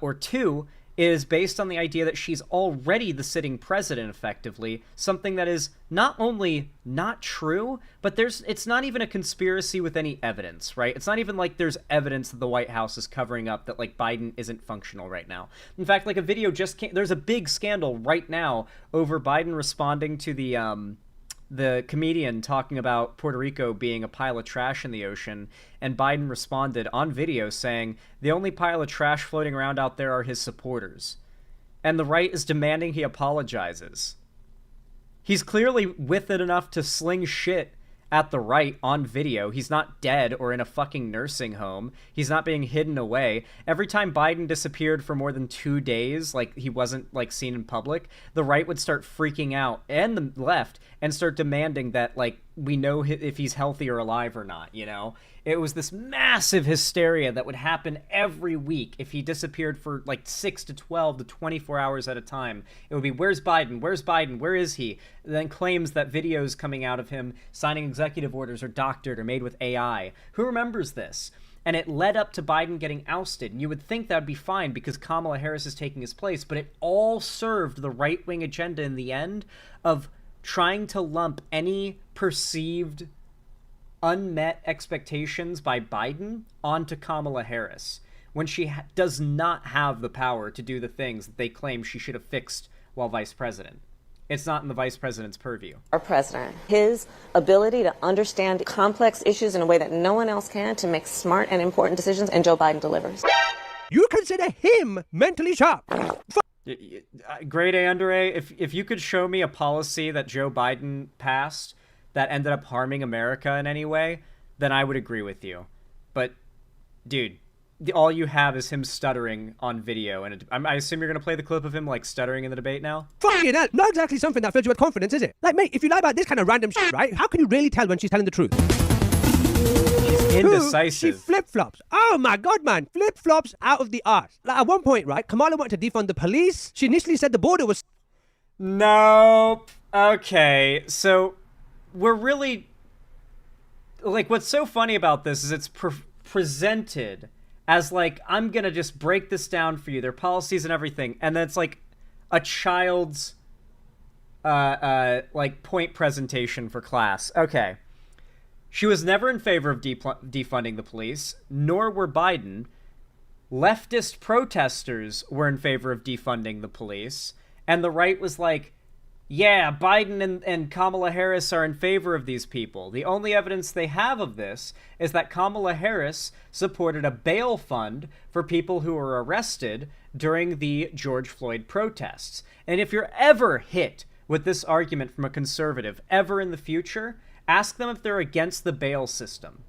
Or 2, is based on the idea that she's already the sitting president effectively, something that is not only not true, but it's not even a conspiracy with any evidence, right? It's not even like there's evidence that the White House is covering up that, like, Biden isn't functional right now. In fact, like, a video just came, there's a big scandal right now over Biden responding to the comedian talking about Puerto Rico being a pile of trash in the ocean, and Biden responded on video saying, the only pile of trash floating around out there are his supporters. And the right is demanding he apologizes. He's clearly with it enough to sling shit at the right on video. He's not dead or in a fucking nursing home. He's not being hidden away. Every time Biden disappeared for more than 2 days, like, he wasn't, like, seen in public, the right would start freaking out, and the left, and start demanding that, like, we know if he's healthy or alive or not, you know? It was this massive hysteria that would happen every week if he disappeared for, like, 6 to 12 to 24 hours at a time. It would be, where's Biden? Where's Biden? Where is he? And then claims that videos coming out of him signing executive orders are doctored or made with AI. Who remembers this? And it led up to Biden getting ousted. And you would think that would be fine because Kamala Harris is taking his place, but it all served the right-wing agenda in the end of trying to lump any perceived unmet expectations by Biden onto Kamala Harris when she does not have the power to do the things that they claim she should have fixed while vice president. It's not in the vice president's purview. Our president, his ability to understand complex issues in a way that no one else can to make smart and important decisions, and Joe Biden delivers. You consider him mentally sharp. Gradeaundera, if you could show me a policy that Joe Biden passed that ended up harming America in any way, then I would agree with you. But, dude, all you have is him stuttering on video, and I assume you're going to play the clip of him, like, stuttering in the debate now? Fucking hell, not exactly something that fills you with confidence, is it? Like, mate, if you lie about this kind of random shit, right, how can you really tell when she's telling the truth? He's indecisive. She flip-flops. Oh my god, man. Flip-flops out of the arse. Like, at one point, right, Kamala wanted to defund the police. She initially said the border was... Nope. Okay, so we're really... Like, what's so funny about this is it's presented as, like, I'm gonna just break this down for you, their policies and everything, and then it's like a child's like, point presentation for class. Okay. She was never in favor of defunding the police, nor were Biden. Leftist protesters were in favor of defunding the police, and the right was like, yeah, Biden and Kamala Harris are in favor of these people. The only evidence they have of this is that Kamala Harris supported a bail fund for people who were arrested during the George Floyd protests. And if you're ever hit with this argument from a conservative ever in the future, ask them if they're against the bail system.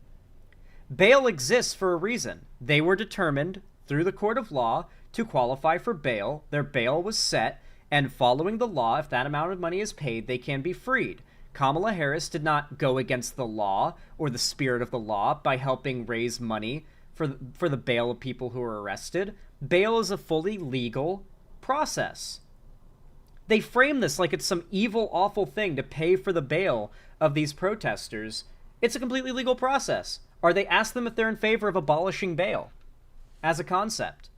Bail exists for a reason. They were determined through the court of law to qualify for bail. Their bail was set, and following the law, if that amount of money is paid, they can be freed. Kamala Harris did not go against the law or the spirit of the law by helping raise money for the bail of people who are arrested. Bail is a fully legal process. They frame this like it's some evil, awful thing to pay for the bail of these protesters. It's a completely legal process. Or they ask them if they're in favor of abolishing bail as a concept.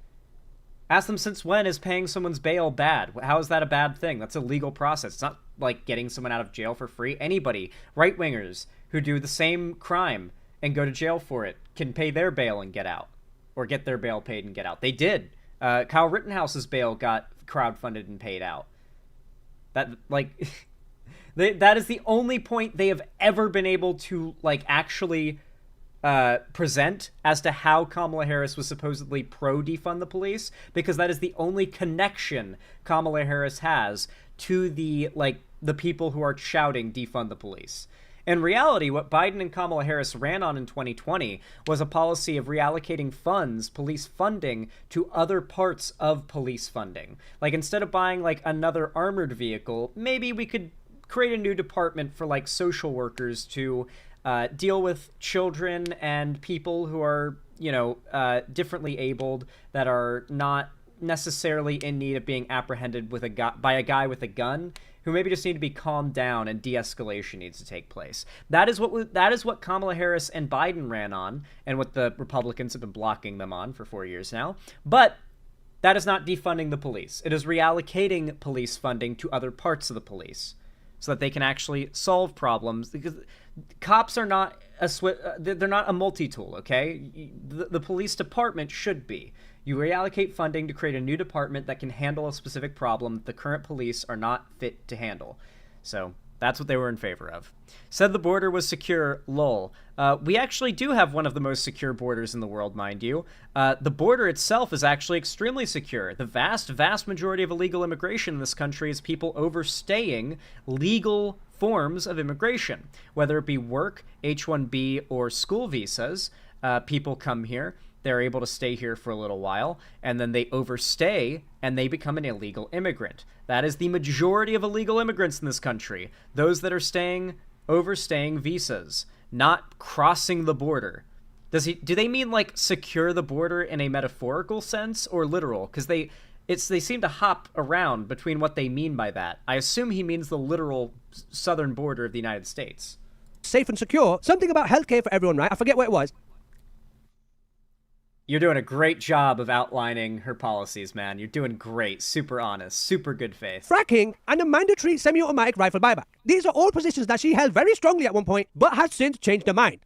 Ask them, since when is paying someone's bail bad? How is that a bad thing? That's a legal process. It's not like getting someone out of jail for free. Anybody, right-wingers who do the same crime and go to jail for it, can pay their bail and get out. Or get their bail paid and get out. They did. Kyle Rittenhouse's bail got crowdfunded and paid out. That, like... that is the only point they have ever been able to, like, actually... present as to how Kamala Harris was supposedly pro-defund the police, because that is the only connection Kamala Harris has to the people who are shouting defund the police. In reality, what Biden and Kamala Harris ran on in 2020 was a policy of reallocating funds, police funding, to other parts of police funding. Like, instead of buying, like, another armored vehicle, maybe we could create a new department for, like, social workers to deal with children and people who are, differently abled, that are not necessarily in need of being apprehended by a guy with a gun, who maybe just need to be calmed down and de-escalation needs to take place. That is what Kamala Harris and Biden ran on, and what the Republicans have been blocking them on for 4 years now. But that is not defunding the police. It is reallocating police funding to other parts of the police, so that they can actually solve problems, because cops are not they're not a multi-tool, okay? The police department should be. You reallocate funding to create a new department that can handle a specific problem that the current police are not fit to handle. So that's what they were in favor of. Said the border was secure, lol. We actually do have one of the most secure borders in the world, mind you. The border itself is actually extremely secure. The vast majority of illegal immigration in this country is people overstaying legal forms of immigration, whether it be work, H-1B, or school visas. People come here, they're able to stay here for a little while, and then they overstay, and they become an illegal immigrant. That is the majority of illegal immigrants in this country. Those that are overstaying visas, not crossing the border. Do they mean, like, secure the border in a metaphorical sense or literal? Because they seem to hop around between what they mean by that. I assume he means the literal southern border of the United States. Safe and secure. Something about healthcare for everyone, right? I forget what it was. You're doing a great job of outlining her policies, man. You're doing great. Super honest. Super good faith. Fracking and a mandatory semi-automatic rifle buyback. These are all positions that she held very strongly at one point, but has since changed her mind.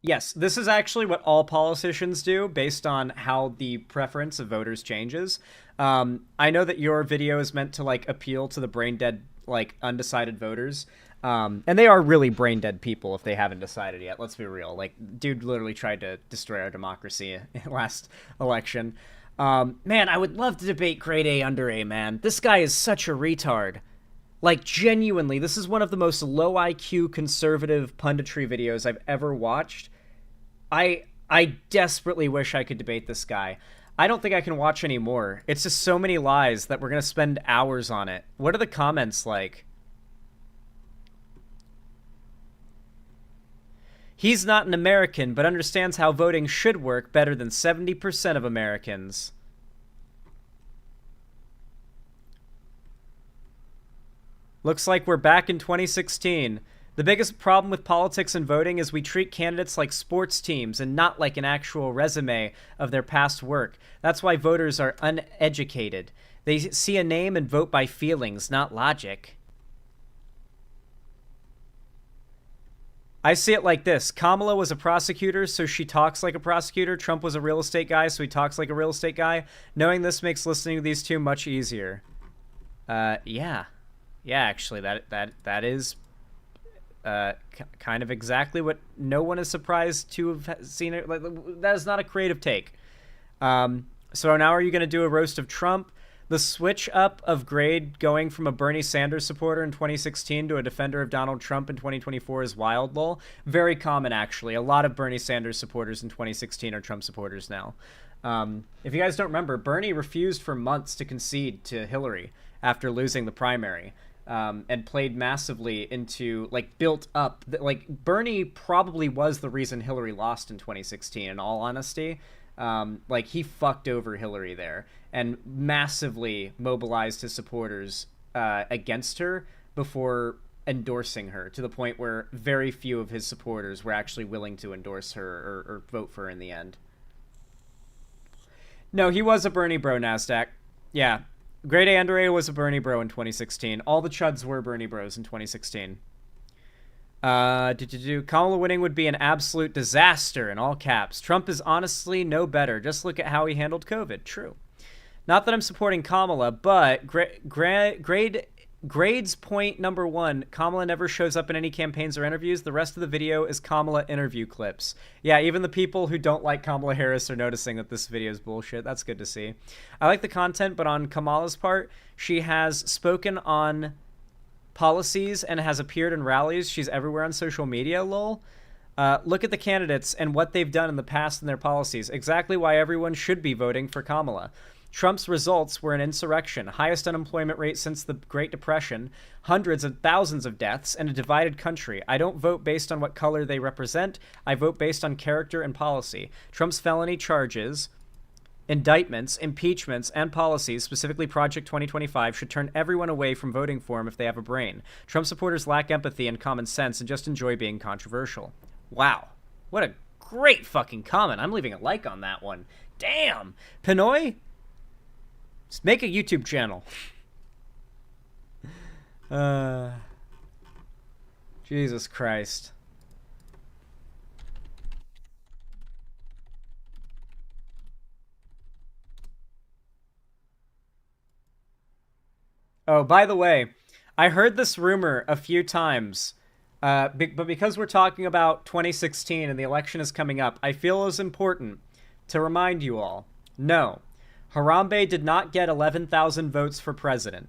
Yes, this is actually what all politicians do based on how the preference of voters changes. I know that your video is meant to, like, appeal to the brain dead, like, undecided voters. And they are really brain dead people if they haven't decided yet. Let's be real. Like, dude literally tried to destroy our democracy in last election. Man, I would love to debate Gradeaundera, man. This guy is such a retard. Like, genuinely, this is one of the most low IQ conservative punditry videos I've ever watched. I desperately wish I could debate this guy. I don't think I can watch anymore. It's just so many lies that we're going to spend hours on it. What are the comments like? He's not an American, but understands how voting should work better than 70% of Americans. Looks like we're back in 2016. The biggest problem with politics and voting is we treat candidates like sports teams and not like an actual resume of their past work. That's why voters are uneducated. They see a name and vote by feelings, not logic. I see it like this. Kamala was a prosecutor, so she talks like a prosecutor. Trump was a real estate guy, so he talks like a real estate guy. Knowing this makes listening to these two much easier. Yeah. Yeah, actually, that is kind of exactly what no one is surprised to have seen it. Like, that is not a creative take. So now are you going to do a roast of Trump? The switch up of grade going from a Bernie Sanders supporter in 2016 to a defender of Donald Trump in 2024 is wild, lol. Very common, actually. A lot of Bernie Sanders supporters in 2016 are Trump supporters now. If you guys don't remember, Bernie refused for months to concede to Hillary after losing the primary, and played massively into, like, built up. Like, Bernie probably was the reason Hillary lost in 2016, in all honesty. Like, he fucked over Hillary there and massively mobilized his supporters against her before endorsing her, to the point where very few of his supporters were actually willing to endorse her or vote for her in the end. No, he was a Bernie bro, NASDAQ. Yeah. Gradeaundera was a Bernie bro in 2016. All the chuds were Bernie bros in 2016. Kamala winning would be an absolute disaster, in all caps. Trump is honestly no better. Just look at how he handled COVID. True. Not that I'm supporting Kamala, but Grade's point number 1, Kamala never shows up in any campaigns or interviews. The rest of the video is Kamala interview clips. Yeah, even the people who don't like Kamala Harris are noticing that this video is bullshit. That's good to see. I like the content, but on Kamala's part, she has spoken on policies and has appeared in rallies. She's everywhere on social media, lol. Look at the candidates and what they've done in the past and their policies. Exactly why everyone should be voting for Kamala. Trump's results were an insurrection, highest unemployment rate since the Great Depression, hundreds of thousands of deaths, and a divided country. I don't vote based on what color they represent. I vote based on character and policy. Trump's felony charges, indictments, impeachments, and policies, specifically Project 2025, should turn everyone away from voting for him if they have a brain. Trump supporters lack empathy and common sense and just enjoy being controversial. Wow. What a great fucking comment. I'm leaving a like on that one. Damn. Pinoy? Just make a YouTube channel. Jesus Christ. Oh, by the way, I heard this rumor a few times, but because we're talking about 2016 and the election is coming up, I feel it was important to remind you all, no, Harambe did not get 11,000 votes for president.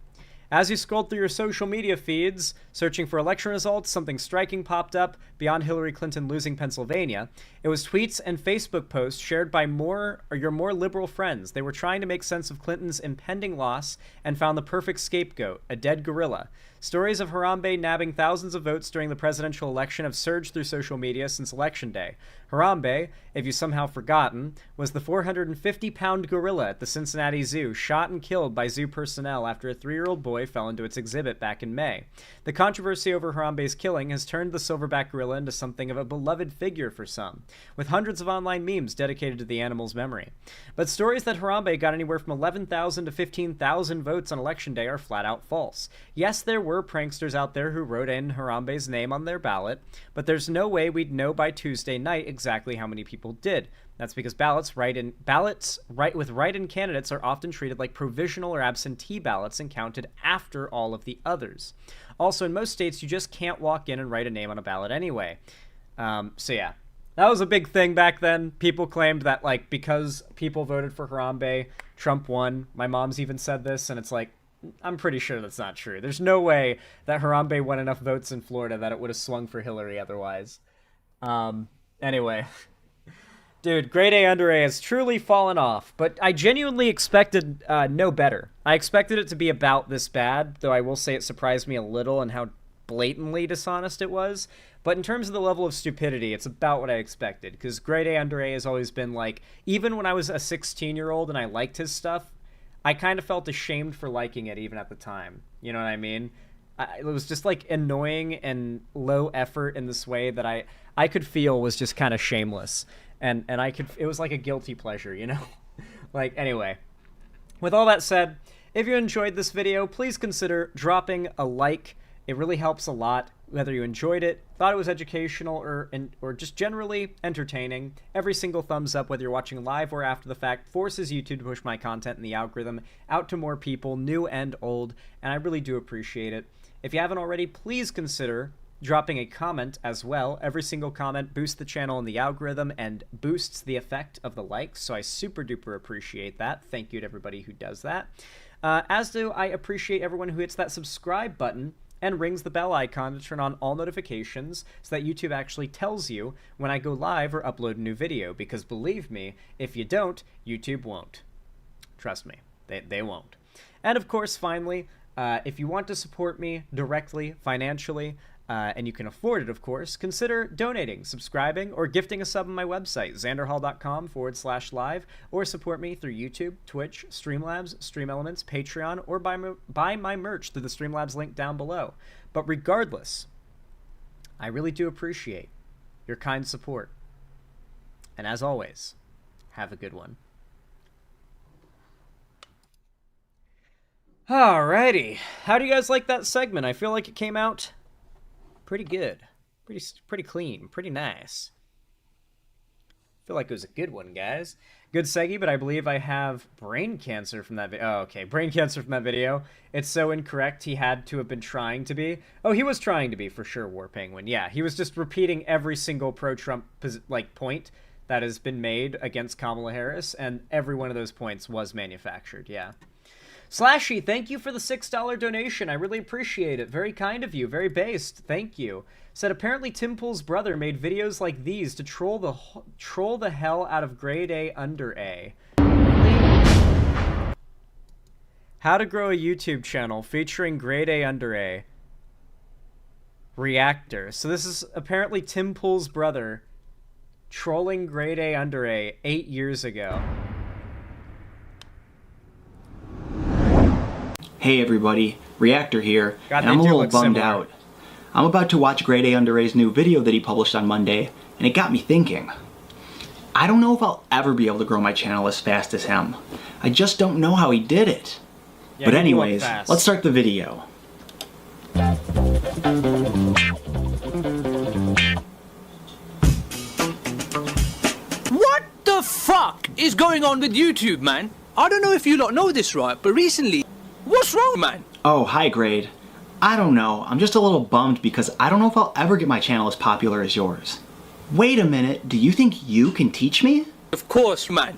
As you scrolled through your social media feeds, searching for election results, something striking popped up beyond Hillary Clinton losing Pennsylvania. It was tweets and Facebook posts shared by your more liberal friends. They were trying to make sense of Clinton's impending loss and found the perfect scapegoat, a dead gorilla. Stories of Harambe nabbing thousands of votes during the presidential election have surged through social media since Election Day. Harambe, if you've somehow forgotten, was the 450-pound gorilla at the Cincinnati Zoo, shot and killed by zoo personnel after a 3-year-old boy fell into its exhibit back in May. The controversy over Harambe's killing has turned the silverback gorilla into something of a beloved figure for some, with hundreds of online memes dedicated to the animal's memory. But stories that Harambe got anywhere from 11,000 to 15,000 votes on Election Day are flat-out false. Yes, there were pranksters out there who wrote in Harambe's name on their ballot, but there's no way we'd know by Tuesday night exactly how many people did. That's because ballots with write-in candidates are often treated like provisional or absentee ballots and counted after all of the others. Also, in most states, you just can't walk in and write a name on a ballot anyway. So yeah, that was a big thing back then. People claimed that, like, because people voted for Harambe, Trump won. My mom's even said this, and it's like, I'm pretty sure that's not true. There's no way that Harambe won enough votes in Florida that it would have swung for Hillary otherwise. Anyway. Dude, Gradeaundera has truly fallen off, but I genuinely expected no better. I expected it to be about this bad, though I will say it surprised me a little in how blatantly dishonest it was. But in terms of the level of stupidity, it's about what I expected, because Gradeaundera has always been like, even when I was a 16-year-old and I liked his stuff, I kind of felt ashamed for liking it even at the time. You know what I mean? It was just like annoying and low effort in this way that I could feel was just kind of shameless. And it was like a guilty pleasure, you know? Like, anyway. With all that said, if you enjoyed this video, please consider dropping a like. It really helps a lot, whether you enjoyed it, thought it was educational, or just generally entertaining. Every single thumbs up, whether you're watching live or after the fact, forces YouTube to push my content in the algorithm out to more people, new and old, and I really do appreciate it. If you haven't already, please consider dropping a comment as well. Every single comment boosts the channel in the algorithm and boosts the effect of the likes, so I super duper appreciate that. Thank you to everybody who does that. As do I appreciate everyone who hits that subscribe button and rings the bell icon to turn on all notifications so that YouTube actually tells you when I go live or upload a new video, because believe me, if you don't, YouTube won't. Trust me, they won't. And of course, finally, if you want to support me directly, financially, and you can afford it, of course, consider donating, subscribing, or gifting a sub on my website, xanderhall.com/live, or support me through YouTube, Twitch, Streamlabs, Stream Elements, Patreon, or buy my merch through the Streamlabs link down below. But regardless, I really do appreciate your kind support. And as always, have a good one. Alrighty, how do you guys like that segment? I feel like it came out pretty good, pretty clean, pretty nice. I feel like it was a good one, guys. Good segue, but I believe I have brain cancer from that video. Oh, okay, brain cancer from that video. It's so incorrect, he had to have been trying to be. Oh, he was trying to be, for sure, War Penguin. Yeah, he was just repeating every single pro-Trump, like, point that has been made against Kamala Harris, and every one of those points was manufactured, yeah. Slashy, thank you for the $6 donation. I really appreciate it. Very kind of you. Very based. Thank you. Said apparently Tim Pool's brother made videos like these to troll the hell out of grade A under A. How to grow a YouTube channel featuring grade A under A. Reactor. So this is apparently Tim Pool's brother trolling grade A under A 8 years ago. Hey everybody, Reactor here, and I'm a little bummed out. I'm about to watch Grade A Under A's new video that he published on Monday, and it got me thinking. I don't know if I'll ever be able to grow my channel as fast as him. I just don't know how he did it. Yeah, but anyways, let's start the video. What the fuck is going on with YouTube, man? I don't know if you lot know this, right, but recently, what's wrong, man? Oh, hi Grade. I don't know, I'm just a little bummed because I don't know if I'll ever get my channel as popular as yours. Wait a minute, do you think you can teach me? Of course, man.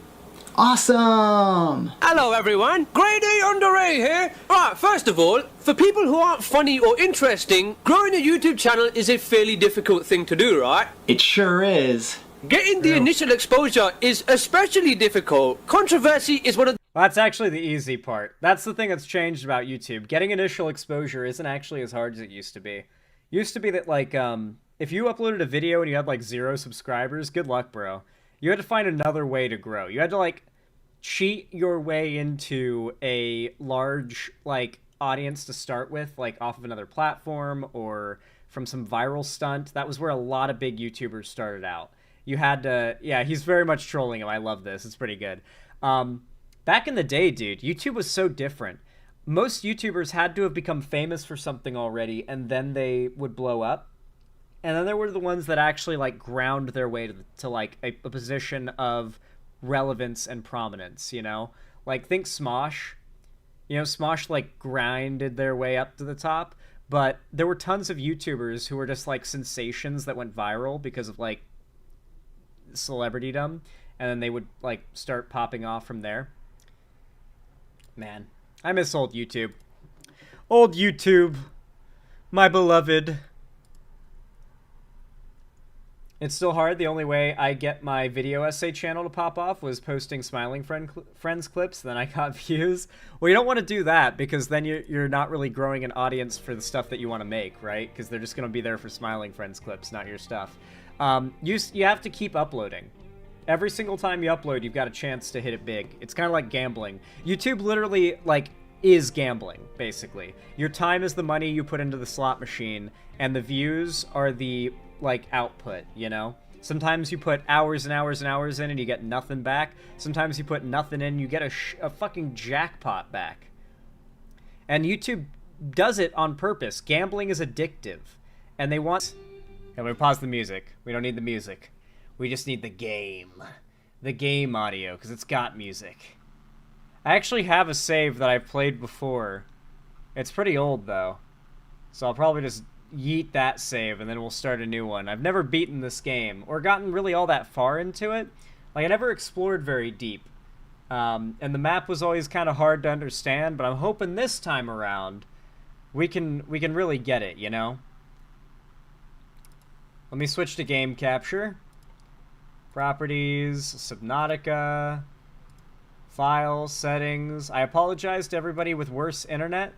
Awesome! Hello everyone, Grade A Under A here. Right, first of all, for people who aren't funny or interesting, growing a YouTube channel is a fairly difficult thing to do, right? It sure is. Getting the initial exposure is especially difficult. Controversy is one of That's actually the easy part. That's the thing that's changed about YouTube. Getting initial exposure isn't actually as hard as it used to be. Used to be that, like, if you uploaded a video and you had, like, 0 subscribers, good luck, bro. You had to find another way to grow. You had to, like, cheat your way into a large, like, audience to start with, like, off of another platform or from some viral stunt. That was where a lot of big YouTubers started out. You had to... Yeah, he's very much trolling him. I love this. It's pretty good. Back in the day, dude, YouTube was so different. Most YouTubers had to have become famous for something already, and then they would blow up. And then there were the ones that actually, like, ground their way to like, a position of relevance and prominence, you know? Like, think Smosh. You know, Smosh, like, grinded their way up to the top, but there were tons of YouTubers who were just, like, sensations that went viral because of, like, celebritydom, and then they would, like, start popping off from there. Man, I miss old YouTube. Old YouTube, my beloved. It's still hard. The only way I get my video essay channel to pop off was posting Smiling Friends clips, then I got views. Well, you don't want to do that because then you're not really growing an audience for the stuff that you want to make, right? Because they're just going to be there for Smiling Friends clips, not your stuff. You have to keep uploading. Every single time you upload, you've got a chance to hit it big. It's kind of like gambling. YouTube literally, like, is gambling, basically. Your time is the money you put into the slot machine, and the views are the, like, output, you know? Sometimes you put hours and hours and hours in and you get nothing back. Sometimes you put nothing in, you get a fucking jackpot back. And YouTube does it on purpose. Gambling is addictive. And they want... Can we pause the music? We don't need the music. We just need the game. The game audio, because it's got music. I actually have a save that I've played before. It's pretty old, though. So I'll probably just yeet that save, and then we'll start a new one. I've never beaten this game, or gotten really all that far into it. Like, I never explored very deep. And the map was always kind of hard to understand, but I'm hoping this time around we can really get it, you know? Let me switch to game capture. Properties, Subnautica, files, settings. I apologize to everybody with worse internet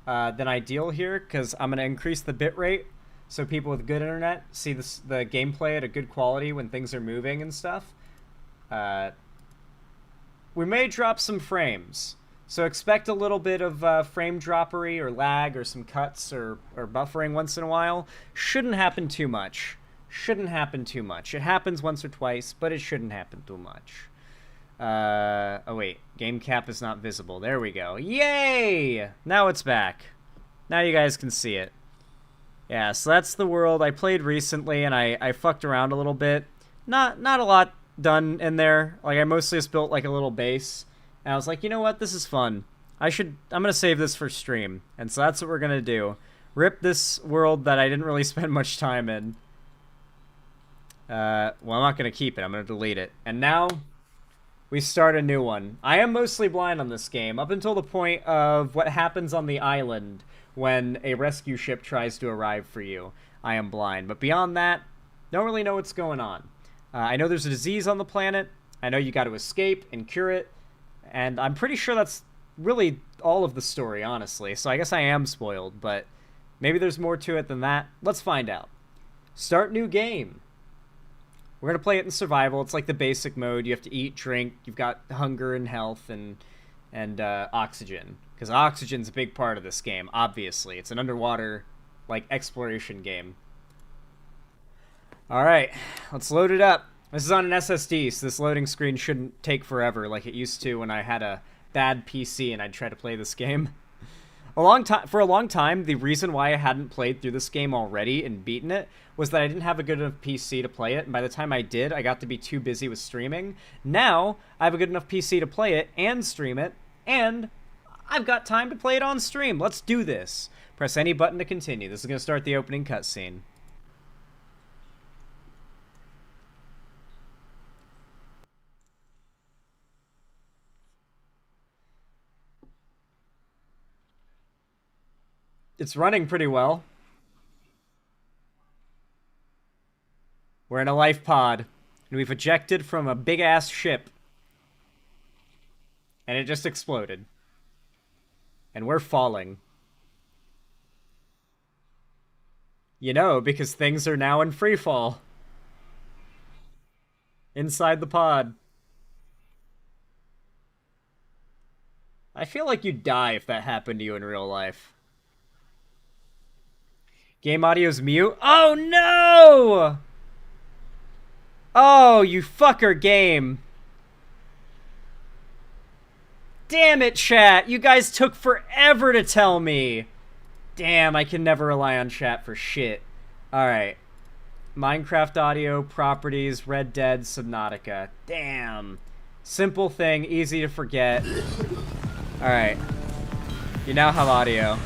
than ideal here, because I'm going to increase the bitrate so people with good internet see the gameplay at a good quality when things are moving and stuff. We may drop some frames, so expect a little bit of frame droppery or lag or some cuts or buffering once in a while. Shouldn't happen too much. Shouldn't happen too much. It happens once or twice, but it shouldn't happen too much. Oh wait, game cap is not visible. There we go. Yay! Now it's back. Now you guys can see it. Yeah, so that's the world I played recently, and I fucked around a little bit. Not a lot done in there. Like, I mostly just built like a little base, and I was like, you know what, this is fun. I'm gonna save this for stream, and so that's what we're gonna do. Rip this world that I didn't really spend much time in. Well, I'm not gonna keep it. I'm gonna delete it. And now we start a new one. I am mostly blind on this game, up until the point of what happens on the island when a rescue ship tries to arrive for you. I am blind. But beyond that, don't really know what's going on. I know there's a disease on the planet. I know you got to escape and cure it. And I'm pretty sure that's really all of the story, honestly. So I guess I am spoiled, but maybe there's more to it than that. Let's find out. Start new game. We're going to play it in survival. It's like the basic mode. You have to eat, drink. You've got hunger and health and oxygen. Because oxygen's a big part of this game, obviously. It's an underwater, like, exploration game. Alright, let's load it up. This is on an SSD, so this loading screen shouldn't take forever like it used to when I had a bad PC and I'd try to play this game. For a long time, the reason why I hadn't played through this game already and beaten it was that I didn't have a good enough PC to play it, and by the time I did, I got to be too busy with streaming. Now, I have a good enough PC to play it and stream it, and I've got time to play it on stream. Let's do this. Press any button to continue. This is going to start the opening cutscene. It's running pretty well. We're in a life pod, and we've ejected from a big-ass ship. And it just exploded. And we're falling. You know, because things are now in free fall. Inside the pod. I feel like you'd die if that happened to you in real life. Game audio's mute. Oh no! Oh, you fucker game. Damn it, chat. You guys took forever to tell me. Damn, I can never rely on chat for shit. Alright. Minecraft audio, properties, Red Dead, Subnautica. Damn. Simple thing, easy to forget. Alright. You now have audio.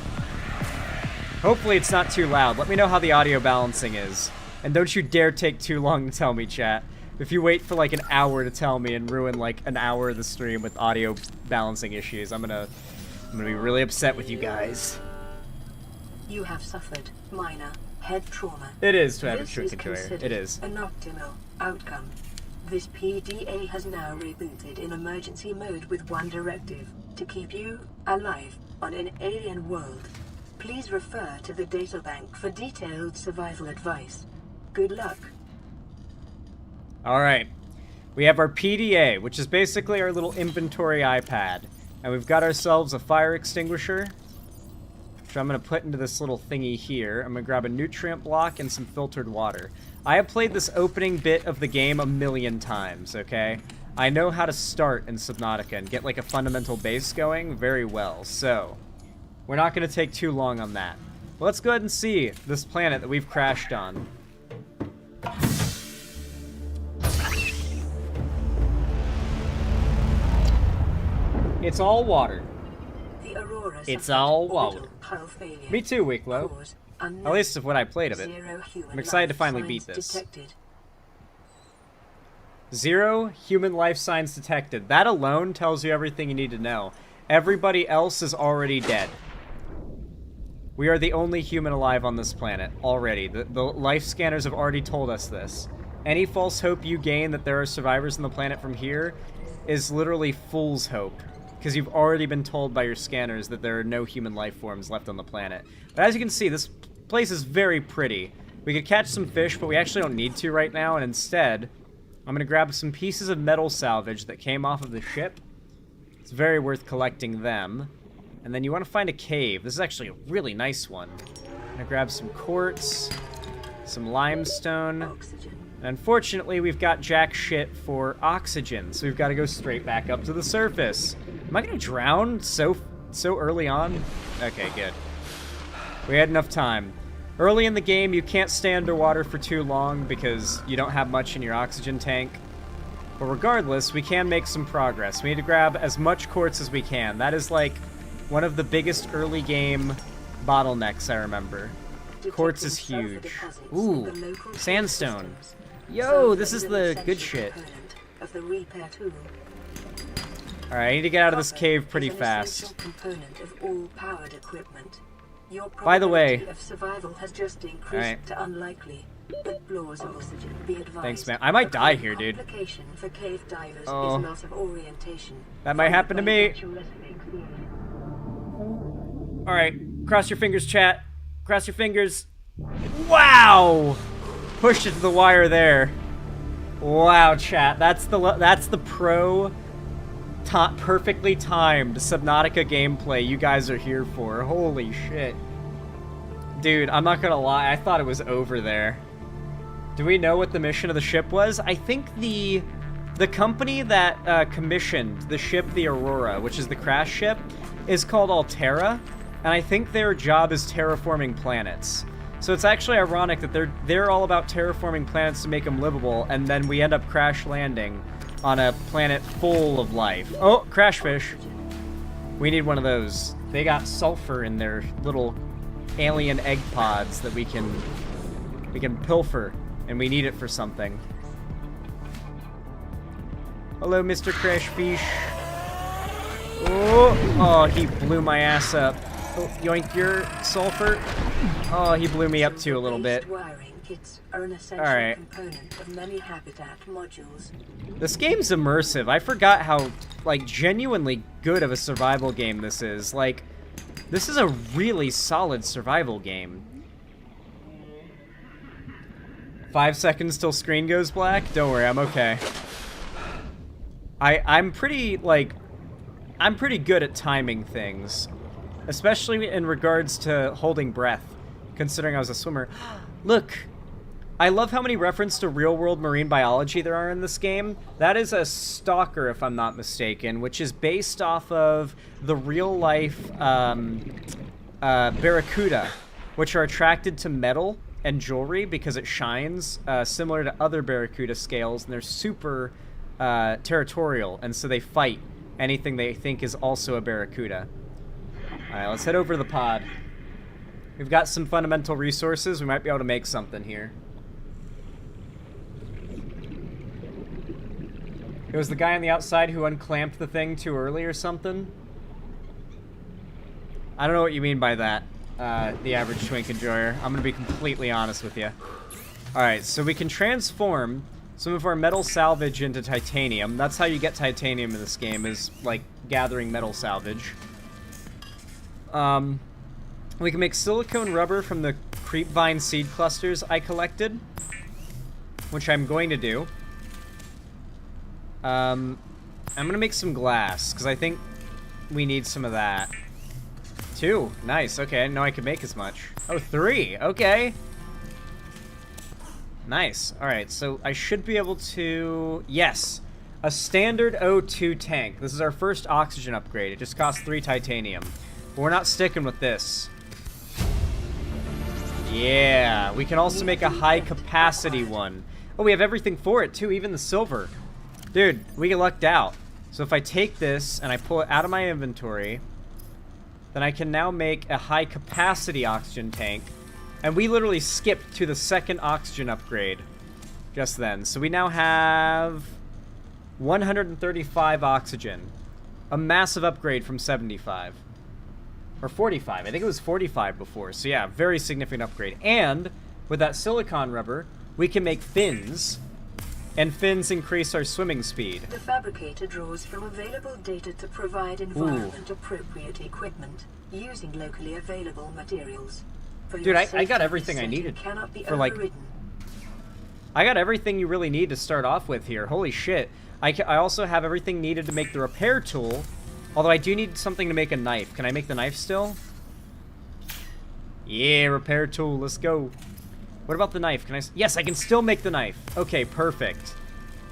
Hopefully it's not too loud. Let me know how the audio balancing is. And don't you dare take too long to tell me, chat. If you wait for like an hour to tell me and ruin like an hour of the stream with audio balancing issues, I'm gonna be really upset with you guys. You have suffered minor head trauma. It is to have a This trick is into it. considered It is. an optimal outcome. This PDA has now rebooted in emergency mode with one directive: to keep you alive on an alien world. Please refer to the databank for detailed survival advice. Good luck. Alright. We have our PDA, which is basically our little inventory iPad. And we've got ourselves a fire extinguisher, which I'm going to put into this little thingy here. I'm going to grab a nutrient block and some filtered water. I have played this opening bit of the game a million times, okay? I know how to start in Subnautica and get like a fundamental base going very well, so we're not going to take too long on that. Let's go ahead and see this planet that we've crashed on. It's all water. The It's all water. Me too, Wicklow. At least of what I played of it. I'm excited to finally beat this. 0 human life signs detected. That alone tells you everything you need to know. Everybody else is already dead. We are the only human alive on this planet, already. The life scanners have already told us this. Any false hope you gain that there are survivors on the planet from here is literally fool's hope. Because you've already been told by your scanners that there are no human life forms left on the planet. But as you can see, this place is very pretty. We could catch some fish, but we actually don't need to right now, and instead, I'm going to grab some pieces of metal salvage that came off of the ship. It's very worth collecting them. And then you want to find a cave. This is actually a really nice one. I'm going to grab some quartz, some limestone. And unfortunately, we've got jack shit for oxygen, so we've got to go straight back up to the surface. Am I going to drown so early on? Okay, good. We had enough time. Early in the game, you can't stay underwater for too long because you don't have much in your oxygen tank. But regardless, we can make some progress. We need to grab as much quartz as we can. That is like one of the biggest early game bottlenecks I remember. Quartz is huge. Ooh, sandstone. Yo, this is the good shit. Alright, I need to get out of this cave pretty fast. By the way, alright. Thanks, man. I might die here, dude. Oh, that might happen to me. Alright, cross your fingers, chat. Cross your fingers. Wow! Pushed it to the wire there. Wow, chat. That's the pro perfectly timed Subnautica gameplay you guys are here for. Holy shit. Dude, I'm not gonna lie, I thought it was over there. Do we know what the mission of the ship was? I think the company that commissioned the ship, the Aurora, which is the crash ship, is called Altera, and I think their job is terraforming planets. So it's actually ironic that they're all about terraforming planets to make them livable, and then we end up crash landing on a planet full of life. Oh, crash fish. We need one of those. They got sulfur in their little alien egg pods that we can pilfer, and we need it for something. Hello, Mr. Crash Fish. Oh, he blew my ass up. Oh, yoink your sulfur. Oh, he blew me up too a little bit. Alright. This game's immersive. I forgot how, like, genuinely good of a survival game this is. Like, this is a really solid survival game. 5 seconds till screen goes black? Don't worry, I'm okay. I'm pretty good at timing things. Especially in regards to holding breath, considering I was a swimmer. Look, I love how many references to real-world marine biology there are in this game. That is a stalker, if I'm not mistaken, which is based off of the real-life barracuda, which are attracted to metal and jewelry because it shines, similar to other barracuda scales, and they're super territorial, and so they fight anything they think is also a barracuda. Alright, let's head over to the pod. We've got some fundamental resources. We might be able to make something here. It was the guy on the outside who unclamped the thing too early or something? I don't know what you mean by that, the average twink enjoyer. I'm gonna be completely honest with you. Alright, so we can transform some of our metal salvage into titanium. That's how you get titanium in this game, is like gathering metal salvage. We can make silicone rubber from the creepvine seed clusters I collected, which I'm going to do. I'm gonna make some glass, because I think we need some of that. 2, nice, okay, I didn't know I could make as much. Oh, 3, okay. Nice, alright, so I should be able to, yes, a standard O2 tank. This is our first oxygen upgrade. It just costs 3 titanium. But we're not sticking with this. Yeah, we can also make a high capacity one. Oh, we have everything for it too, even the silver. Dude, we lucked out. So if I take this and I pull it out of my inventory, then I can now make a high-capacity oxygen tank. And we literally skipped to the second oxygen upgrade just then. So we now have 135 oxygen. A massive upgrade from 75. Or 45. I think it was 45 before. So yeah, very significant upgrade. And with that silicon rubber, we can make fins. And fins increase our swimming speed. The fabricator draws from available data to provide environment-appropriate equipment using locally available materials. Dude, I got everything I needed for, like... I got everything you really need to start off with here. Holy shit. I also have everything needed to make the repair tool. Although I do need something to make a knife. Can I make the knife still? Yeah, repair tool. Let's go. What about the knife? Can I... Yes, I can still make the knife. Okay, perfect.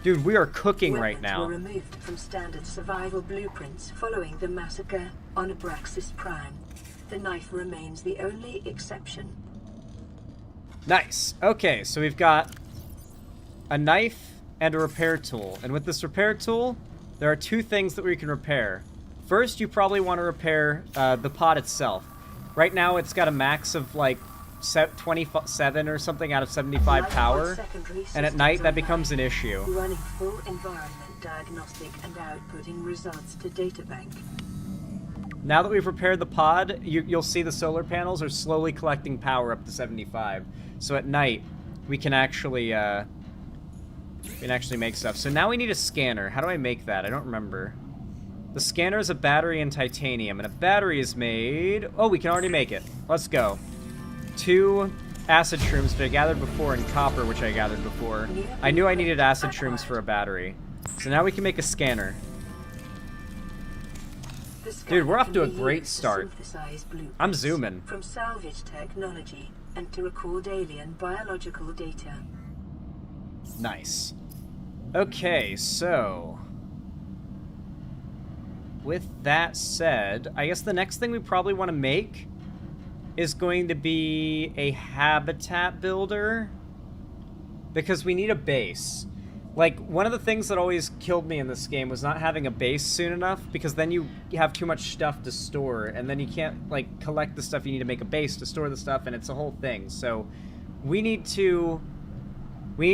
Dude, we are cooking right now. Weapons were removed from standard survival blueprints following the massacre on Abraxas Prime. The knife remains the only exception. Nice. Okay, so we've got a knife and a repair tool. And with this repair tool, there are two things that we can repair. First, you probably want to repair the pod itself. Right now, it's got a max of, like, 27 or something out of 75 power. And at night, that becomes an issue. Running full environment diagnostic and outputting results to databank. Now that we've repaired the pod, you'll see the solar panels are slowly collecting power up to 75. So at night, we can actually make stuff. So now we need a scanner. How do I make that? I don't remember. The scanner is a battery and titanium, and a battery is made... Oh, we can already make it. Let's go. 2 acid shrooms that I gathered before, and copper, which I gathered before. I knew I needed acid shrooms for a battery. So now we can make a scanner. Dude, we're off to a great start. I'm zooming. From salvage technology and to record alien biological data. Nice. Okay, so... with that said, I guess the next thing we probably want to make is going to be a habitat builder. Because we need a base. Like, one of the things that always killed me in this game was not having a base soon enough, because then you have too much stuff to store, and then you can't, like, collect the stuff you need to make a base to store the stuff, and it's a whole thing. So, we need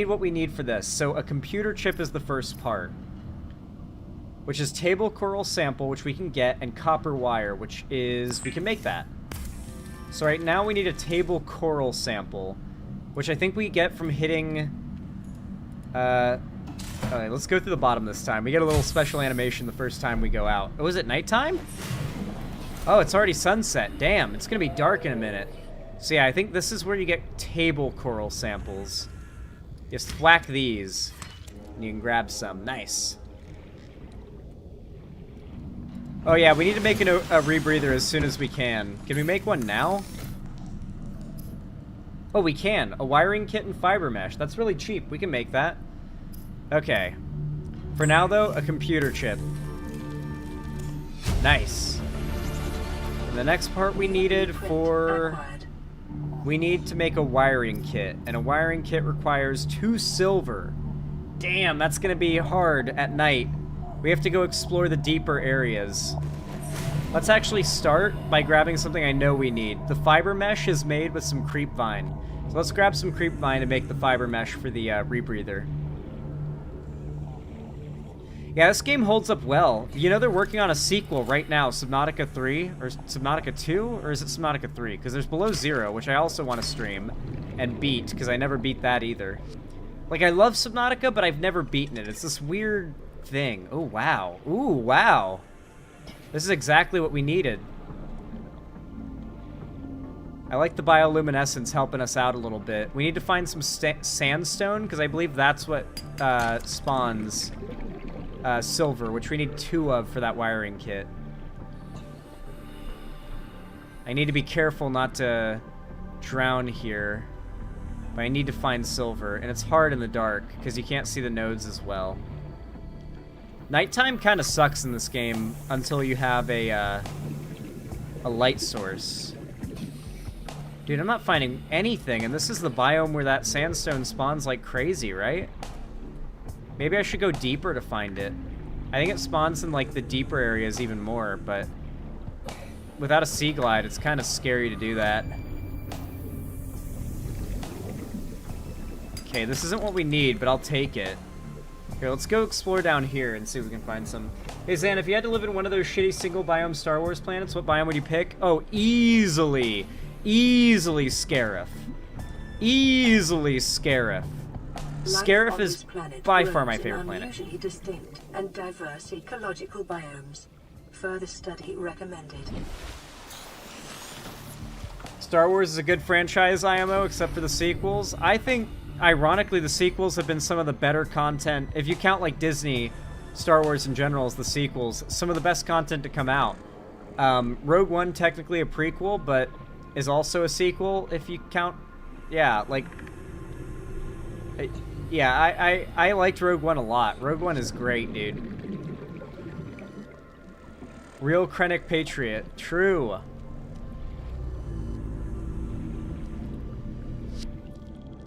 what we need for this. So, a computer chip is the first part, which is table coral sample, which we can get, and copper wire, which is... we can make that. So right now we need a table coral sample, which I think we get from hitting... Alright, let's go through the bottom this time. We get a little special animation the first time we go out. Oh, is it nighttime? Oh, it's already sunset. Damn, it's gonna be dark in a minute. So yeah, I think this is where you get table coral samples. Just thwack these, and you can grab some. Nice. Oh yeah, we need to make a rebreather as soon as we can. Can we make one now? Oh, we can. A wiring kit and fiber mesh. That's really cheap. We can make that. Okay. For now, though, a computer chip. Nice. And the next part we needed for... we need to make a wiring kit. And a wiring kit requires 2 silver. Damn, that's going to be hard at night. We have to go explore the deeper areas. Let's actually start by grabbing something I know we need. The fiber mesh is made with some creep vine. So let's grab some creep vine and make the fiber mesh for the rebreather. Yeah, this game holds up well. You know they're working on a sequel right now, Subnautica 3, or Subnautica 2, or is it Subnautica 3? Because there's Below Zero, which I also want to stream and beat, because I never beat that either. Like, I love Subnautica, but I've never beaten it. It's this weird thing. Oh, wow. Ooh, wow. This is exactly what we needed. I like the bioluminescence helping us out a little bit. We need to find some sandstone, because I believe that's what spawns silver, which we need 2 of for that wiring kit. I need to be careful not to drown here, but I need to find silver, and it's hard in the dark, because you can't see the nodes as well. Nighttime kind of sucks in this game until you have a light source. Dude, I'm not finding anything, and this is the biome where that sandstone spawns like crazy, right? Maybe I should go deeper to find it. I think it spawns in, like, the deeper areas even more, but... without a sea glide, it's kind of scary to do that. Okay, this isn't what we need, but I'll take it. Here, let's go explore down here and see if we can find some. Hey, Zan, if you had to live in one of those shitty single biome Star Wars planets, what biome would you pick? Oh, easily Scarif. Easily Scarif. Scarif is by far my favorite planet. Unusually distinct and diverse ecological biomes. Further study recommended. Star Wars is a good franchise, IMO, except for the sequels. I think, ironically, the sequels have been some of the better content. If you count, like, Disney, Star Wars in general as the sequels, some of the best content to come out. Rogue One, technically a prequel, but is also a sequel, if you count... Yeah, like... Yeah, I liked Rogue One a lot. Rogue One is great, dude. Real Krennic Patriot. True.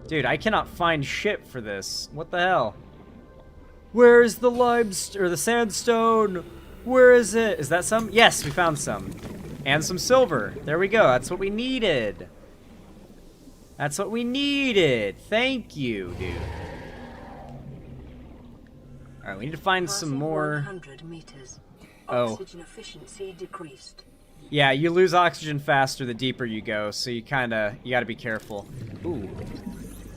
Dude, I cannot find shit for this. What the hell? Where's the the sandstone? Where is it? Is that some? Yes, we found some. And some silver. There we go. That's what we needed. That's what we needed. Thank you, dude. Alright, we need to find some more... 100 meters. Oh. Oxygen efficiency decreased. Yeah, you lose oxygen faster the deeper you go, so you gotta be careful. Ooh.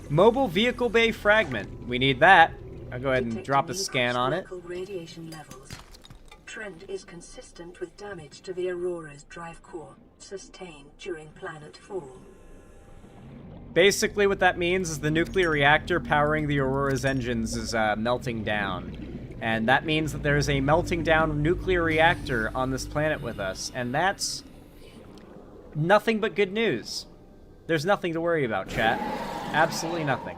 Mobile vehicle bay fragment. We need that. I'll go ahead and drop a scan on it. Radiation levels. Trend is consistent with damage to the Aurora's drive core sustained during planet fall. Basically what that means is the nuclear reactor powering the Aurora's engines is melting down. And that means that there's a melting down nuclear reactor on this planet with us. And that's nothing but good news. There's nothing to worry about, chat. Absolutely nothing.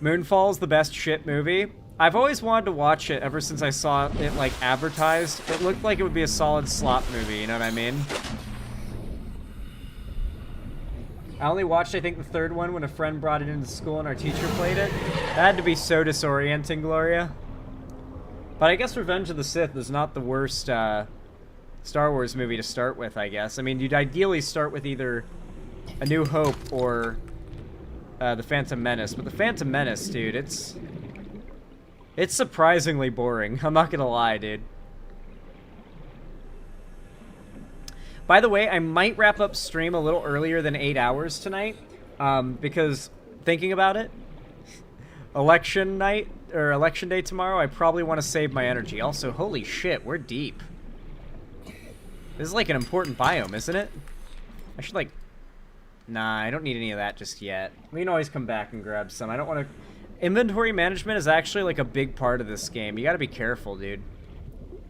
Moonfall's the best shit movie. I've always wanted to watch it ever since I saw it, like, advertised. It looked like it would be a solid slop movie, you know what I mean? I only watched, I think, the third one when a friend brought it into school and our teacher played it. That had to be so disorienting, Gloria. But I guess Revenge of the Sith is not the worst Star Wars movie to start with, I guess. I mean, you'd ideally start with either A New Hope or The Phantom Menace. But The Phantom Menace, dude, it's surprisingly boring. I'm not gonna lie, dude. By the way, I might wrap up stream a little earlier than 8 hours tonight, because thinking about it, election night, or election day tomorrow, I probably want to save my energy. Also, holy shit, we're deep. This is like an important biome, isn't it? I should, like... Nah, I don't need any of that just yet. We can always come back and grab some. I don't want to... Inventory management is actually, like, a big part of this game. You gotta be careful, dude.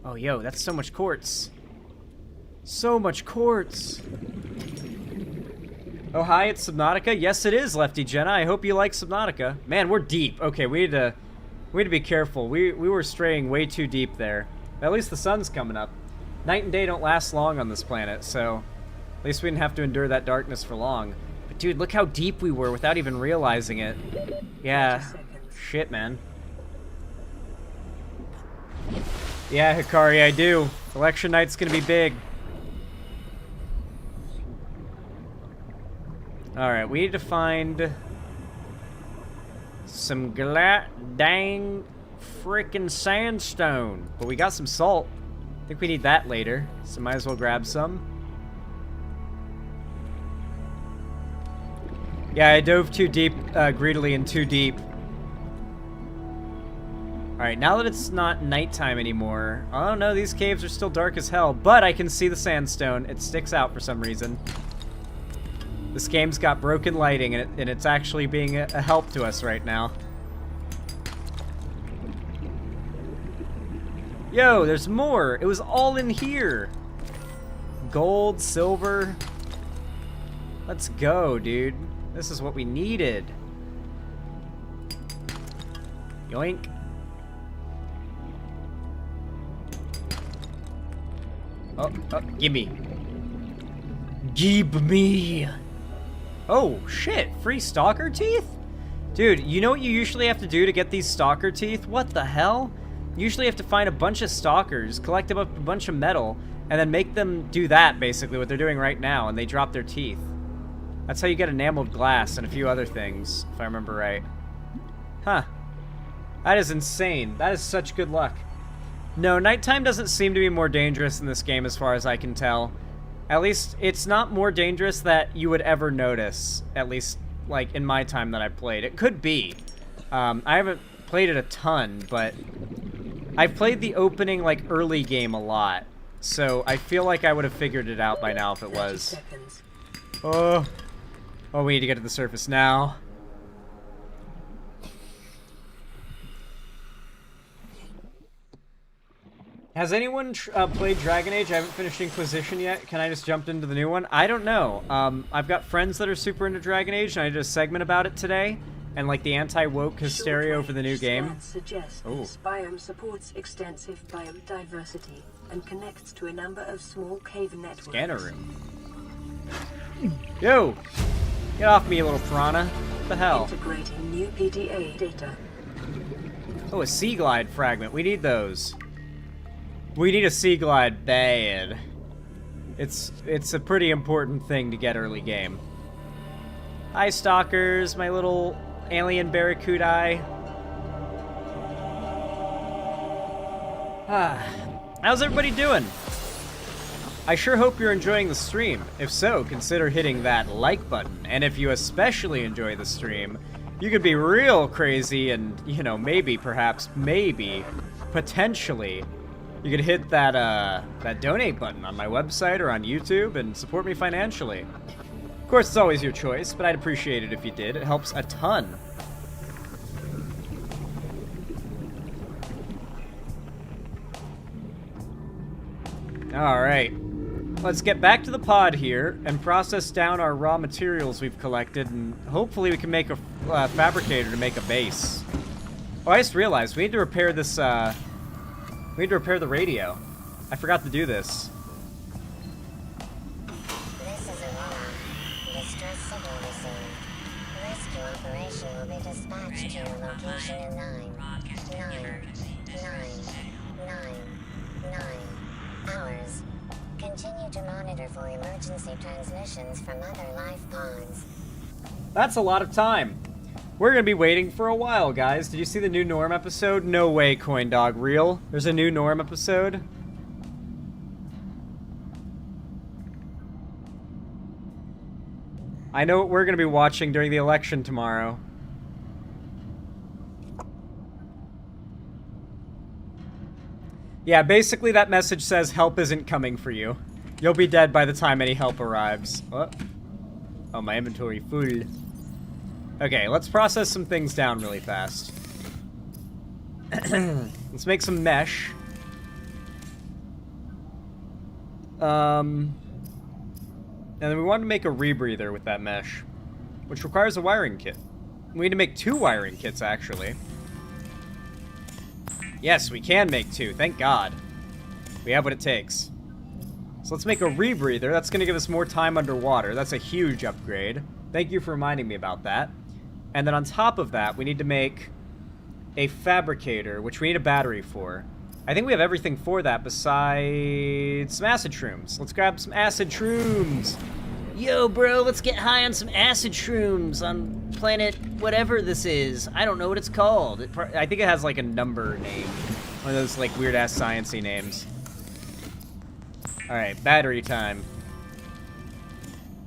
Oh, yo, that's so much quartz. So much quartz. Oh, hi, it's Subnautica. Yes, it is, Lefty Jenna. I hope you like Subnautica. Man, we're deep. Okay, we need to be careful. We were straying way too deep there. At least the sun's coming up. Night and day don't last long on this planet, so at least we didn't have to endure that darkness for long. But dude, look how deep we were without even realizing it. Yeah. Shit, man. Yeah, Hikari, I do. Election night's gonna be big. Alright, we need to find some dang frickin' sandstone. But we got some salt. I think we need that later, so might as well grab some. Yeah, I dove too deep, greedily and too deep. Alright, now that it's not nighttime anymore, oh no, these caves are still dark as hell, but I can see the sandstone. It sticks out for some reason. This game's got broken lighting, and it's actually being a help to us right now. Yo, there's more! It was all in here! Gold, silver... Let's go, dude. This is what we needed. Yoink. Oh, gimme. Give me. Oh, shit. Free stalker teeth? Dude, you know what you usually have to do to get these stalker teeth? What the hell? usually you have to find a bunch of stalkers, collect them up a bunch of metal, and then make them do that, basically, what they're doing right now, and they drop their teeth. That's how you get enameled glass and a few other things, if I remember right. Huh. That is insane. That is such good luck. No, nighttime doesn't seem to be more dangerous in this game as far as I can tell. At least, it's not more dangerous that you would ever notice, at least, like, in my time that I played. It could be. I haven't played it a ton, but I've played the opening, like, early game a lot. So I feel like I would have figured it out by now if it was. Oh, we need to get to the surface now. Has anyone played Dragon Age? I haven't finished Inquisition yet. Can I just jump into the new one? I don't know. I've got friends that are super into Dragon Age, and I did a segment about it today. And like the anti-woke hysteria over the new game. Oh. This biome supports extensive biodiversity and connects to a number of small cave networks. Scanner room. Yo! Get off me, you little piranha. What the hell? Integrating new PDA data. Oh, a sea glide fragment. We need those. We need a sea glide bad. It's a pretty important thing to get early game. Hi, stalkers, my little alien barracuda. How's everybody doing? I sure hope you're enjoying the stream. If so, consider hitting that like button. And if you especially enjoy the stream, you could be real crazy and, you know, maybe, perhaps, maybe, potentially, you could hit that, that donate button on my website or on YouTube and support me financially. Of course, it's always your choice, but I'd appreciate it if you did. It helps a ton. Alright. Let's get back to the pod here and process down our raw materials we've collected, and hopefully we can make a fabricator to make a base. Oh, I just realized we need to repair this, we need to repair the radio. I forgot to do this. This is Aurora. Distress signal received. Rescue operation will be dispatched to your location in 9 hours. Continue to monitor for emergency transmissions from other life pods. That's a lot of time. We're gonna be waiting for a while, guys. Did you see the new Norm episode? No way, CoinDog. Real? There's a new Norm episode? I know what we're gonna be watching during the election tomorrow. Yeah, basically that message says help isn't coming for you. You'll be dead by the time any help arrives. What? Oh, my inventory full. Okay, let's process some things down really fast. Let's make some mesh. And then we want to make a rebreather with that mesh, which requires a wiring kit. We need to make 2 wiring kits, actually. Yes, we can make 2, thank God. We have what it takes. So let's make a rebreather. That's going to give us more time underwater. That's a huge upgrade. Thank you for reminding me about that. And then on top of that, we need to make a fabricator, which we need a battery for. I think we have everything for that besides some acid shrooms. Let's grab some acid shrooms. Yo, bro, let's get high on some acid shrooms on planet whatever this is. I don't know what it's called. I think it has like a number name. One of those like weird-ass science-y names. Alright, battery time.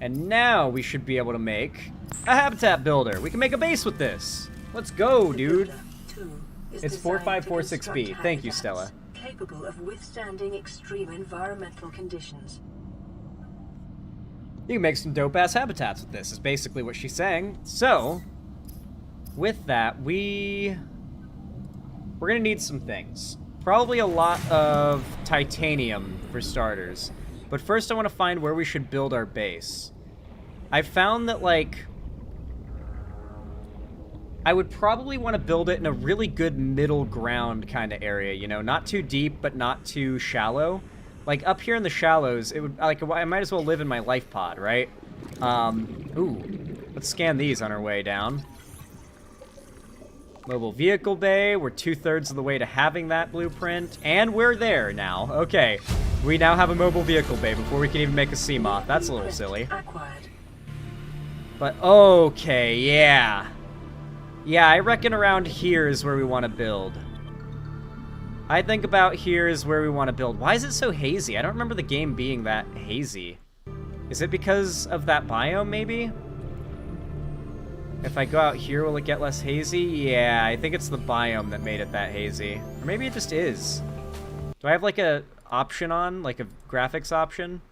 And now we should be able to make a habitat builder. We can make a base with this. Let's go, dude. It's 4546B. Thank you, Stella. Capable of withstanding extreme environmental conditions. You can make some dope-ass habitats with this, is basically what she's saying. So, with that, we're gonna need some things. Probably a lot of titanium, for starters. But first I want to find where we should build our base. I found that, like, I would probably want to build it in a really good middle ground kind of area, you know? Not too deep, but not too shallow. Like, up here in the shallows, it would, like, I might as well live in my life pod, right? Ooh. Let's scan these on our way down. Mobile vehicle bay. We're 2/3 of the way to having that blueprint. And we're there now. Okay. We now have a mobile vehicle bay before we can even make a Seamoth. That's a little silly. But okay, yeah. Yeah, I reckon around here is where we want to build. I think about here is where we want to build. Why is it so hazy? I don't remember the game being that hazy. Is it because of that biome, maybe? If I go out here, will it get less hazy? Yeah, I think it's the biome that made it that hazy. Or maybe it just is. Do I have like a option on? Like a graphics option?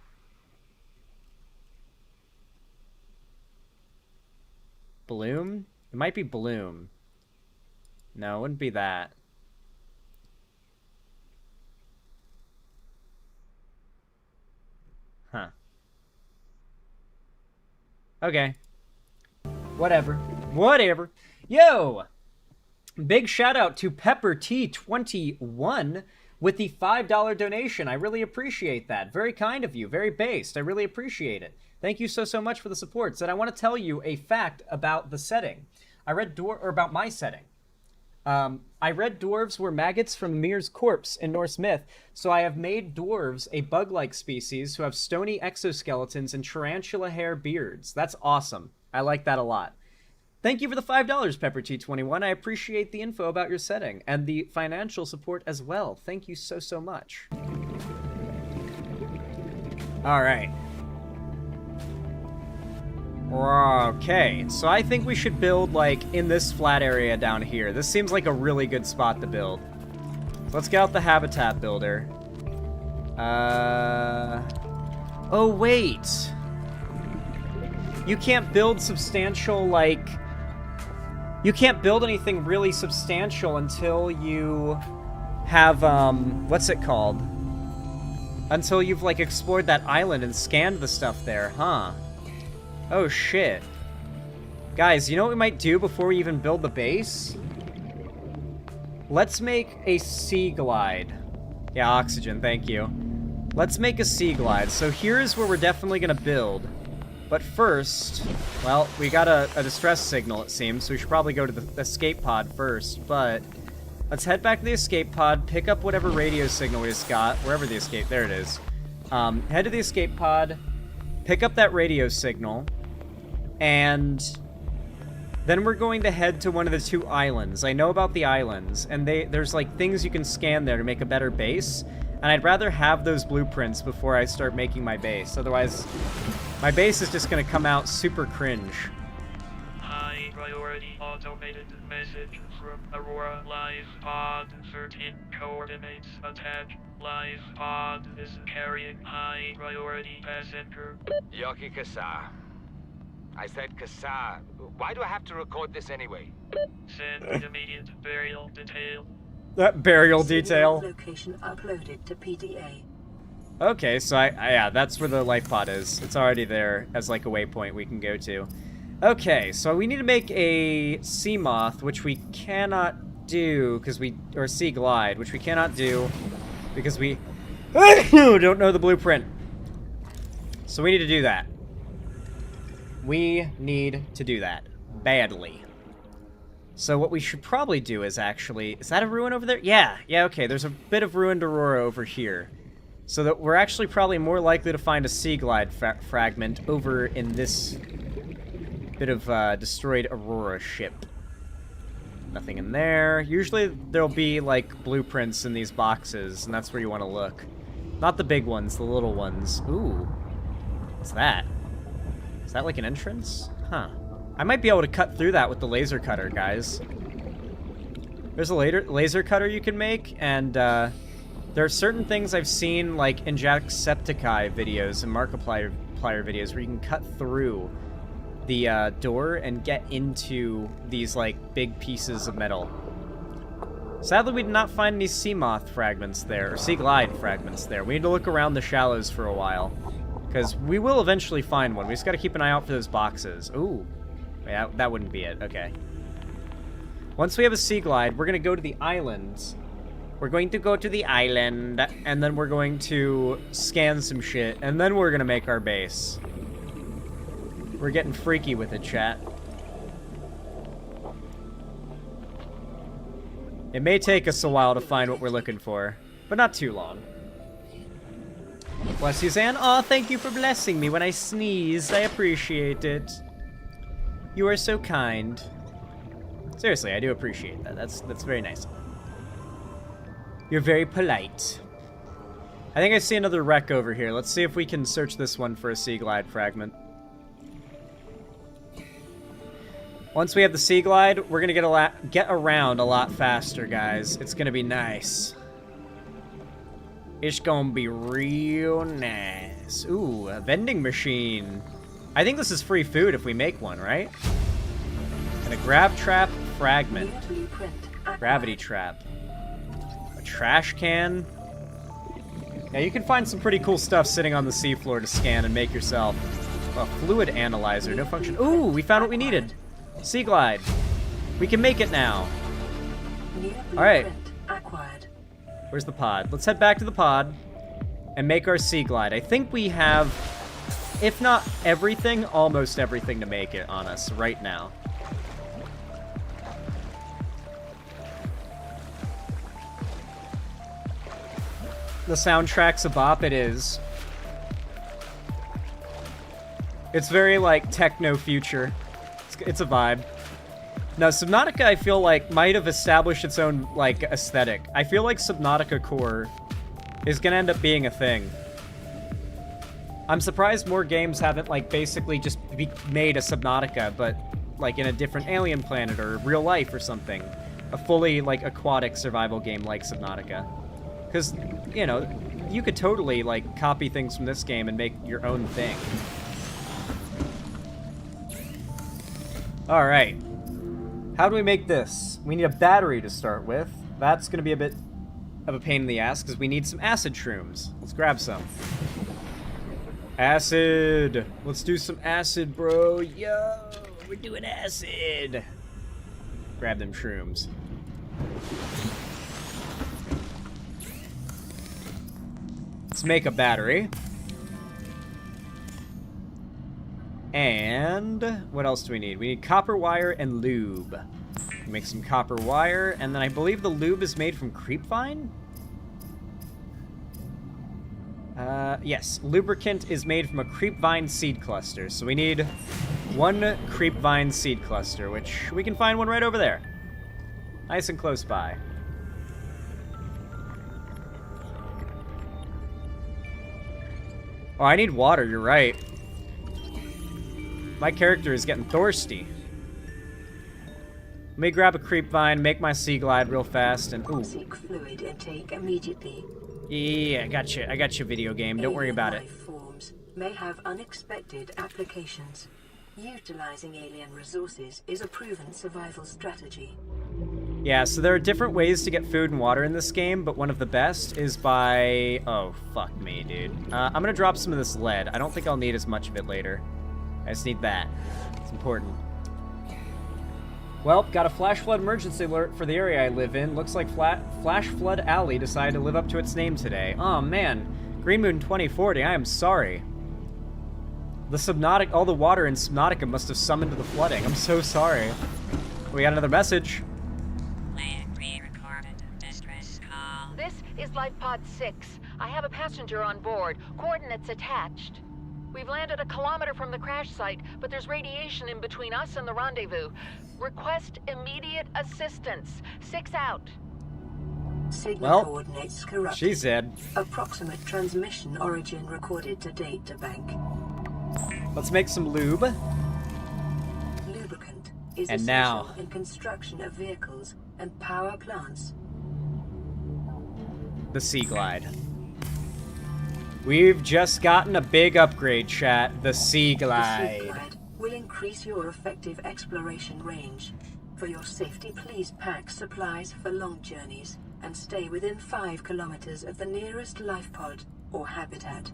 Bloom? It might be bloom. No, it wouldn't be that. Huh. Okay. Whatever. Whatever. Yo! Big shout out to Pepper T21 with the $5 donation. I really appreciate that. Very kind of you. Very based. I really appreciate it. Thank you so much for the support. Said I want to tell you a fact about the setting. I read about my setting. I read dwarves were maggots from Mir's corpse in Norse myth, so I have made dwarves a bug-like species who have stony exoskeletons and tarantula hair beards. That's awesome. I like that a lot. Thank you for the $5, Pepper T21. I appreciate the info about your setting and the financial support as well. Thank you so much. All right. Okay, so I think we should build, like, in this flat area down here. This seems like a really good spot to build. So let's get out the habitat builder. Oh, wait. You can't build substantial, like... You can't build anything really substantial until you have, what's it called? Until you've, like, explored that island and scanned the stuff there, huh? Oh, shit. Guys, you know what we might do before we even build the base? Let's make a sea glide. Yeah, oxygen, thank you. Let's make a sea glide. So here's where we're definitely gonna build. But first, well, we got a distress signal, it seems, so we should probably go to the escape pod first, but let's head back to the escape pod, pick up whatever radio signal we just got, wherever the escape, there it is. Head to the escape pod, pick up that radio signal, and then we're going to head to one of the 2 islands. I know about the islands, and there's like things you can scan there to make a better base, and I'd rather have those blueprints before I start making my base. Otherwise, my base is just gonna come out super cringe. High priority automated message from Aurora Live Pod 13 coordinates attached. Live pod is carrying high priority passenger. Yoki Kasa. I said Kasa. Why do I have to record this anyway? Send immediate burial detail. That burial detail. Location uploaded to PDA. Okay, so yeah, that's where the life pod is. It's already there as like a waypoint we can go to. Okay, so we need to make a sea moth, which we cannot do because or sea glide, which we cannot do because we don't know the blueprint. So we need to do that. We need to do that badly. So what we should probably do is actually... Is that a ruin over there? Yeah, okay. There's a bit of ruined Aurora over here. So that we're actually probably more likely to find a sea glide fragment over in this bit of destroyed Aurora ship. Nothing in there. Usually there'll be, like, blueprints in these boxes, and that's where you want to look. Not the big ones, the little ones. Ooh. What's that? Is that like an entrance? Huh. I might be able to cut through that with the laser cutter, guys. There's a laser cutter you can make, and there are certain things I've seen, like in Jacksepticeye videos and Markiplier videos, where you can cut through the door and get into these, like, big pieces of metal. Sadly, we did not find any sea moth fragments there, or sea glide fragments there. We need to look around the shallows for a while, because we will eventually find one. We just got to keep an eye out for those boxes. Ooh. Yeah, that wouldn't be it. Okay. Once we have a sea glide, we're going to go to the islands. We're going to go to the island, and then we're going to scan some shit, and then we're going to make our base. We're getting freaky with it, chat. It may take us a while to find what we're looking for, but not too long. Bless you, Zan. Aw, thank you for blessing me when I sneezed. I appreciate it. You are so kind. Seriously, I do appreciate that. That's very nice. You're very polite. I think I see another wreck over here. Let's see if we can search this one for a Sea Glide fragment. Once we have the Sea Glide, we're gonna get around a lot faster, guys. It's gonna be nice. It's gonna be real nice. Ooh, a vending machine. I think this is free food if we make one, right? And a grab trap fragment. Gravity trap. A trash can. Yeah, you can find some pretty cool stuff sitting on the seafloor to scan and make yourself. A fluid analyzer, no function. Ooh, we found what we needed. Sea Glide. We can make it now. Alright. Where's the pod? Let's head back to the pod and make our Sea Glide. I think we have, if not everything, almost everything to make it on us right now. The soundtrack's a bop, it is. It's very, like, techno-future. It's a vibe. Now, Subnautica, I feel like, might have established its own, like, aesthetic. I feel like Subnautica core is gonna end up being a thing. I'm surprised more games haven't, like, basically just made a Subnautica, but, like, in a different alien planet or real life or something. A fully, like, aquatic survival game like Subnautica. Because, you know, you could totally, like, copy things from this game and make your own thing. Alright. How do we make this? We need a battery to start with. That's going to be a bit of a pain in the ass because we need some acid shrooms. Let's grab some. Acid! Let's do some acid, bro. Yo! We're doing acid! Grab them shrooms. Let's make a battery. And what else do we need? We need copper wire and lube. Make some copper wire, and then I believe the lube is made from creepvine? Yes, lubricant is made from a creepvine seed cluster. So we need one creepvine seed cluster, which we can find one right over there. Nice and close by. Oh, I need water, you're right. My character is getting thirsty. Let me grab a creepvine, make my Sea Glide real fast, and ooh. Seek fluid intake immediately. Yeah, I got you, video game. Don't worry about it. Forms may have unexpected applications. Utilizing alien resources is a proven survival strategy. Yeah, so there are different ways to get food and water in this game, but one of the best is by... Oh, fuck me, dude. I'm gonna drop some of this lead. I don't think I'll need as much of it later. I just need that. It's important. Well, got a flash flood emergency alert for the area I live in. Looks like Flash Flood Alley decided to live up to its name today. Oh, man. Green Moon 2040, I am sorry. The Subnautica, all the water in Subnautica must have summoned to the flooding. I'm so sorry. We got another message. This is Life Pod 6. I have a passenger on board. Coordinates attached. We've landed a kilometer from the crash site, but there's radiation in between us and the rendezvous. Request immediate assistance. 6 out. Signal coordinates corrupted. She's dead. Approximate transmission origin recorded to date to bank. Let's make some lube. Lubricant is and essential now in construction of vehicles and power plants. The Sea Glide. We've just gotten a big upgrade, chat. The Sea Glide. The Sea Glide will increase your effective exploration range. For your safety, please pack supplies for long journeys and stay within 5 kilometers of the nearest life pod or habitat.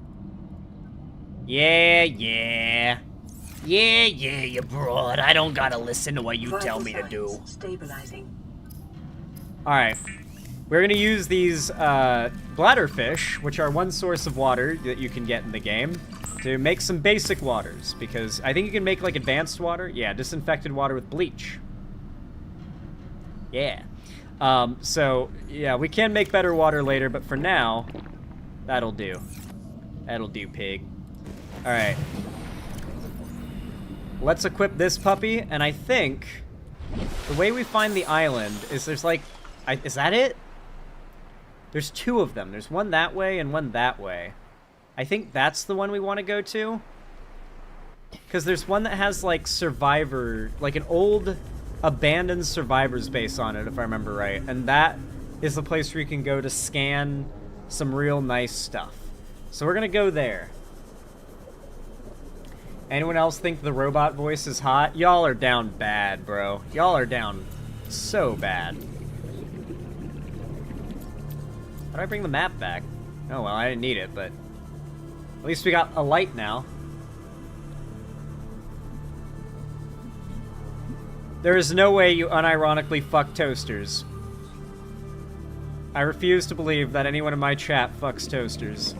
Yeah, you broad. I don't gotta listen to what you tell me to do. Stabilizing. Alright. We're gonna use these bladderfish, which are one source of water that you can get in the game, to make some basic waters, because I think you can make, like, advanced water. Yeah, disinfected water with bleach. Yeah. So, yeah, we can make better water later, but for now, that'll do. That'll do, pig. Alright. Let's equip this puppy, and I think the way we find the island is there's like... is that it? There's two of them. There's one that way and one that way. I think that's the one we want to go to. Because there's one that has, like, survivor... like, an old abandoned survivor's base on it, if I remember right. And that is the place where you can go to scan some real nice stuff. So we're going to go there. Anyone else think the robot voice is hot? Y'all are down bad, bro. Y'all are down so bad. How do I bring the map back? Oh, well, I didn't need it, but... at least we got a light now. There is no way you unironically fuck toasters. I refuse to believe that anyone in my chat fucks toasters.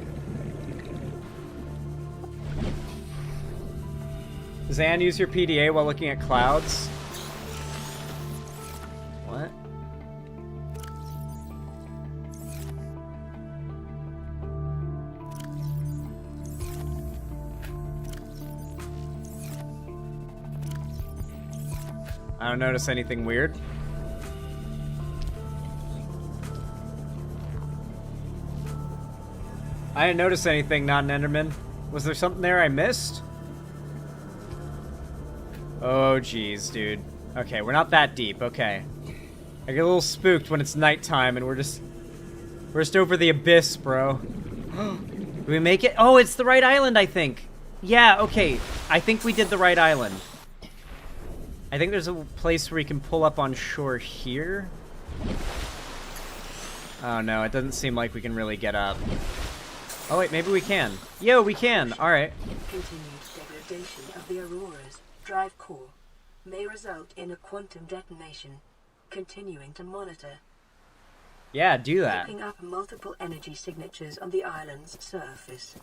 Does Anne use your PDA while looking at clouds? What? I don't notice anything weird. I didn't notice anything, not an Enderman. Was there something there I missed? Oh, jeez, dude. Okay, we're not that deep. Okay. I get a little spooked when it's nighttime and we're just over the abyss, bro. Did we make it? Oh, it's the right island, I think. Yeah, okay. I think we did the right island. I think there's a place where we can pull up on shore here. Oh, no, it doesn't seem like we can really get up. Oh, wait, maybe we can. Yo, we can. All right. Continued degradation of the Aurora's drive core may result in a quantum detonation. Continuing to monitor. Yeah, do that. Picking up multiple energy signatures on the island's surface.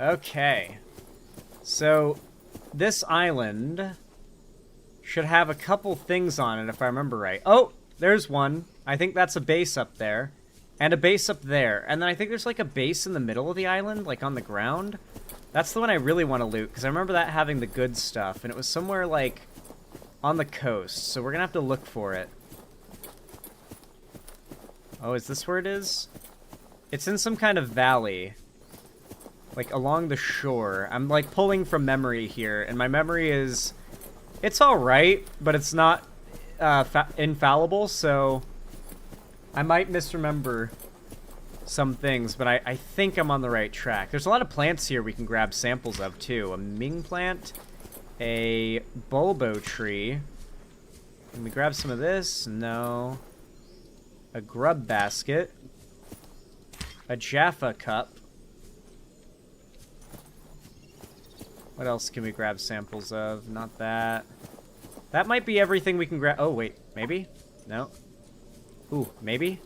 Okay. So, this island should have a couple things on it, if I remember right. Oh, there's one. I think that's a base up there. And a base up there. And then I think there's like a base in the middle of the island, like on the ground. That's the one I really want to loot, because I remember that having the good stuff. And it was somewhere like on the coast. So we're going to have to look for it. Oh, is this where it is? It's in some kind of valley. Like along the shore. I'm like pulling from memory here. And my memory is... it's alright, but it's not infallible, so I might misremember some things, but I think I'm on the right track. There's a lot of plants here we can grab samples of, too. A Ming plant, a bulbo tree. Can we grab some of this? No. A grub basket. A Jaffa cup. What else can we grab samples of? Not that. That might be everything we can grab. Oh, wait. Maybe? No. Ooh, maybe?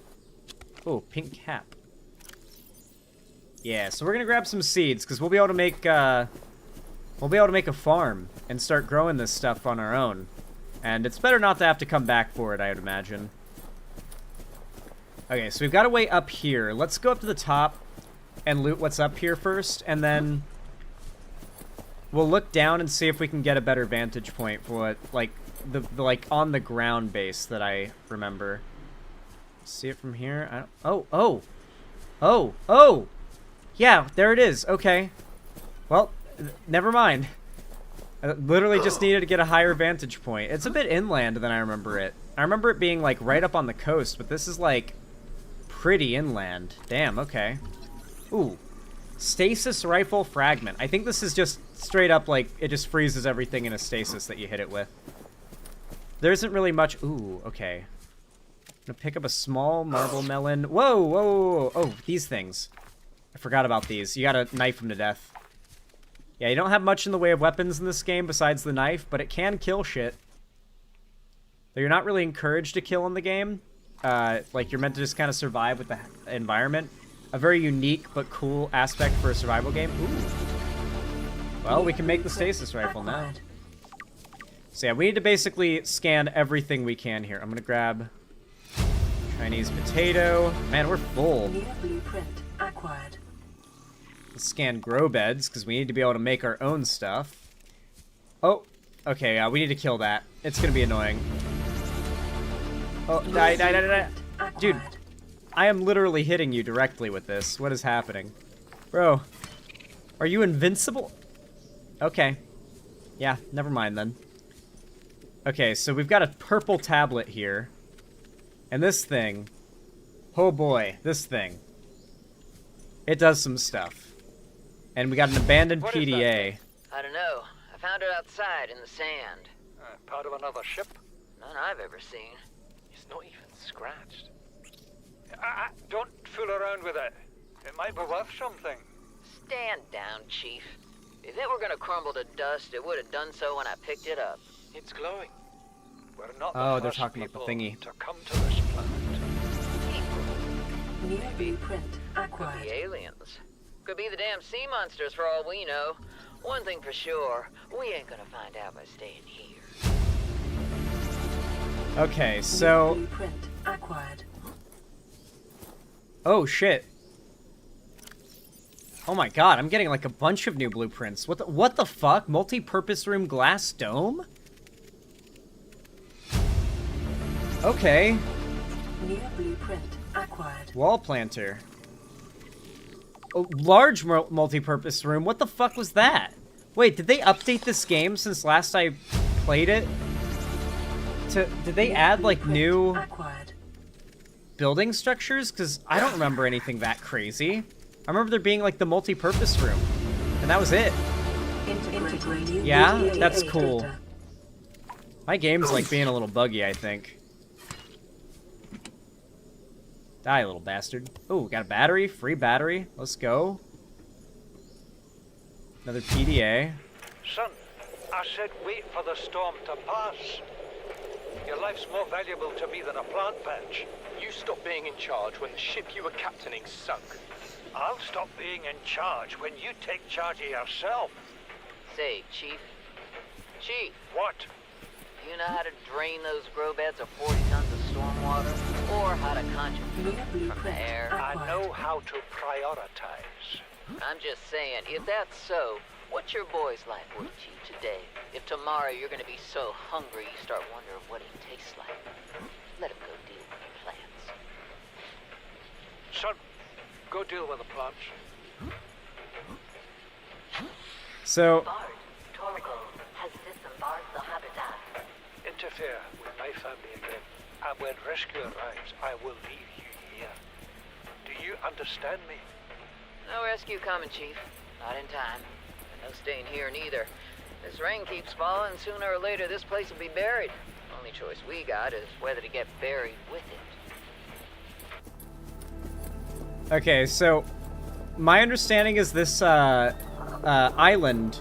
Ooh, pink cap. Yeah, so we're gonna grab some seeds, because we'll be able to make, a farm and start growing this stuff on our own. And it's better not to have to come back for it, I would imagine. Okay, so we've got a way up here. Let's go up to the top and loot what's up here first, and then we'll look down and see if we can get a better vantage point for what, like, the like, on the ground base that I remember. See it from here? I don't... Oh! Yeah, there it is. Okay. Well, never mind. I literally just needed to get a higher vantage point. It's a bit inland than I remember it. I remember it being, like, right up on the coast, but this is, like, pretty inland. Damn, okay. Ooh. Stasis rifle fragment. I think this is just straight up, like, it just freezes everything in a stasis that you hit it with. There isn't really much... Ooh, okay. I'm gonna pick up a small marble melon. Whoa! Oh, these things. I forgot about these. You gotta knife them to death. Yeah, you don't have much in the way of weapons in this game besides the knife, but it can kill shit. Though you're not really encouraged to kill in the game. Like, you're meant to just kind of survive with the environment. A very unique but cool aspect for a survival game. Ooh. Well, we can make the stasis rifle now. So yeah, we need to basically scan everything we can here. I'm gonna grab Chinese potato. Man, we're full. New blueprint acquired. Let's scan grow beds, because we need to be able to make our own stuff. Oh, okay, we need to kill that. It's going to be annoying. Oh, die. Dude, I am literally hitting you directly with this. What is happening? Bro, are you invincible? Okay. Yeah, never mind then. Okay, so we've got a purple tablet here. And this thing, oh boy, this thing. It does some stuff. And we got an abandoned PDA. I don't know. I found it outside in the sand. Part of another ship? None I've ever seen. It's not even scratched. Don't fool around with it. It might be worth something. Stand down, Chief. If it were gonna crumble to dust, it would have done so when I picked it up. It's glowing. We're not Oh, the they're first talking about the people thingy. to come to this planet. New blueprint acquired. Could be aliens. Could be the damn sea monsters for all we know. One thing for sure, we ain't gonna find out by staying here. Okay, so... New blueprint acquired. Oh, shit. Oh my god, I'm getting like a bunch of new blueprints. What the fuck? Multi-purpose room glass dome? Okay. New blueprint acquired. Wall planter. Oh, large multi-purpose room. What the fuck was that? Wait, did they update this game since last I played it? Did they add like new building structures? Because I don't remember anything that crazy. I remember there being like the multi-purpose room, and that was it. Yeah, that's cool. My game's like being a little buggy, I think. Die, little bastard. Oh, got a battery, free battery. Let's go. Another PDA. Son, I said wait for the storm to pass. Your life's more valuable to me than a plant patch. You stopped being in charge when the ship you were captaining sunk. I'll stop being in charge when you take charge of yourself. Say, Chief. Chief. What? Do you know how to drain those grow beds of 40 tons of stormwater? Or how to contribute from the air? I know how to prioritize. I'm just saying, if that's so, what's your boy's life worth to you today? If tomorrow you're gonna be so hungry you start wondering what he tastes like, let him go deal with the plants. Son, go deal with the plants. So... Torgo has disembarked the habitat. Interfere with my family again, and when rescue arrives, I will leave you here. Do you understand me? No rescue coming, Chief. Not in time. No staying here neither. This rain keeps falling, sooner or later this place will be buried. Only choice we got is whether to get buried with it. Okay, so my understanding is this island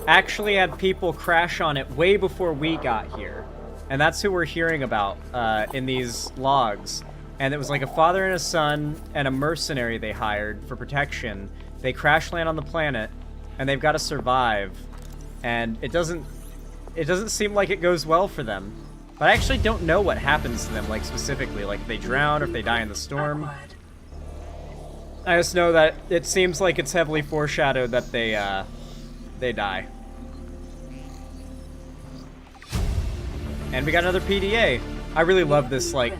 actually had people crash on it way before we got here. And that's who we're hearing about in these logs. And it was like a father and a son and a mercenary they hired for protection. They crash land on the planet, and they've got to survive. And it doesn't seem like it goes well for them. But I actually don't know what happens to them, like specifically, like if they drown or if they die in the storm. I just know that it seems like it's heavily foreshadowed that they die. And we got another PDA. I really love this, like,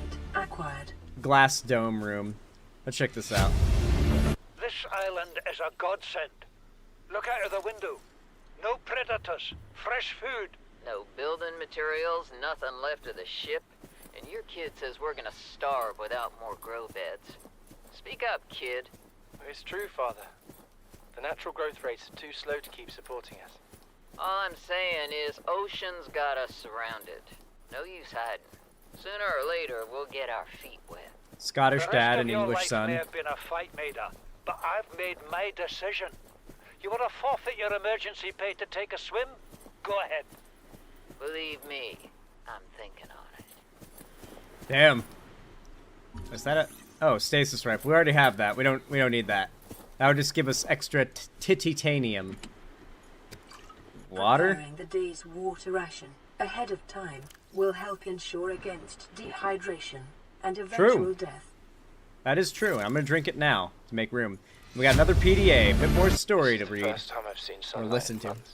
glass dome room. Let's check this out. This island is a godsend. Look out of the window. No predators, fresh food. No building materials, nothing left of the ship. And your kid says we're gonna starve without more grow beds. Speak up, kid. It's true, Father. The natural growth rates are too slow to keep supporting us. All I'm saying is ocean's got us surrounded. No use hiding. Sooner or later, we'll get our feet wet. Scottish The rest dad of and your English life son. may have been a fight maker, but I've made my decision. You want to forfeit your emergency pay to take a swim? Go ahead. Believe me, I'm thinking on it. Damn. Is that a... Oh, stasis rifle. We already have that. We don't need that. That would just give us extra titanium. Water? Preparing the day's water ration ahead of time will help ensure against dehydration and eventual death. That is true. I'm gonna drink it now to make room. We got another PDA, a bit more story to read First time I've seen or sunlight listen in to. months.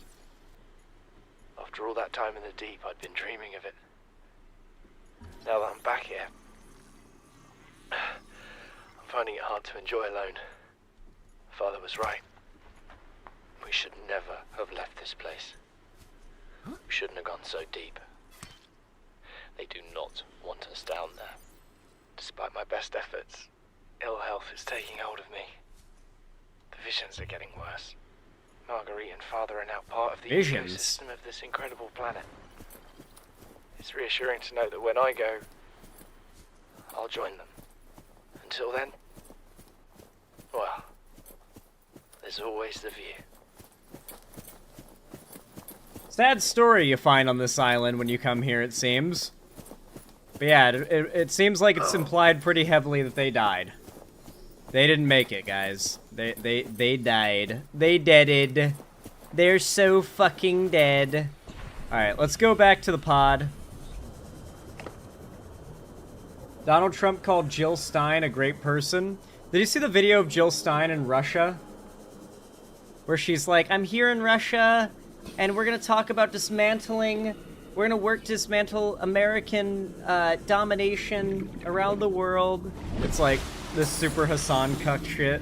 After all that time in the deep, I'd been dreaming of it. Now that I'm back here, I'm finding it hard to enjoy alone. Father was right. We should never have left this place. We shouldn't have gone so deep. They do not want us down there. Despite my best efforts, ill health is taking hold of me. The visions are getting worse. Marguerite and Father are now part of the ecosystem of this incredible planet. It's reassuring to know that when I go, I'll join them. Until then, well, there's always the view. Sad story you find on this island when you come here, it seems. But yeah, it seems like it's implied pretty heavily that they died. They didn't make it, guys. They died. They deaded. They're so fucking dead. Alright, let's go back to the pod. Donald Trump called Jill Stein a great person. Did you see the video of Jill Stein in Russia? Where she's like, I'm here in Russia, and we're gonna talk about dismantling... We're gonna work to dismantle American domination around the world. It's like this super Hassan cuck shit.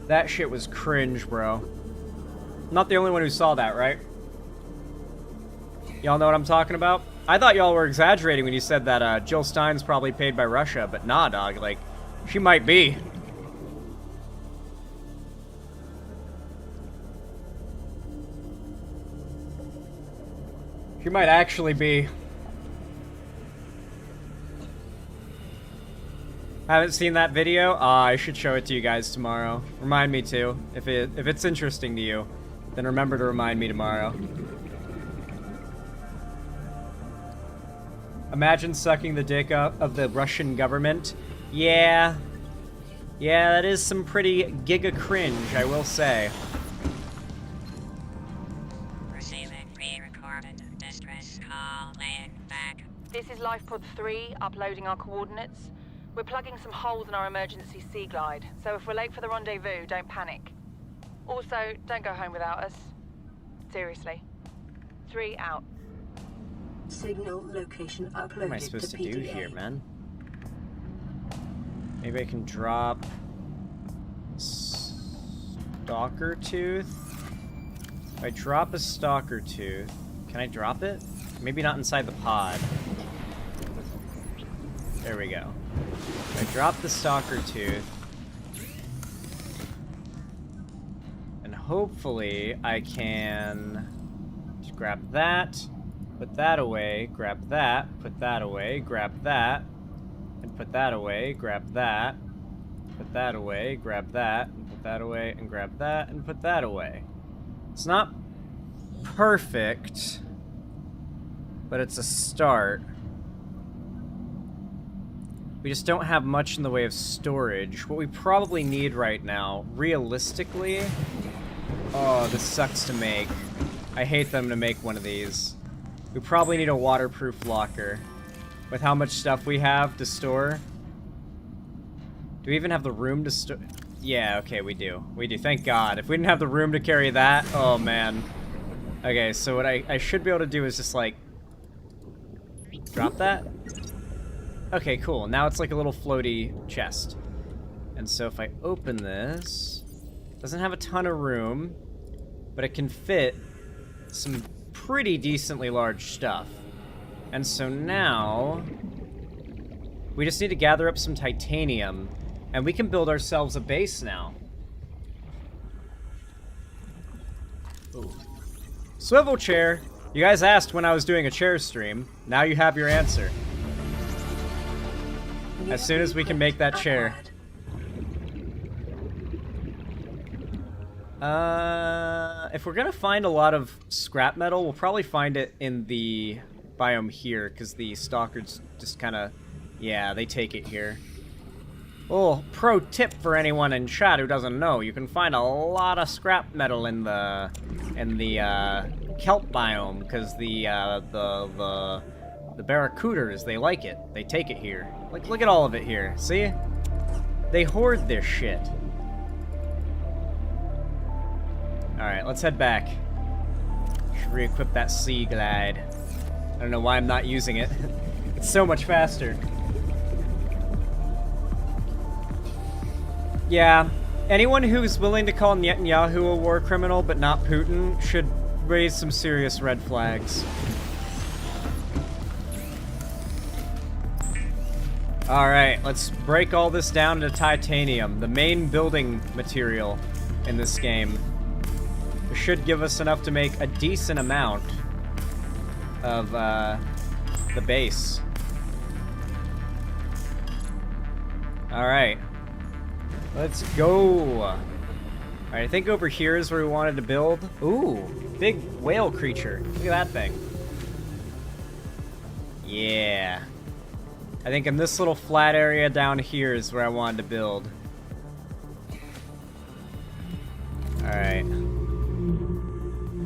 That shit was cringe, bro. I'm not the only one who saw that, right? Y'all know what I'm talking about? I thought y'all were exaggerating when you said that Jill Stein's probably paid by Russia, but nah, dog. Like, she might be. She might actually be. Haven't seen that video? I should show it to you guys tomorrow. Remind me to. If it's interesting to you, then remember to remind me tomorrow. Imagine sucking the dick up of the Russian government. Yeah. Yeah, that is some pretty giga cringe, I will say. This is LifePod 3, uploading our coordinates. We're plugging some holes in our emergency sea glide, so if we're late for the rendezvous, don't panic. Also, don't go home without us. Seriously. 3 out. Signal location uploaded. What am I supposed to do here, man? Maybe I can drop... Stalker Tooth? If I drop a Stalker Tooth... Can I drop it? Maybe not inside the pod. There we go. I drop the Stalker Tooth. And hopefully I can just grab that, put that away, grab that, put that away, grab that, and put that away, grab that, put that away, grab that, and put that away, and grab that, and put that away. It's not perfect, but it's a start. We just don't have much in the way of storage. What we probably need right now, realistically... Oh, this sucks to make. I hate them to make one of these. We probably need a waterproof locker. With how much stuff we have to store. Do we even have the room to store? Yeah, okay, we do. We do, thank God. If we didn't have the room to carry that, oh man. Okay, so what I should be able to do is just like... Drop that? Okay, cool. Now it's like a little floaty chest. And so if I open this, doesn't have a ton of room, but it can fit some pretty decently large stuff. And so now we just need to gather up some titanium and we can build ourselves a base now. Ooh. Swivel chair. You guys asked when I was doing a chair stream. Now you have your answer. As soon as we can make that chair. If we're gonna find a lot of scrap metal, we'll probably find it in the biome here, because the stalkers just kind of, yeah, they take it here. Oh, pro tip for anyone in chat who doesn't know, you can find a lot of scrap metal in the kelp biome, because the barracudas, they like it. They take it here. Like, look at all of it here. See? They hoard this shit. Alright, let's head back. Should re-equip that Sea Glide. I don't know why I'm not using it. It's so much faster. Yeah, anyone who's willing to call Netanyahu a war criminal but not Putin should raise some serious red flags. Alright, let's break all this down to titanium, the main building material in this game. It should give us enough to make a decent amount of the base. Alright. Let's go. Alright, I think over here is where we wanted to build. Ooh, big whale creature. Look at that thing. Yeah. I think in this little flat area down here is where I wanted to build. Alright.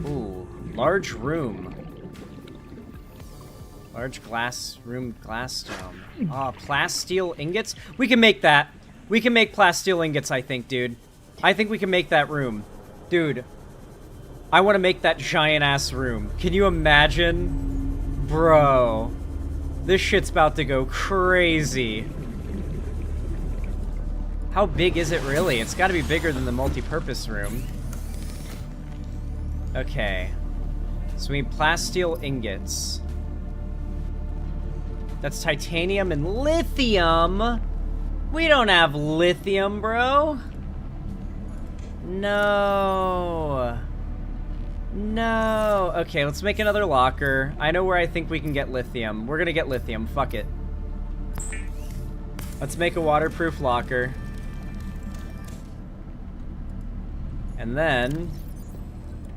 Ooh, large room. Large glass room, glass dome. Ah, plasteel ingots? We can make that. We can make plasteel ingots, I think, dude. I think we can make that room. Dude, I want to make that giant-ass room. Can you imagine? Bro. This shit's about to go crazy. How big is it really? It's got to be bigger than the multi-purpose room. Okay. So we need plasteel ingots. That's titanium and lithium. We don't have lithium, bro. No. No. Okay, let's make another locker. I know where I think we can get lithium. We're gonna get lithium. Fuck it. Let's make a waterproof locker. And then...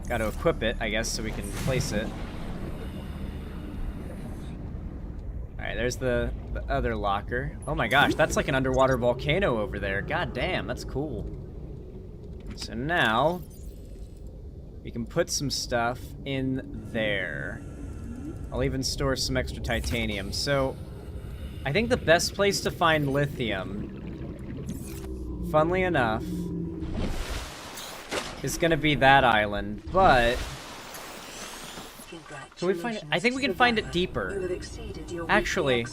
gotta equip it, I guess, so we can place it. Alright, there's the other locker. Oh my gosh, that's like an underwater volcano over there. God damn, that's cool. So now, we can put some stuff in there. I'll even store some extra titanium. So, I think the best place to find lithium, funnily enough, is gonna be that island, but... can we find it? I think we can find it deeper. Actually,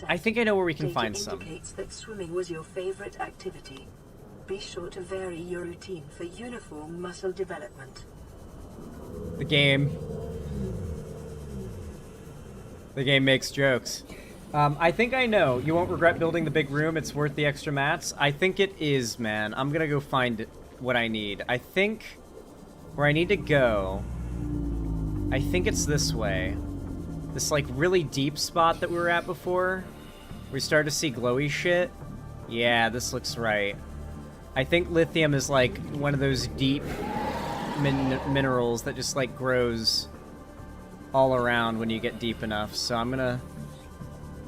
I think I know where we can find some. That swimming was your favorite activity. Be sure to vary your routine for uniform muscle development. The game makes jokes. I think I know. You won't regret building the big room. It's worth the extra mats. I think it is, man. I'm gonna go find what I need. I think where I need to go, I think it's this way. This, like, really deep spot that we were at before. We started to see glowy shit. Yeah, this looks right. I think lithium is, like, one of those deep minerals that just, like, grows all around when you get deep enough. So I'm gonna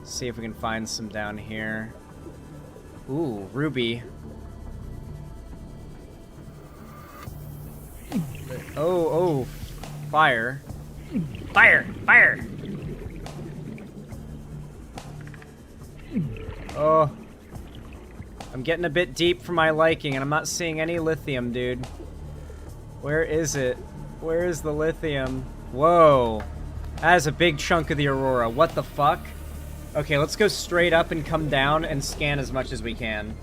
see if we can find some down here. Ooh, ruby. Oh, fire. Fire! Fire! Oh. I'm getting a bit deep for my liking, and I'm not seeing any lithium, dude. Where is it? Where is the lithium? Whoa. That is a big chunk of the aurora. What the fuck? Okay, let's go straight up and come down and scan as much as we can.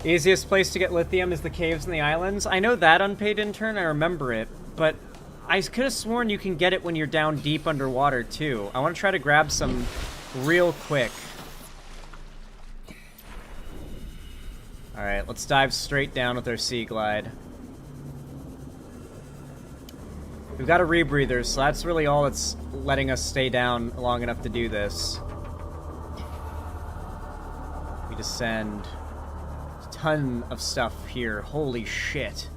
Easiest place to get lithium is the caves and the islands. I know that, unpaid intern, I remember it, but I could have sworn you can get it when you're down deep underwater, too. I want to try to grab some real quick. Alright, let's dive straight down with our Sea Glide. We've got a rebreather, so that's really all that's letting us stay down long enough to do this. We descend. A ton of stuff here. Holy shit.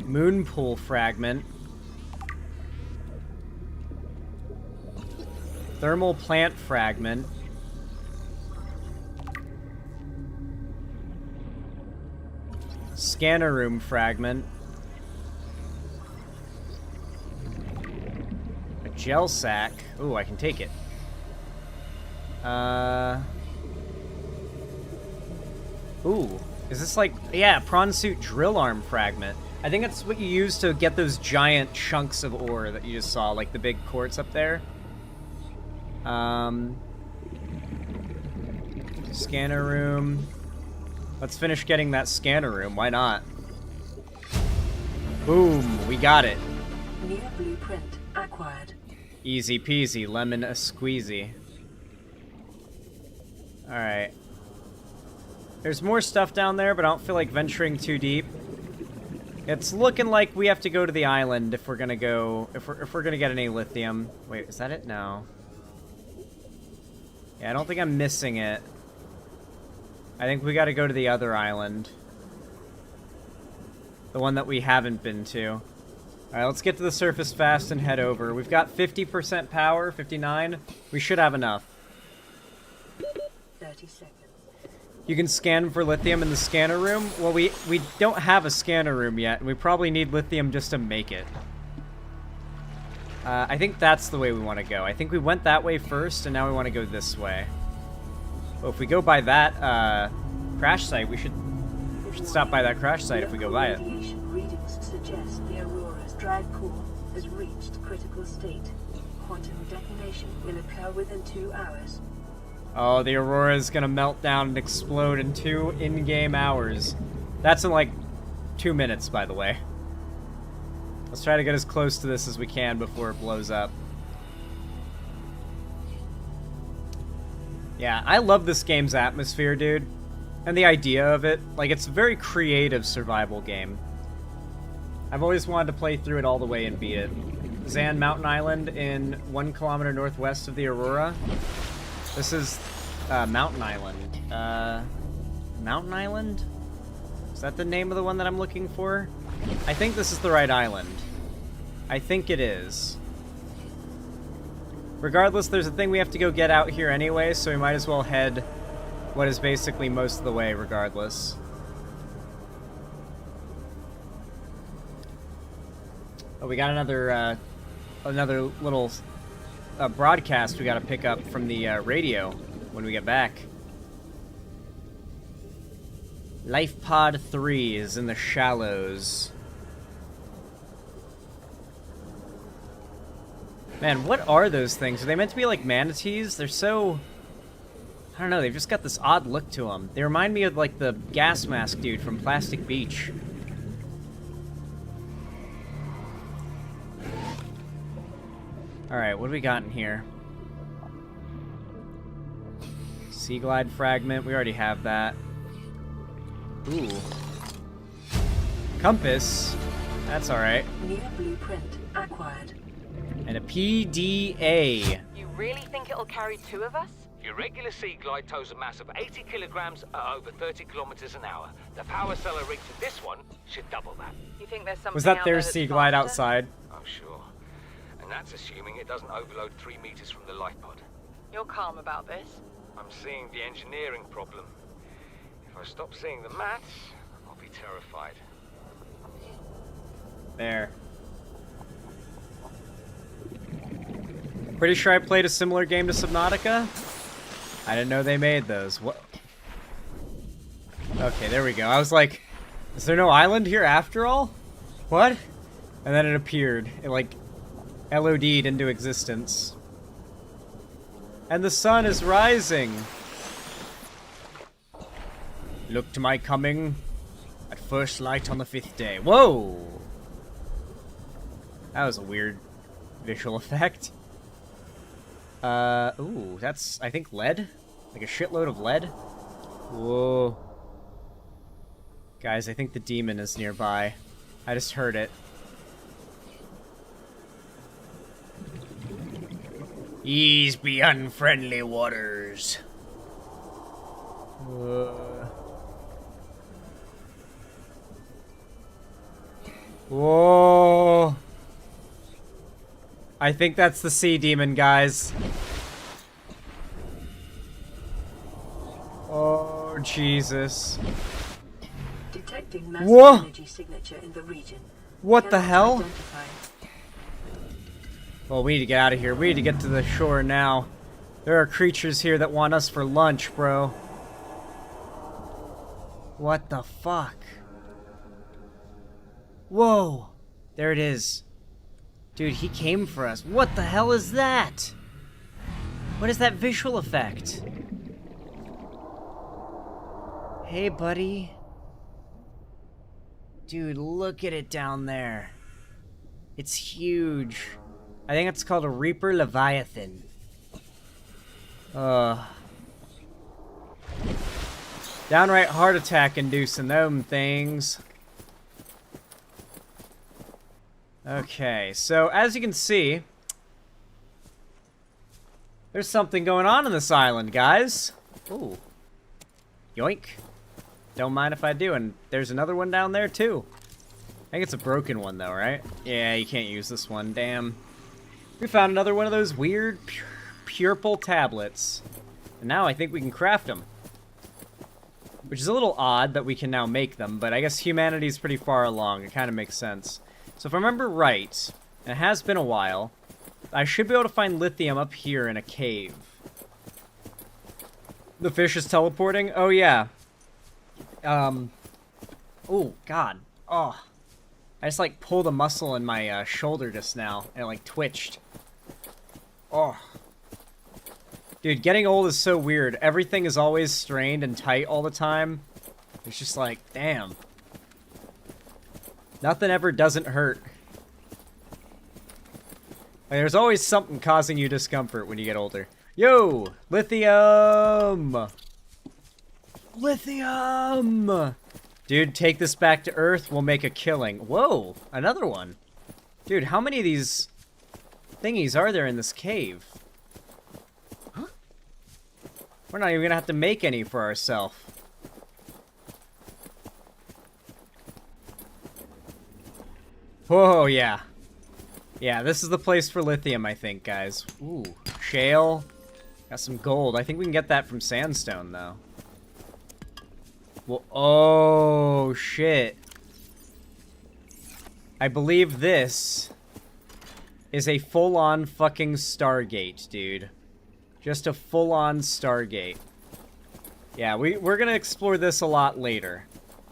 Moon pool fragment. Thermal plant fragment. Scanner room fragment. A gel sack. Ooh, I can take it. Ooh. Is this like... Yeah, prawn suit drill arm fragment. I think that's what you use to get those giant chunks of ore that you just saw, like the big quartz up there. Scanner room. Let's finish getting that scanner room. Why not? Boom. We got it. New blueprint acquired. Easy peasy. Lemon a squeezy. Alright. There's more stuff down there, but I don't feel like venturing too deep. It's looking like we have to go to the island if we're gonna go... If we're gonna get any lithium. Wait, is that it? No. Yeah, I don't think I'm missing it. I think we gotta go to the other island. The one that we haven't been to. Alright, let's get to the surface fast and head over. We've got 50% power, 59. We should have enough. 30 seconds. You can scan for lithium in the scanner room. Well, we don't have a scanner room yet, and we probably need lithium just to make it. I think that's the way we want to go. I think we went that way first, and now we want to go this way. Well, if we go by that crash site, we should stop by that crash site if we go by it. Readings suggest the Aurora's drive core has reached critical state. Quantum detonation will occur within 2 hours. Oh, the Aurora is gonna melt down and explode in 2 in-game hours. That's in like 2 minutes, by the way. Let's try to get as close to this as we can before it blows up. Yeah, I love this game's atmosphere, dude. And the idea of it. Like, it's a very creative survival game. I've always wanted to play through it all the way and beat it. Zan Mountain Island in 1 kilometer northwest of the Aurora. This is Mountain Island. Mountain Island? Is that the name of the one that I'm looking for? I think this is the right island. I think it is. Regardless, there's a thing we have to go get out here anyway, so we might as well head what is basically most of the way regardless. Oh, we got another little broadcast we gotta pick up from the radio when we get back. Life Pod 3 is in the shallows. Man, what are those things? Are they meant to be like manatees? They're so... I don't know, they've just got this odd look to them. They remind me of like the gas mask dude from Plastic Beach. Alright, what do we got in here? Sea Glide fragment, we already have that. Ooh. Compass. That's alright. New blueprint acquired. And a PDA. You really think it'll carry 2 of us? Your regular Sea Glide tows a mass of 80 kilograms at over 30 kilometers an hour. The power cellar rig to this one should double that. You think there's something Was that out their there that's Sea Glide faster? outside? Oh, sure. And that's assuming it doesn't overload 3 meters from the life pod. You're calm about this. I'm seeing the engineering problem. If I stop seeing the maths, I'll be terrified. There. Pretty sure I played a similar game to Subnautica. I didn't know they made those. What? Okay, there we go. I was like, is there no island here after all? What? And then it appeared. It like LOD'd into existence. And the sun is rising. Look to my coming at first light on the 5th day. Whoa! That was a weird visual effect. Ooh, that's, I think, lead? Like a shitload of lead? Whoa. Guys, I think the demon is nearby. I just heard it. Ease be unfriendly waters. Whoa. I think that's the sea demon, guys. Jesus. Detecting massive Whoa! energy signature in the region. What the hell? Identify. Well, we need to get out of here. We need to get to the shore now. There are creatures here that want us for lunch, bro. What the fuck? Whoa! There it is. Dude, he came for us. What the hell is that? What is that visual effect? Hey, buddy. Dude, look at it down there. It's huge. I think it's called a Reaper Leviathan. Downright heart attack inducing them things. Okay, so as you can see, there's something going on in this island, guys. Ooh. Yoink. Don't mind if I do, and there's another one down there too. I think it's a broken one though, right? Yeah, you can't use this one, damn. We found another one of those weird purple tablets. And now I think we can craft them. Which is a little odd that we can now make them, but I guess humanity's pretty far along. It kind of makes sense. So if I remember right, and it has been a while, I should be able to find lithium up here in a cave. The fish is teleporting? Oh, yeah. Oh, God. Oh. I just, like, pulled a muscle in my shoulder just now, and it, like, twitched. Oh. Dude, getting old is so weird. Everything is always strained and tight all the time. It's just like, damn. Nothing ever doesn't hurt. Like, there's always something causing you discomfort when you get older. Yo! Lithium! Lithium! Dude, take this back to Earth, we'll make a killing. Whoa! Another one. Dude, how many of these thingies are there in this cave? We're not even gonna have to make any for ourselves. Whoa, yeah. Yeah, this is the place for lithium, I think, guys. Ooh, shale. Got some gold. I think we can get that from sandstone, though. Well, oh, shit. I believe this is a full-on fucking Stargate, dude. Just a full-on Stargate. Yeah, we're gonna explore this a lot later.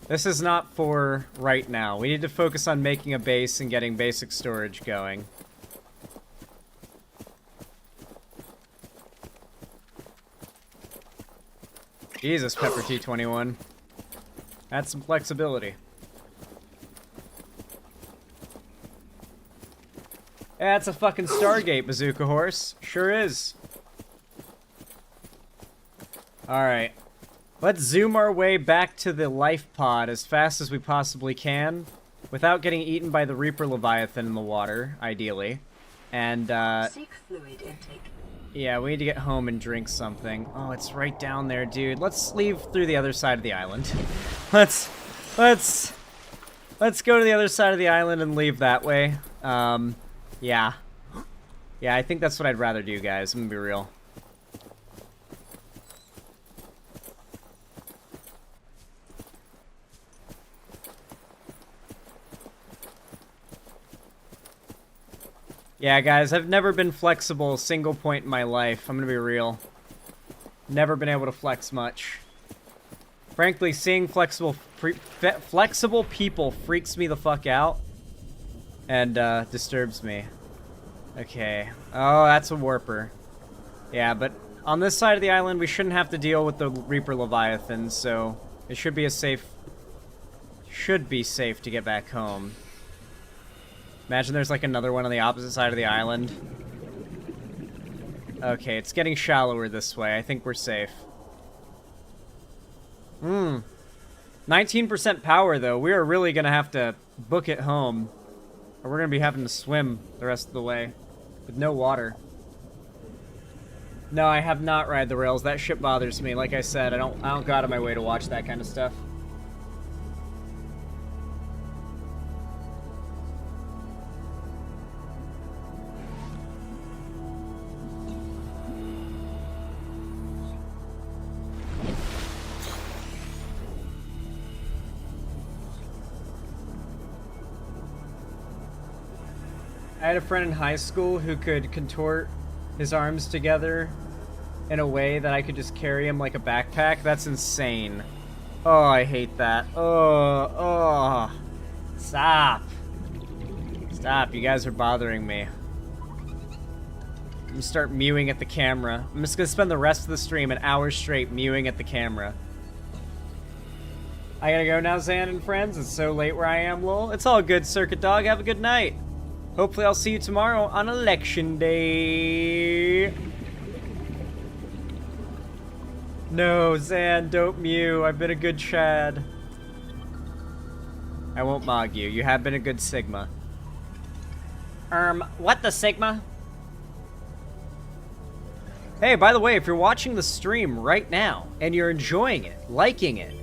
This is not for right now. We need to focus on making a base and getting basic storage going. Jesus, Pepper T21. That's some flexibility. Yeah, it's a fucking Stargate, Bazooka Horse. Sure is. Alright. Let's zoom our way back to the life pod as fast as we possibly can, without getting eaten by the Reaper Leviathan in the water, ideally. And, Seek fluid intake. yeah, we need to get home and drink something. Oh, it's right down there, dude. Let's leave through the other side of the island. Let's go to the other side of the island and leave that way. Yeah. Yeah, I think that's what I'd rather do, guys. I'm gonna be real. Yeah, guys, I've never been flexible a single point in my life. I'm gonna be real. Never been able to flex much. Frankly, seeing flexible people freaks me the fuck out. And, disturbs me. Okay. Oh, that's a warper. Yeah, but on this side of the island, we shouldn't have to deal with the Reaper Leviathan, so it should be a safe... should be safe to get back home. Imagine there's like another one on the opposite side of the island. Okay, it's getting shallower this way. I think we're safe. 19% power, though. We are really going to have to book it home. Or we're going to be having to swim the rest of the way. With no water. No, I have not ride the rails. That shit bothers me. Like I said, I don't go out of my way to watch that kind of stuff. I had a friend in high school who could contort his arms together in a way that I could just carry him like a backpack. That's insane. Oh, I hate that. Oh. Stop. Stop, you guys are bothering me. I'm gonna start mewing at the camera. I'm just gonna spend the rest of the stream an hour straight mewing at the camera. I gotta go now, Zan and friends. It's so late where I am, lol. It's all good, Circuit Dog. Have a good night. Hopefully I'll see you tomorrow on Election Day. No, Zan, don't mew. I've been a good Chad. I won't mog you. You have been a good Sigma. What the Sigma? Hey, by the way, if you're watching the stream right now and you're enjoying it, liking it,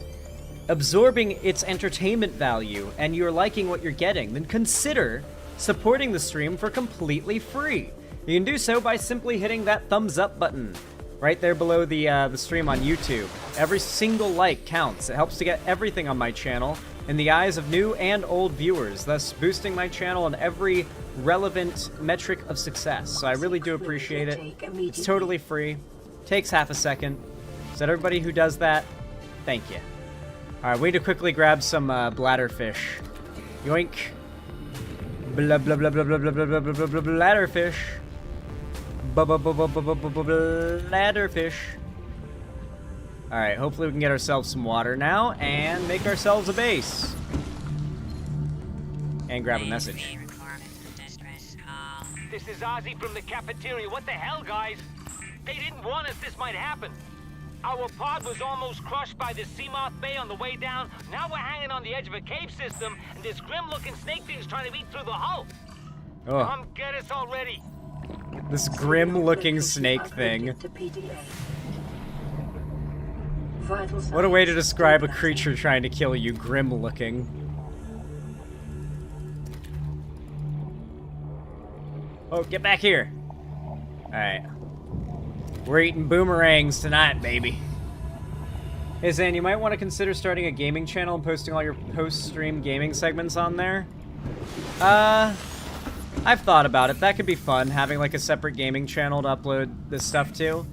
absorbing its entertainment value, and you're liking what you're getting, then consider supporting the stream for completely free. You can do so by simply hitting that thumbs up button right there below the stream on YouTube. Every single like counts. It helps to get everything on my channel in the eyes of new and old viewers, thus boosting my channel in every relevant metric of success. So I really do appreciate it. It's totally free. Takes half a second. So everybody who does that, thank you. Alright, we need to quickly grab some bladderfish. Yoink. Blah blah blah blah blah blah blah blah blah blah blah bladderfish. Bladderfish. Alright, hopefully we can get ourselves some water now and make ourselves a base. And grab a message. This is Ozzy from the cafeteria. What the hell, guys? They didn't warn us this might happen. Our pod was almost crushed by this Seamoth Bay on the way down. Now we're hanging on the edge of a cave system, and this grim-looking snake thing's trying to eat through the hull. Oh. Come get us already. This grim-looking snake thing. What a way to describe a creature trying to kill you, grim-looking. Oh, get back here. Alright. We're eating boomerangs tonight, baby. Hey, Zan, you might want to consider starting a gaming channel and posting all your post-stream gaming segments on there. I've thought about it. That could be fun, having like a separate gaming channel to upload this stuff to.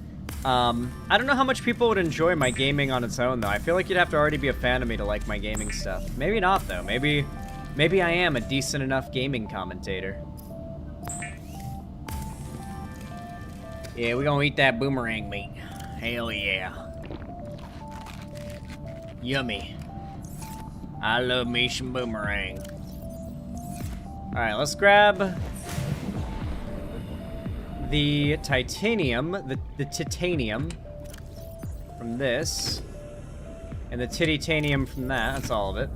I don't know how much people would enjoy my gaming on its own, though. I feel like you'd have to already be a fan of me to like my gaming stuff. Maybe not, though. Maybe I am a decent enough gaming commentator. Yeah, we're gonna eat that boomerang meat. Hell yeah. Yummy. I love me some boomerang. Alright, let's grab the titanium, the titanium from this, and the titanium from that. That's all of it.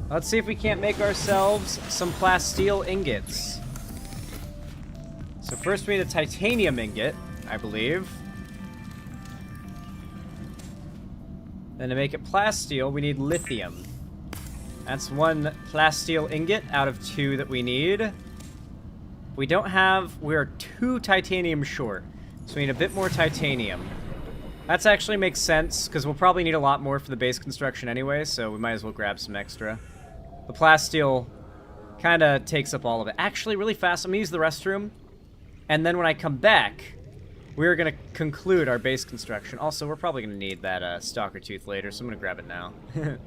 Let's see if we can't make ourselves some plasteel ingots. So first we need a titanium ingot, I believe. Then to make it plasteel, we need lithium. That's one plasteel ingot out of 2 that we need. We don't have... We're 2 titanium short. So we need a bit more titanium. That actually makes sense, because we'll probably need a lot more for the base construction anyway, so we might as well grab some extra. The plasteel kind of takes up all of it. Actually, really fast, I'm going to use the restroom. And then when I come back, we're going to conclude our base construction. Also, we're probably going to need that stalker tooth later, so I'm going to grab it now. Alright,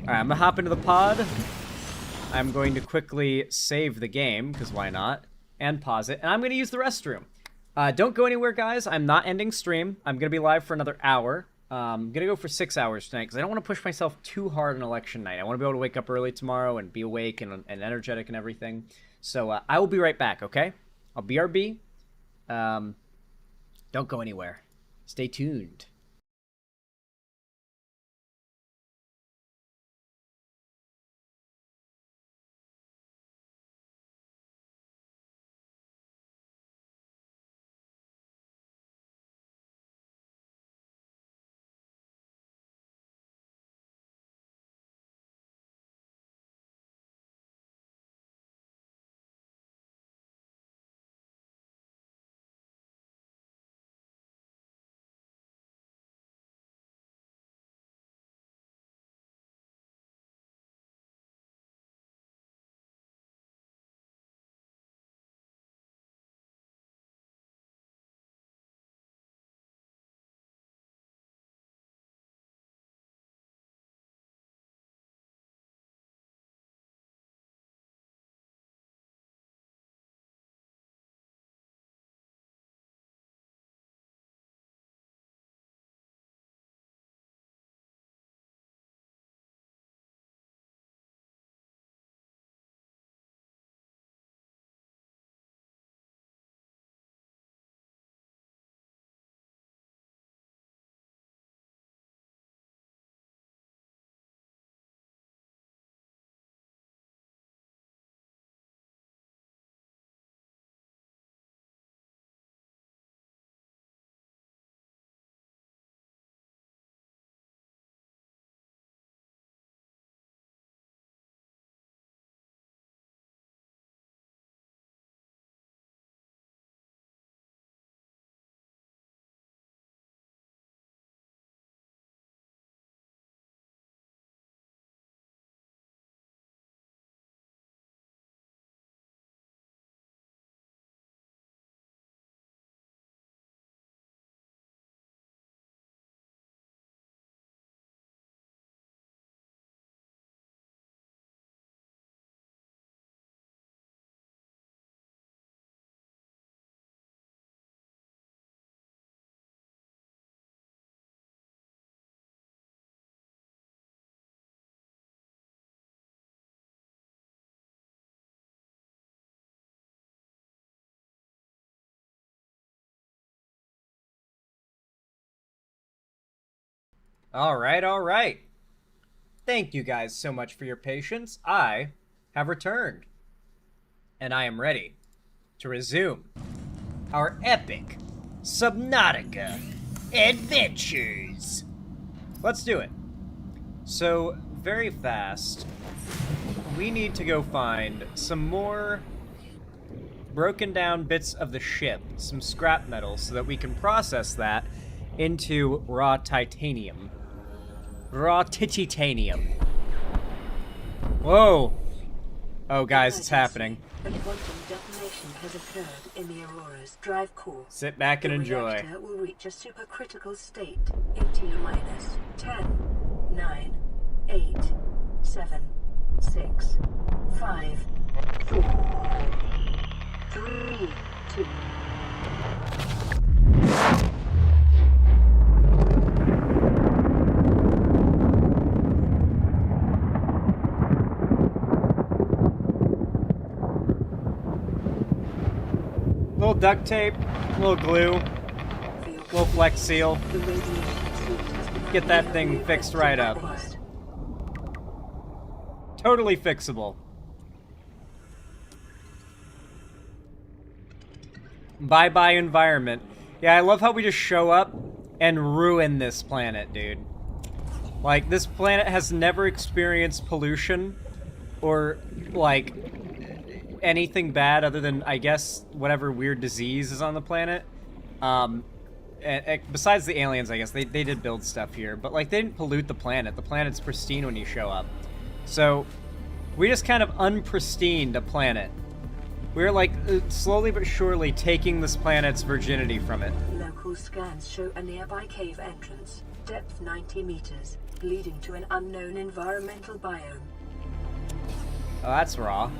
I'm going to hop into the pod. I'm going to quickly save the game, because why not? And pause it. And I'm going to use the restroom. Don't go anywhere, guys. I'm not ending stream. I'm going to be live for another hour. I'm going to go for 6 hours tonight, because I don't want to push myself too hard on election night. I want to be able to wake up early tomorrow and be awake and energetic and everything. So I will be right back, okay? I'll BRB. Don't go anywhere. Stay tuned. Alright, alright. Thank you guys so much for your patience. I have returned. And I am ready to resume our epic Subnautica adventures. Let's do it. So, very fast, we need to go find some more broken down bits of the ship, some scrap metal, so that we can process that into raw titanium. Raw titanium. Whoa! Oh, guys, it's happening. A quantum detonation has occurred in the Aurora's drive core. Sit back and enjoy. The reactor will reach a supercritical state in T-minus 10, 9, 8, 7, 6, 5, 4, 3, 2. Little duct tape, little glue, little flex seal. Get that thing fixed right up. Totally fixable. Bye-bye environment. Yeah, I love how we just show up and ruin this planet, dude. Like, this planet has never experienced pollution or, like, anything bad other than, I guess, whatever weird disease is on the planet. And besides the aliens, I guess, they did build stuff here. But, like, they didn't pollute the planet. The planet's pristine when you show up. So, we just kind of unpristined a planet. We're, like, slowly but surely taking this planet's virginity from it. Local scans show a nearby cave entrance, depth 90 meters, leading to an unknown environmental biome. Oh, that's raw.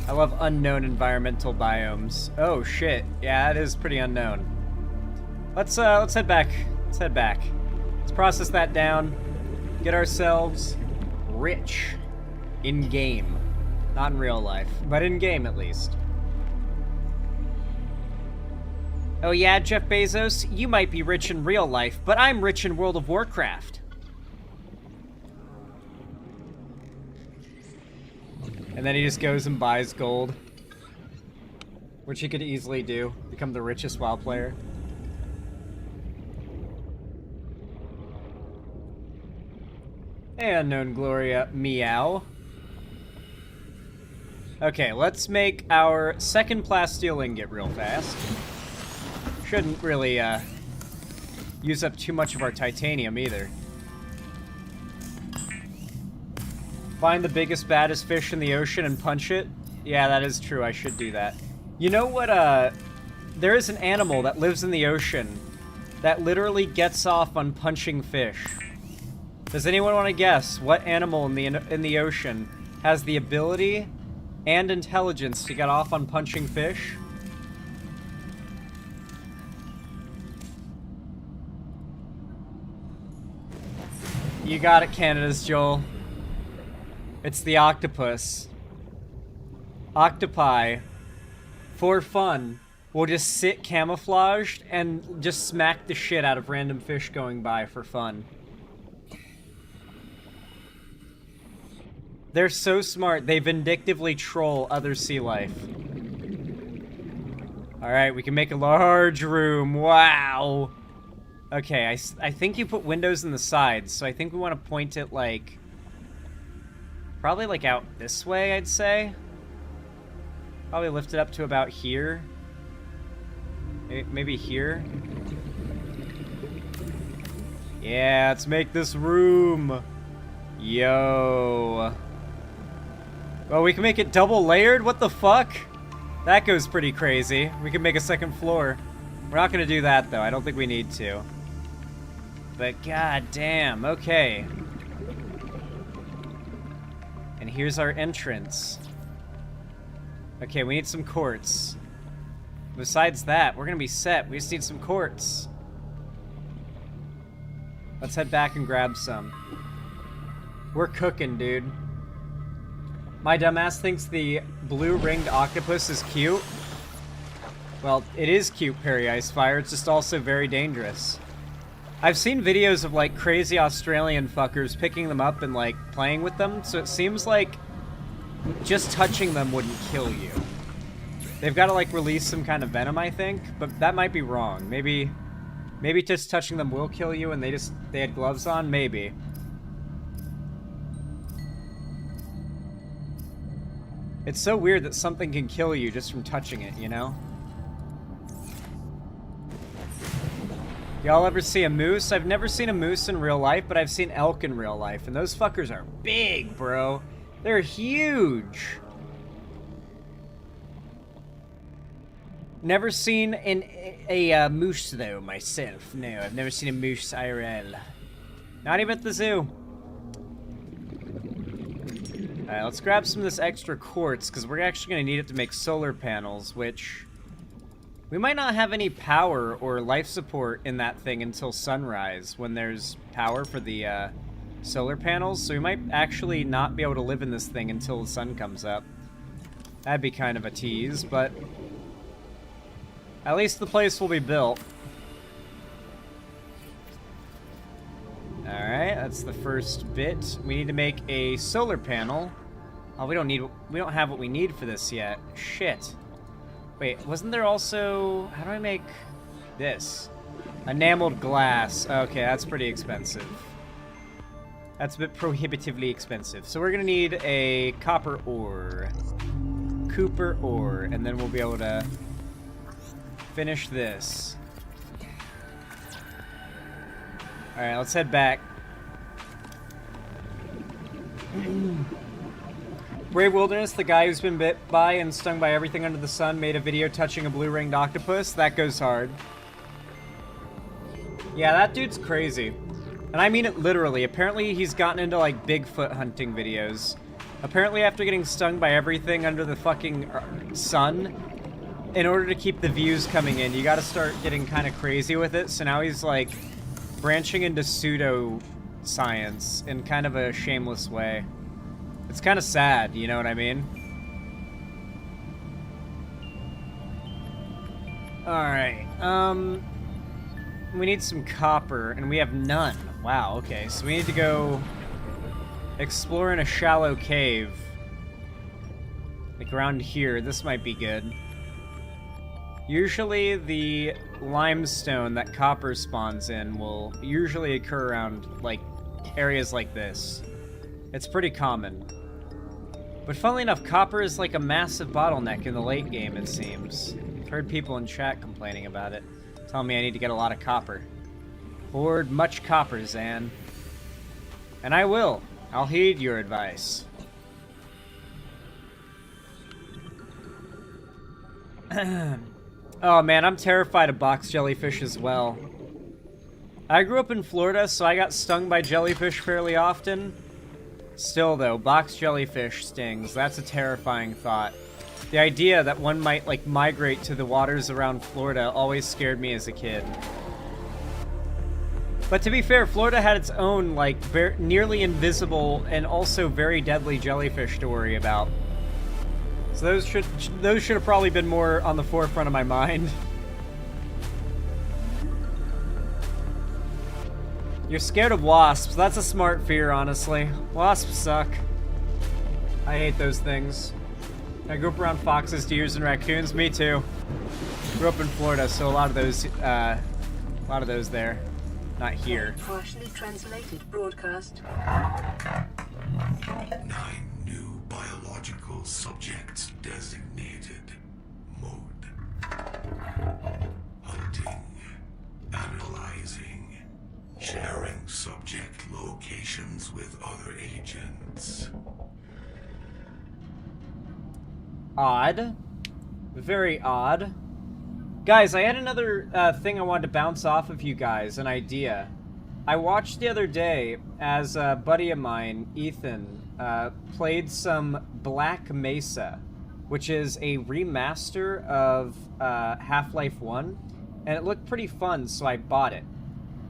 I love unknown environmental biomes. Oh shit, yeah, it is pretty unknown. Let's head back. Let's head back. Let's process that down. Get ourselves rich in game, not in real life, but in game at least. Oh yeah, Jeff Bezos, you might be rich in real life, but I'm rich in World of Warcraft. And then he just goes and buys gold. Which he could easily do. Become the richest WoW player. Hey, Unknown Gloria, meow. Okay, let's make our second plasteel ingot real fast. Shouldn't really, use up too much of our titanium either. Find the biggest, baddest fish in the ocean and punch it? Yeah, that is true. I should do that. You know what, there is an animal that lives in the ocean that literally gets off on punching fish. Does anyone want to guess what animal in the ocean has the ability and intelligence to get off on punching fish? You got it, Canada's Joel. It's the octopus. Octopi, for fun, will just sit camouflaged and just smack the shit out of random fish going by for fun. They're so smart, they vindictively troll other sea life. Alright, we can make a large room. Wow! Okay, I think you put windows in the sides, so I think we want to point it, like... probably, like, out this way, I'd say. Probably lift it up to about here. Maybe here. Yeah, let's make this room. Yo. Oh, we can make it double layered? What the fuck? That goes pretty crazy. We can make a second floor. We're not gonna do that, though. I don't think we need to. But god damn, okay. And here's our entrance. Okay, we need some quartz. Besides that, we're gonna be set. We just need some quartz. Let's head back and grab some. We're cooking, dude. My dumbass thinks the blue ringed octopus is cute. Well, it is cute, Perry Icefire. It's just also very dangerous. I've seen videos of like crazy Australian fuckers picking them up and like playing with them, so it seems like just touching them wouldn't kill you. They've got to like release some kind of venom, I think, but that might be wrong. Maybe just touching them will kill you and they had gloves on, maybe. It's so weird that something can kill you just from touching it, you know? Y'all ever see a moose? I've never seen a moose in real life, but I've seen elk in real life, and those fuckers are big, bro. They're huge. Never seen a moose, though, myself. No, I've never seen a moose IRL. Not even at the zoo. Alright, let's grab some of this extra quartz, because we're actually going to need it to make solar panels, which... we might not have any power or life support in that thing until sunrise, when there's power for the solar panels, so we might actually not be able to live in this thing until the sun comes up. That'd be kind of a tease, but... at least the place will be built. Alright, that's the first bit. We need to make a solar panel. Oh, we don't have what we need for this yet. Shit. Wait, wasn't there also... how do I make this? Enameled glass. Okay, that's pretty expensive. That's a bit prohibitively expensive. So we're gonna need a copper ore. Cooper ore, and then we'll be able to finish this. Alright, let's head back. Brave Wilderness, the guy who's been bit by and stung by everything under the sun, made a video touching a blue-ringed octopus. That goes hard. Yeah, that dude's crazy. And I mean it literally. Apparently he's gotten into, like, Bigfoot hunting videos. Apparently after getting stung by everything under the fucking sun, in order to keep the views coming in, you gotta start getting kind of crazy with it. So now he's, like, branching into pseudo-science in kind of a shameless way. It's kind of sad, you know what I mean? Alright, we need some copper, and we have none. Wow, okay, so we need to go explore in a shallow cave. Like around here, this might be good. Usually the limestone that copper spawns in will usually occur around, like, areas like this. It's pretty common. But funnily enough, copper is like a massive bottleneck in the late game, it seems. I've heard people in chat complaining about it. Telling me I need to get a lot of copper. Hoard much copper, Zan. And I will. I'll heed your advice. Oh man, I'm terrified of box jellyfish as well. I grew up in Florida, so I got stung by jellyfish fairly often. Still though, box jellyfish stings, that's a terrifying thought. The idea that one might, like, migrate to the waters around Florida always scared me as a kid. But to be fair, Florida had its own, like, nearly invisible and also very deadly jellyfish to worry about. So those should have probably been more on the forefront of my mind. You're scared of wasps. That's a smart fear, honestly. Wasps suck. I hate those things. I grew up around foxes, deers, and raccoons. Me too. Grew up in Florida, so a lot of those there. Not here. Partially translated broadcast. 9 new biological subjects designated. Mode. Hunting. Analyzing. Sharing subject locations with other agents. Odd. Very odd. Guys, I had another thing I wanted to bounce off of you guys, an idea. I watched the other day as a buddy of mine, Ethan, played some Black Mesa, which is a remaster of Half-Life 1, and it looked pretty fun, so I bought it.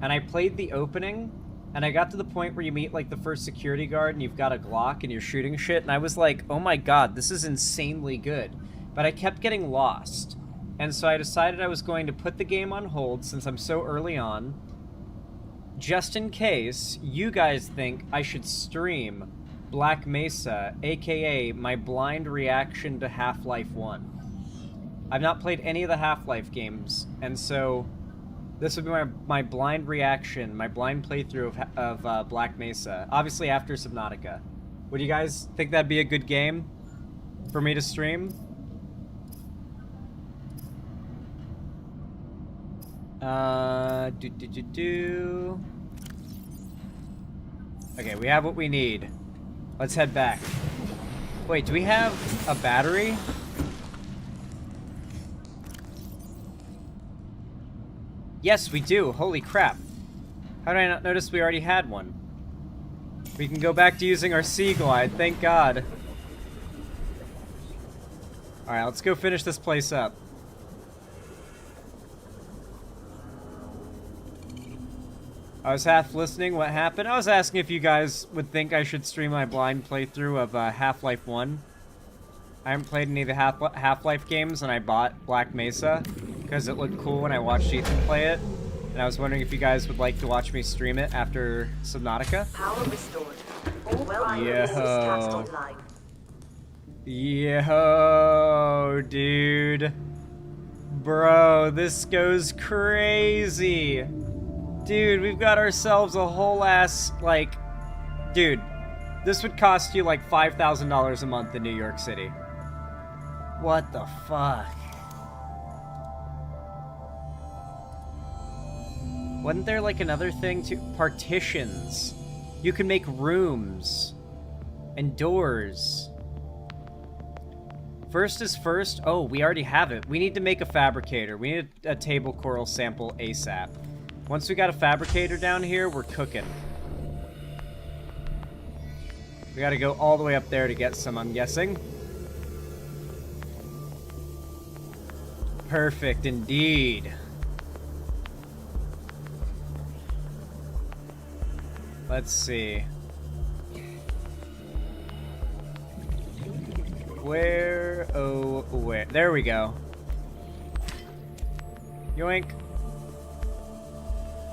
And I played the opening, and I got to the point where you meet, like, the first security guard, and you've got a Glock, and you're shooting shit, and I was like, oh my god, this is insanely good. But I kept getting lost. And so I decided I was going to put the game on hold, since I'm so early on, just in case you guys think I should stream Black Mesa, aka my blind reaction to Half-Life 1. I've not played any of the Half-Life games, and so this would be my blind reaction, my blind playthrough of Black Mesa. Obviously after Subnautica. Would you guys think that'd be a good game for me to stream? Okay, we have what we need. Let's head back. Wait, do we have a battery? Yes, we do. Holy crap. How did I not notice we already had one? We can go back to using our sea glide, thank God. Alright, let's go finish this place up. I was half listening. What happened? I was asking if you guys would think I should stream my blind playthrough of Half-Life 1. I haven't played any of the Half-Life games, and I bought Black Mesa because it looked cool when I watched Ethan play it. And I was wondering if you guys would like to watch me stream it after Subnautica. Power restored. All Brian Yo. Yo, dude. Bro, this goes crazy. Dude, we've got ourselves a whole ass, like... Dude, this would cost you like $5,000 a month in New York City. What the fuck? Wasn't there like another thing too? Partitions. You can make rooms. And doors. First is first. Oh, we already have it. We need to make a fabricator. We need a table coral sample ASAP. Once we got a fabricator down here, we're cooking. We gotta go all the way up there to get some, I'm guessing. Perfect indeed. Let's see. Where? Oh, where? There we go. Yoink.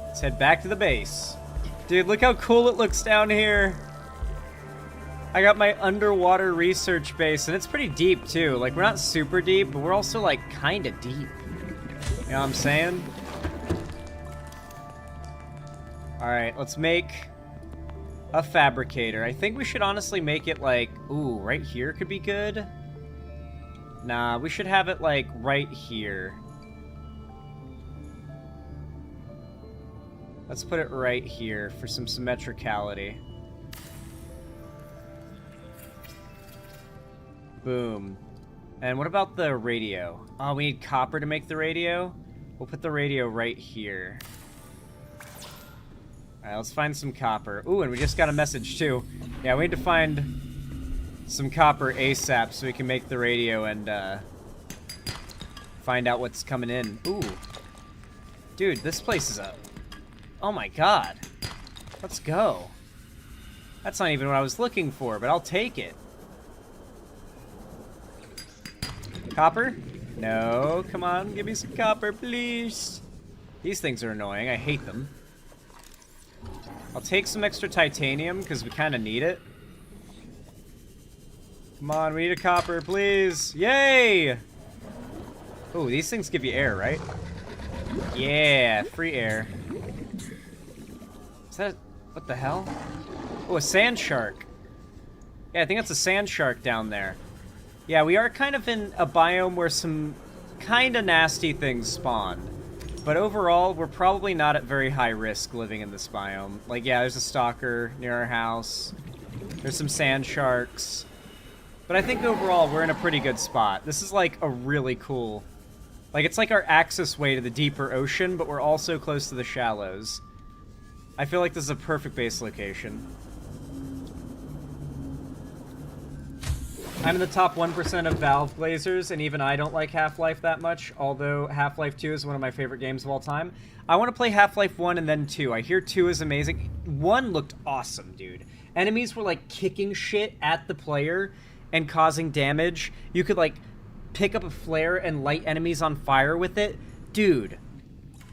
Let's head back to the base. Dude, look how cool it looks down here. I got my underwater research base, and it's pretty deep, too. Like, we're not super deep, but we're also, like, kind of deep. You know what I'm saying? Alright, let's make a fabricator. I think we should honestly make it, like... Ooh, right here could be good. Nah, we should have it, like, right here. Let's put it right here for some symmetricality. Boom. And what about the radio? Oh, we need copper to make the radio? We'll put the radio right here. Alright, let's find some copper. Ooh, and we just got a message, too. Yeah, we need to find some copper ASAP so we can make the radio and, find out what's coming in. Ooh. Dude, this place is up. Oh my god. Let's go. That's not even what I was looking for, but I'll take it. Copper? No, come on, give me some copper, please. These things are annoying, I hate them. I'll take some extra titanium, because we kind of need it. Come on, we need a copper, please. Yay! Oh, these things give you air, right? Yeah, free air. Is that... what the hell? Oh, a sand shark. Yeah, I think that's a sand shark down there. Yeah, we are kind of in a biome where some kind of nasty things spawn. But overall, we're probably not at very high risk living in this biome. Like, yeah, there's a stalker near our house. There's some sand sharks. But I think overall, we're in a pretty good spot. This is like a really cool... like, it's like our access way to the deeper ocean, but we're also close to the shallows. I feel like this is a perfect base location. I'm in the top 1% of Valve Glazers, and even I don't like Half-Life that much, although Half-Life 2 is one of my favorite games of all time. I want to play Half-Life 1 and then 2. I hear 2 is amazing. 1 looked awesome, dude. Enemies were, like, kicking shit at the player and causing damage. You could, like, pick up a flare and light enemies on fire with it. Dude,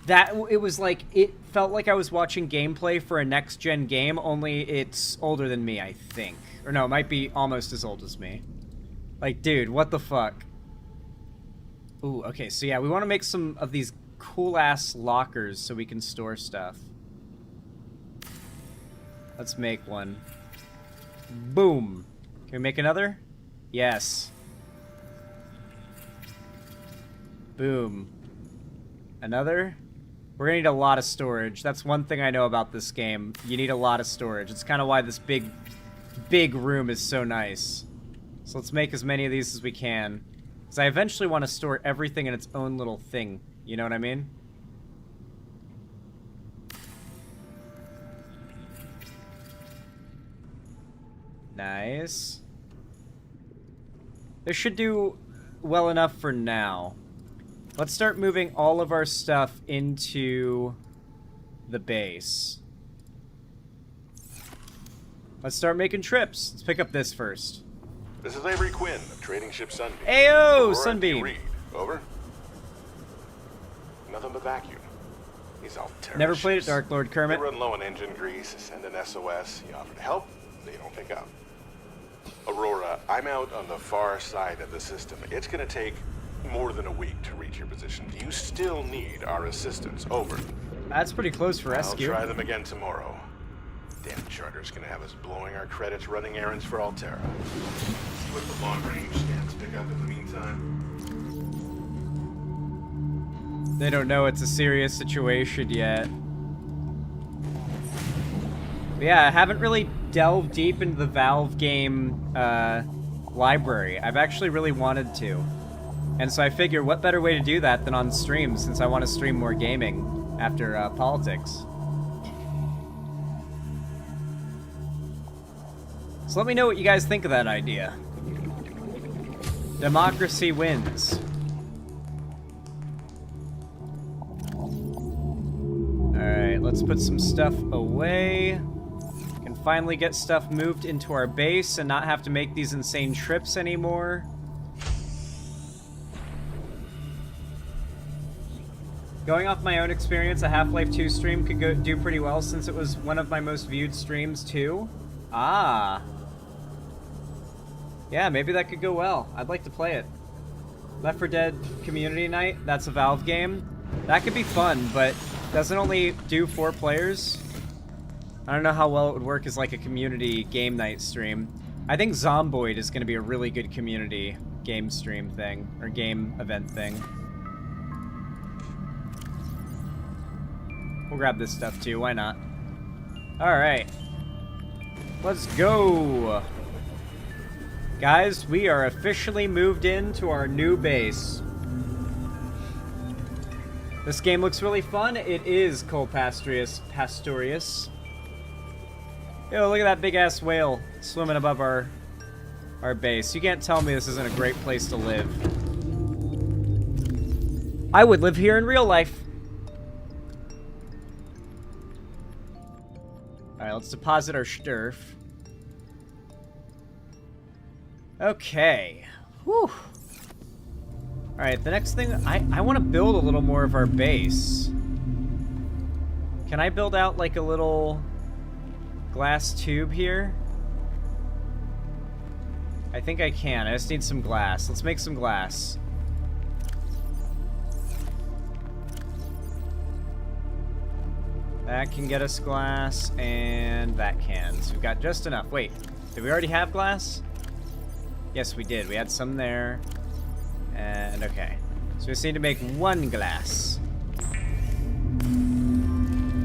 it was like, it felt like I was watching gameplay for a next-gen game, only it's older than me, I think. Or no, it might be almost as old as me. Like, dude, what the fuck? Ooh, okay, so yeah, we want to make some of these cool-ass lockers so we can store stuff. Let's make one. Boom. Can we make another? Yes. Boom. Another? We're gonna need a lot of storage. That's one thing I know about this game. You need a lot of storage. It's kind of why this big room is so nice. So let's make as many of these as we can. Because I eventually want to store everything in its own little thing. You know what I mean? Nice. This should do well enough for now. Let's start moving all of our stuff into the base. Let's start making trips. Let's pick up this first. This is Avery Quinn of Trading Ship Sunbeam. Ayo, Aurora, Sunbeam. Reed. Over. Nothing but vacuum. These all terror Never played it, ships. Dark Lord Kermit. They run low on engine grease, send an SOS, you offer to help, they don't pick up. Aurora, I'm out on the far side of the system. It's gonna take more than a week to reach your position. You still need our assistance. Over. That's pretty close for rescue. I'll try them again tomorrow. Damn charter's gonna have us blowing our credits running errands for Altera. See what the long-range scans pick up in the meantime. They don't know it's a serious situation yet. But yeah, I haven't really delved deep into the Valve game library. I've actually really wanted to. And so I figure, what better way to do that than on stream, since I want to stream more gaming after politics. So let me know what you guys think of that idea. Democracy wins. Alright, let's put some stuff away. Can finally get stuff moved into our base and not have to make these insane trips anymore. Going off my own experience, a Half-Life 2 stream could do pretty well since it was one of my most viewed streams too. Ah. Yeah, maybe that could go well. I'd like to play it. Left 4 Dead Community Night, that's a Valve game. That could be fun, but does it only do 4 players? I don't know how well it would work as like a community game night stream. I think Zomboid is going to be a really good community game stream thing, or game event thing. We'll grab this stuff too, why not? Alright. Let's go! Guys, we are officially moved into our new base. This game looks really fun. It is Cole Pastorius. Yo, look at that big-ass whale swimming above our base. You can't tell me this isn't a great place to live. I would live here in real life. Alright, let's deposit our Sturf. Okay. Whew. Alright, the next thing, I want to build a little more of our base. Can I build out like a little glass tube here? I think I can. I just need some glass. Let's make some glass. That can get us glass, and that can. So we've got just enough. Wait, did we already have glass? Yes, we did. We had some there. And okay. So we just need to make 1 glass.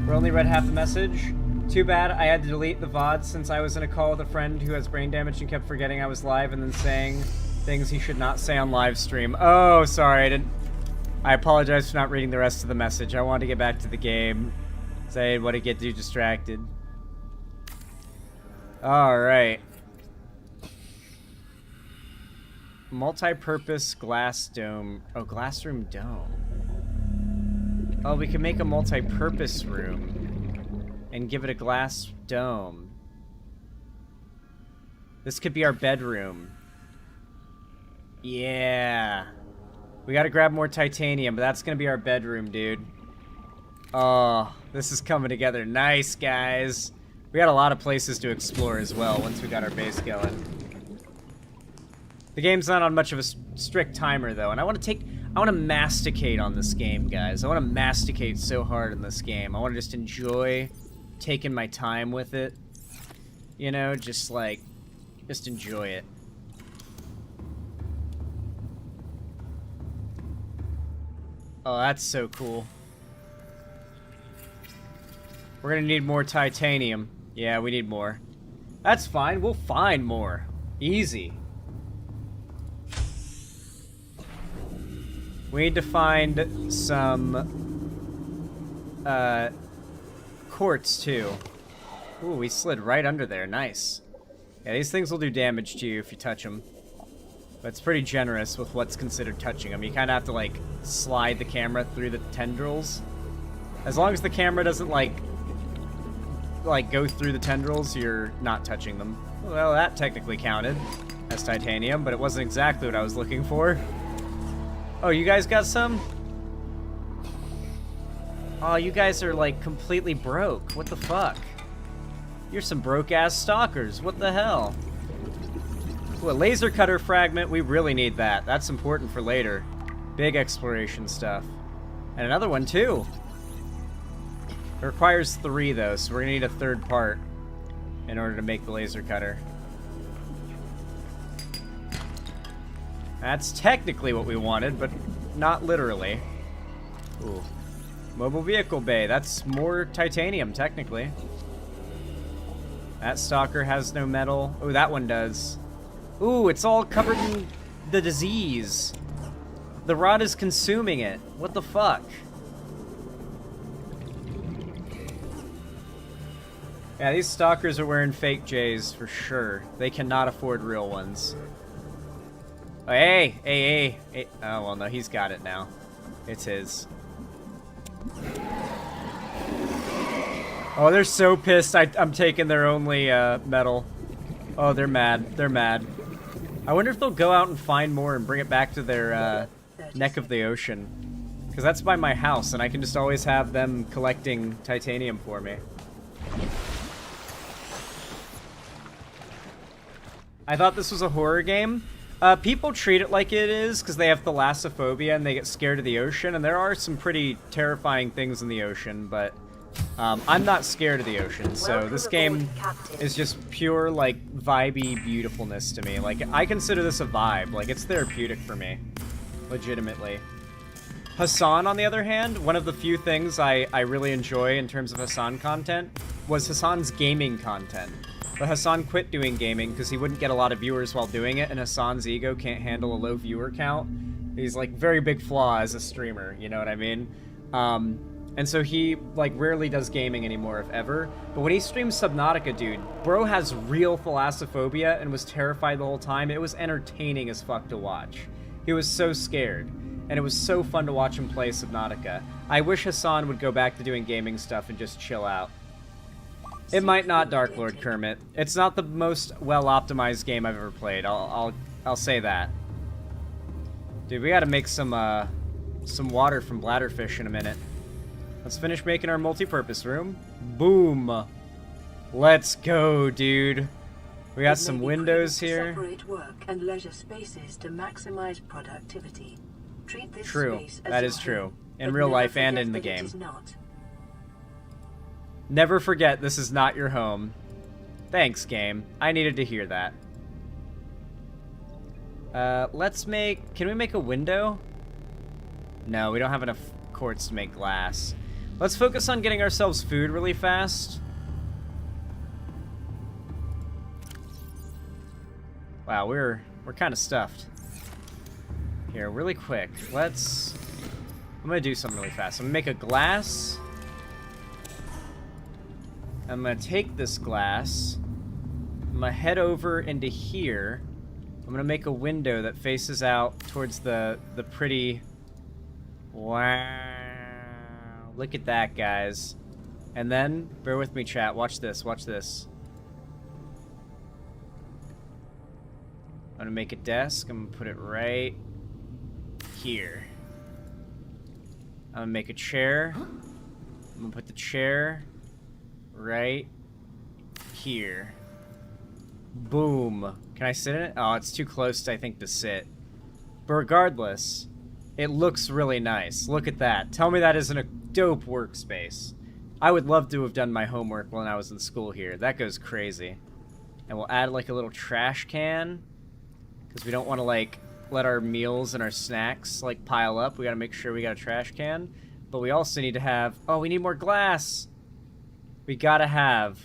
We only read half the message. Too bad I had to delete the VOD since I was in a call with a friend who has brain damage and kept forgetting I was live and then saying things he should not say on live stream. Oh, sorry. I apologize for not reading the rest of the message. I wanted to get back to the game. So I didn't want to get too distracted. Alright. Multi-purpose glass dome. Oh, glass room dome. Oh, we can make a multi-purpose room and give it a glass dome. This could be our bedroom. Yeah. We gotta grab more titanium, but that's gonna be our bedroom, dude. Oh, this is coming together nice, guys. We got a lot of places to explore as well once we got our base going. The game's not on much of a strict timer, though, and I want to masticate on this game, guys. I want to masticate so hard in this game. I want to just enjoy taking my time with it. You know, just enjoy it. Oh, that's so cool. We're gonna need more titanium. Yeah, we need more. That's fine, we'll find more. Easy. We need to find some quartz too. Ooh, we slid right under there, nice. Yeah, these things will do damage to you if you touch them. But it's pretty generous with what's considered touching them. You kind of have to, like, slide the camera through the tendrils. As long as the camera doesn't, like go through the tendrils, you're not touching them. Well, that technically counted as titanium, but it wasn't exactly what I was looking for. Oh, you guys got some? Oh, you guys are, like, completely broke. What the fuck? You're some broke-ass stalkers. What the hell? Ooh, a laser cutter fragment. We really need that. That's important for later. Big exploration stuff. And another one, too. It requires 3, though, so we're gonna need a 3rd part in order to make the laser cutter. That's technically what we wanted, but not literally. Ooh. Mobile vehicle bay. That's more titanium, technically. That stalker has no metal. Oh, that one does. Ooh, it's all covered in the disease. The rot is consuming it. What the fuck? Yeah, these stalkers are wearing fake J's for sure. They cannot afford real ones. Oh, hey. Oh, well, no, he's got it now. It's his. Oh, they're so pissed I'm taking their only metal. Oh, they're mad. They're mad. I wonder if they'll go out and find more and bring it back to their neck of the ocean. Because that's by my house, and I can just always have them collecting titanium for me. I thought this was a horror game. People treat it like it is because they have thalassophobia and they get scared of the ocean, and there are some pretty terrifying things in the ocean, but I'm not scared of the ocean, so this game is just pure, like, vibey beautifulness to me. Like, I consider this a vibe. Like, it's therapeutic for me. Legitimately. Hassan, on the other hand, one of the few things I really enjoy in terms of Hassan content was Hassan's gaming content. But Hassan quit doing gaming because he wouldn't get a lot of viewers while doing it, and Hassan's ego can't handle a low viewer count. He's, like, very big flaw as a streamer, you know what I mean? And so he, like, rarely does gaming anymore, if ever. But when he streams Subnautica, dude, bro has real thalassophobia and was terrified the whole time. It was entertaining as fuck to watch. He was so scared. And it was so fun to watch him play Subnautica. I wish Hassan would go back to doing gaming stuff and just chill out. It might not, Dark Lord Kermit. It's not the most well-optimized game I've ever played. I'll say that. Dude, we gotta make some water from bladderfish in a minute. Let's finish making our multi-purpose room. Boom. Let's go, dude. We got some windows here. Separate work and leisure spaces to maximize productivity. Treat this True. space as That your is true. home, In but real never life and forget in the that it game. is not. Never forget this is not your home. Thanks, game. I needed to hear that. Let's make... Can we make a window? No, we don't have enough quartz to make glass. Let's focus on getting ourselves food really fast. Wow, we're kind of stuffed. Here, really quick. Let's... I'm gonna do something really fast. I'm gonna make a glass. I'm gonna take this glass. I'm gonna head over into here. I'm gonna make a window that faces out towards the pretty... Wow. Look at that, guys. And then, bear with me, chat. Watch this. Watch this. I'm gonna make a desk. I'm gonna put it right here. I'm gonna make a chair. I'm gonna put the chair right here. Boom. Can I sit in it? Oh, it's too close, I think, to sit. But regardless, it looks really nice. Look at that. Tell me that isn't a dope workspace. I would love to have done my homework when I was in school here. That goes crazy. And we'll add like a little trash can, because we don't want to like let our meals and our snacks like pile up. We got to make sure we got a trash can. But we also need to have, oh, we need more glass. We got to have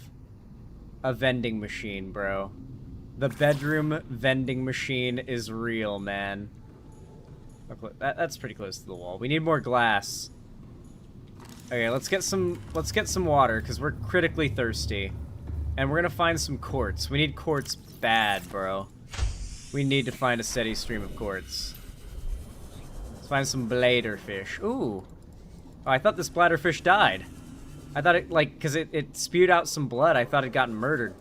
a vending machine, bro. The bedroom vending machine is real, man. That's pretty close to the wall. We need more glass. Okay, let's get some water, because we're critically thirsty. And we're gonna find some quartz. We need quartz bad, bro. We need to find a steady stream of quartz. Let's find some bladderfish. Ooh. Oh, I thought this bladderfish died. I thought it, like, because it spewed out some blood. I thought it gotten murdered.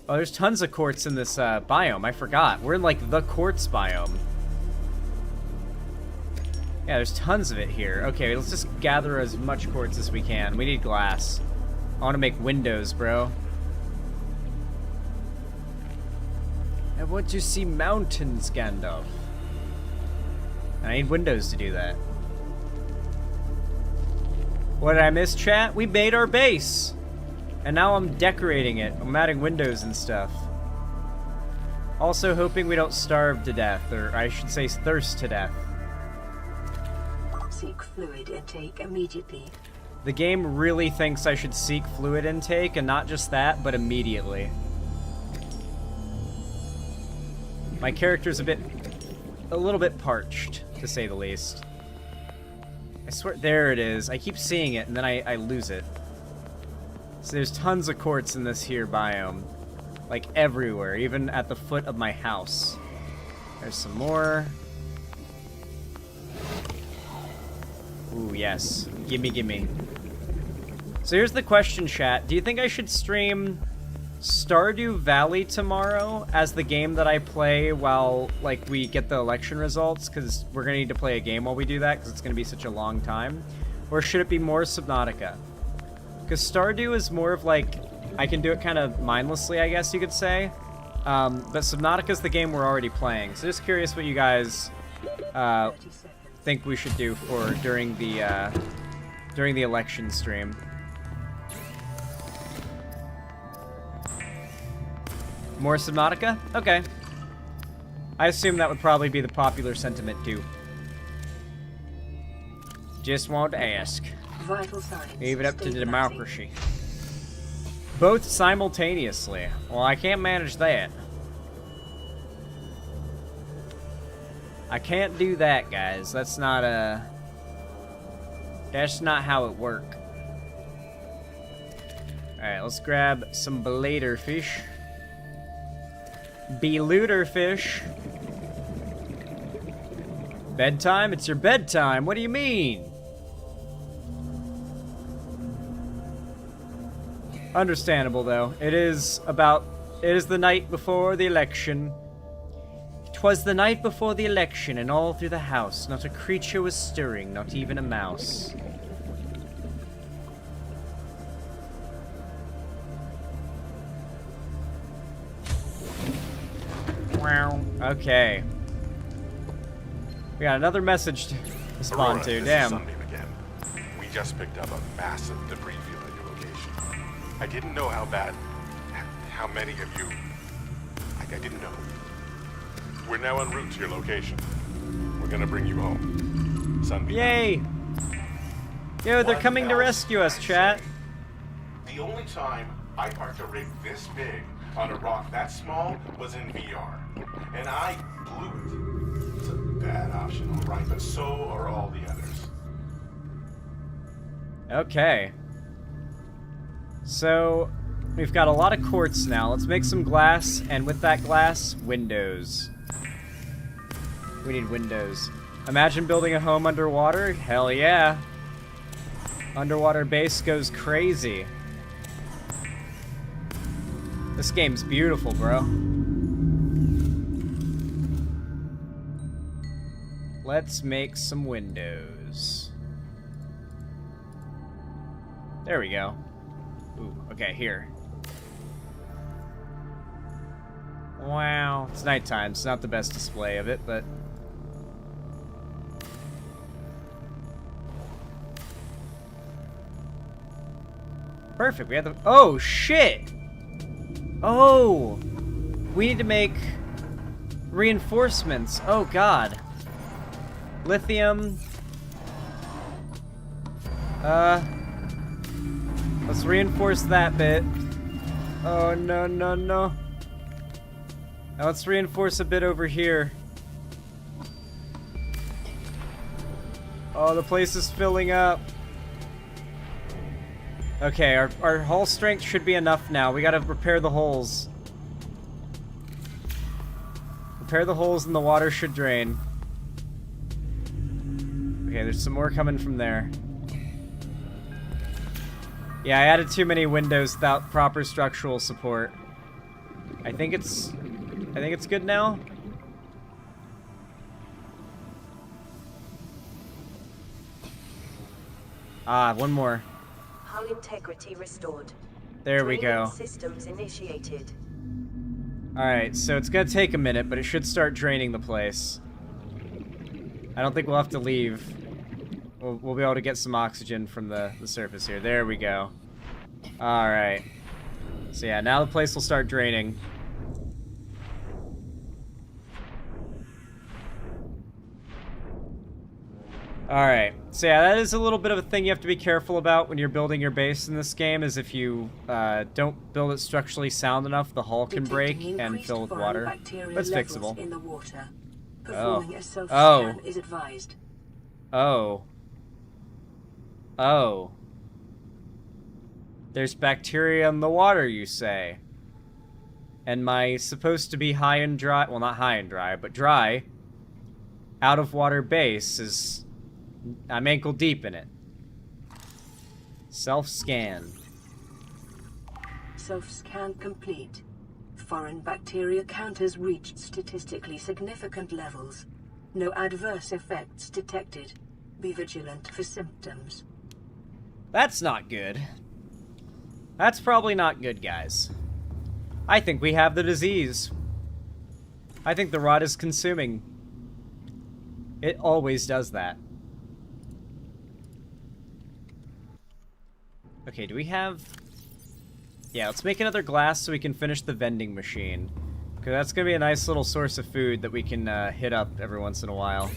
Oh, there's tons of quartz in this biome. I forgot. We're in, like, the quartz biome. Yeah, there's tons of it here. Okay, let's just gather as much quartz as we can. We need glass. I want to make windows, bro. I want to see mountains, Gandalf. I need windows to do that. What did I miss, chat? We made our base. And now I'm decorating it. I'm adding windows and stuff. Also hoping we don't starve to death, or I should say thirst to death. Seek fluid intake immediately. The game really thinks I should seek fluid intake, and not just that, but immediately. My character's a little bit parched, to say the least. I swear, there it is. I keep seeing it, and then I lose it. So there's tons of quartz in this here biome. Like, everywhere, even at the foot of my house. There's some more. Ooh, yes. Gimme, gimme. So here's the question, chat. Do you think I should stream Stardew Valley tomorrow as the game that I play while, like, we get the election results? Because we're going to need to play a game while we do that, because it's going to be such a long time. Or should it be more Subnautica? Because Stardew is more of, like, I can do it kind of mindlessly, I guess you could say. But Subnautica is the game we're already playing. So just curious what you guys think we should do for during the election stream. More Subnautica? Okay. I assume that would probably be the popular sentiment too. Just want to ask. Leave it up to the democracy. Both simultaneously. Well, I can't manage that. I can't do that, guys. That's not how it work. Alright, let's grab some bladderfish. Belooterfish. Bedtime? It's your bedtime. What do you mean? Understandable, though. It is the night before the election. 'Twas the night before the election, and all through the house not a creature was stirring, not even a mouse. Wow. Okay. We got another message to respond to. Damn. Sunbeam again. We just picked up a massive debris field at your location. I didn't know how many of you. I didn't know. We're now en route to your location. We're gonna bring you home. Sunbeam. Yay! Yo, they're coming to rescue us, chat. The only time I parked a rig this big on a rock that small was in VR. And I blew it. It's a bad option, alright, but so are all the others. Okay. So, we've got a lot of quartz now. Let's make some glass, and with that glass, windows. We need windows. Imagine building a home underwater? Hell yeah. Underwater base goes crazy. This game's beautiful, bro. Let's make some windows. There we go. Ooh, okay, here. Wow, it's nighttime. It's not the best display of it, but... Perfect, we have the... Oh, shit! Oh! We need to make reinforcements. Oh, God. Lithium. Let's reinforce that bit. Oh, no, no, no. Now let's reinforce a bit over here. Oh, the place is filling up. Okay, our hull strength should be enough now. We gotta repair the holes. Repair the holes and the water should drain. Okay, there's some more coming from there. Yeah, I added too many windows without proper structural support. I think it's good now. Ah, one more. Hull integrity restored. There we go. Systems initiated. Alright, so it's gonna take a minute, but it should start draining the place. I don't think we'll have to leave. We'll be able to get some oxygen from the surface here. There we go. Alright. So yeah, now the place will start draining. Alright, so yeah, that is a little bit of a thing you have to be careful about when you're building your base in this game, is if you don't build it structurally sound enough, the hull can break and fill with water. But it's fixable. In the water. Oh. A self-scan is advised. Oh. Oh. There's bacteria in the water, you say? And my supposed to be high and dry, well, not high and dry, but dry, out of water base is... I'm ankle deep in it. Self-scan. Self-scan complete. Foreign bacteria counters reached statistically significant levels. No adverse effects detected. Be vigilant for symptoms. That's not good. That's probably not good, guys. I think we have the disease. I think the rot is consuming. It always does that. Okay, do we have... Yeah, let's make another glass so we can finish the vending machine. Because that's going to be a nice little source of food that we can hit up every once in a while.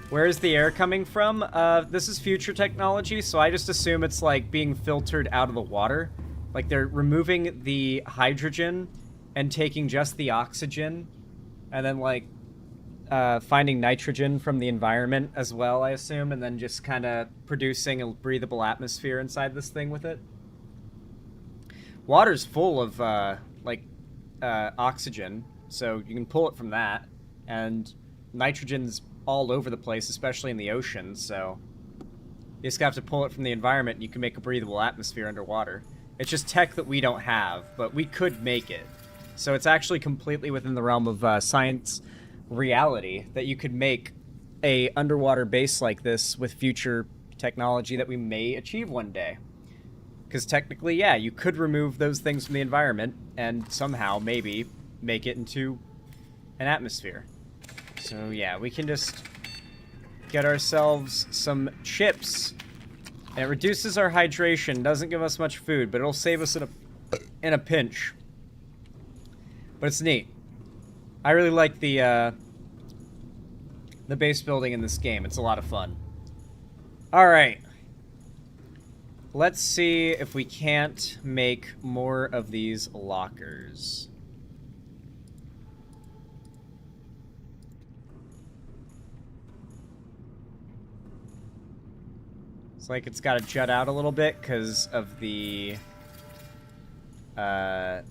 Where is the air coming from? This is future technology, so I just assume it's like being filtered out of the water. Like they're removing the hydrogen and taking just the oxygen, and then like finding nitrogen from the environment as well, I assume, and then just kind of producing a breathable atmosphere inside this thing with it. Water's full of oxygen, so you can pull it from that, and nitrogen's all over the place, especially in the ocean, so you just have to pull it from the environment and you can make a breathable atmosphere underwater. It's just tech that we don't have, but we could make it. So it's actually completely within the realm of science reality that you could make a underwater base like this with future technology that we may achieve one day. Because technically, yeah, you could remove those things from the environment and somehow, maybe, make it into an atmosphere. So yeah, we can just get ourselves some chips. And it reduces our hydration, doesn't give us much food, but it'll save us in a pinch. But it's neat. I really like the base building in this game. It's a lot of fun. Alright. Let's see if we can't make more of these lockers. It's like it's got to jut out a little bit because of the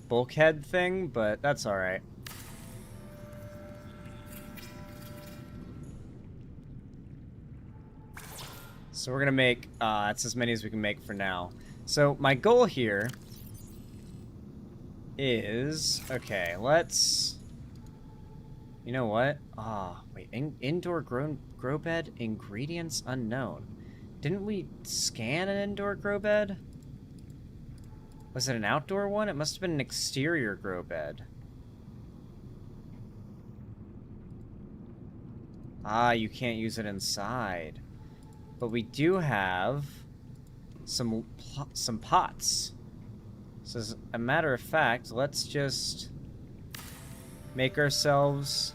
bulkhead thing, but that's alright. So we're going to make, that's as many as we can make for now. So my goal here is, okay, let's You know what? Ah, wait. Indoor grow bed? Ingredients unknown. Didn't we scan an indoor grow bed? Was it an outdoor one? It must have been an exterior grow bed. Ah, you can't use it inside. But we do have some pots. So as a matter of fact, let's just make ourselves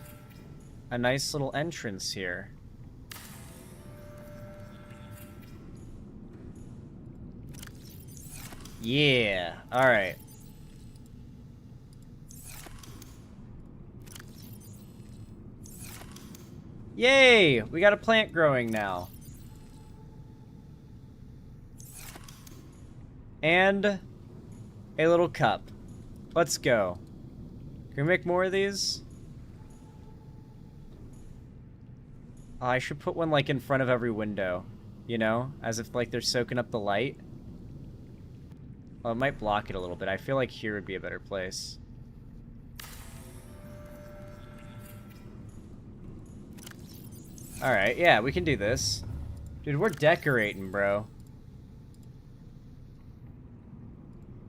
a nice little entrance here. Yeah, alright. Yay! We got a plant growing now. And a little cup. Let's go. Can we make more of these? Oh, I should put one, like, in front of every window. You know? As if, like, they're soaking up the light. Oh, it might block it a little bit. I feel like here would be a better place. Alright, yeah, we can do this. Dude, we're decorating, bro.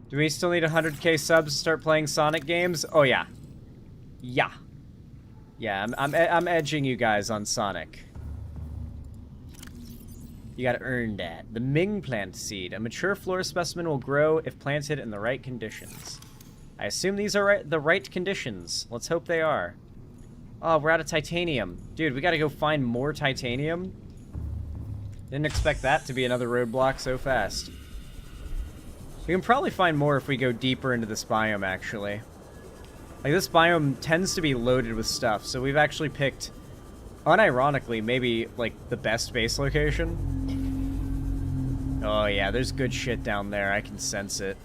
Do we still need 100k subs to start playing Sonic games? Oh, yeah. Yeah. Yeah, I'm edging you guys on Sonic. You gotta earn that. The Ming plant seed. A mature flora specimen will grow if planted in the right conditions. I assume these are the right conditions. Let's hope they are. Oh, we're out of titanium. Dude, we gotta go find more titanium? Didn't expect that to be another roadblock so fast. We can probably find more if we go deeper into this biome, actually. Like, this biome tends to be loaded with stuff, so we've actually picked, unironically, maybe, like, the best base location. Oh, yeah, there's good shit down there. I can sense it.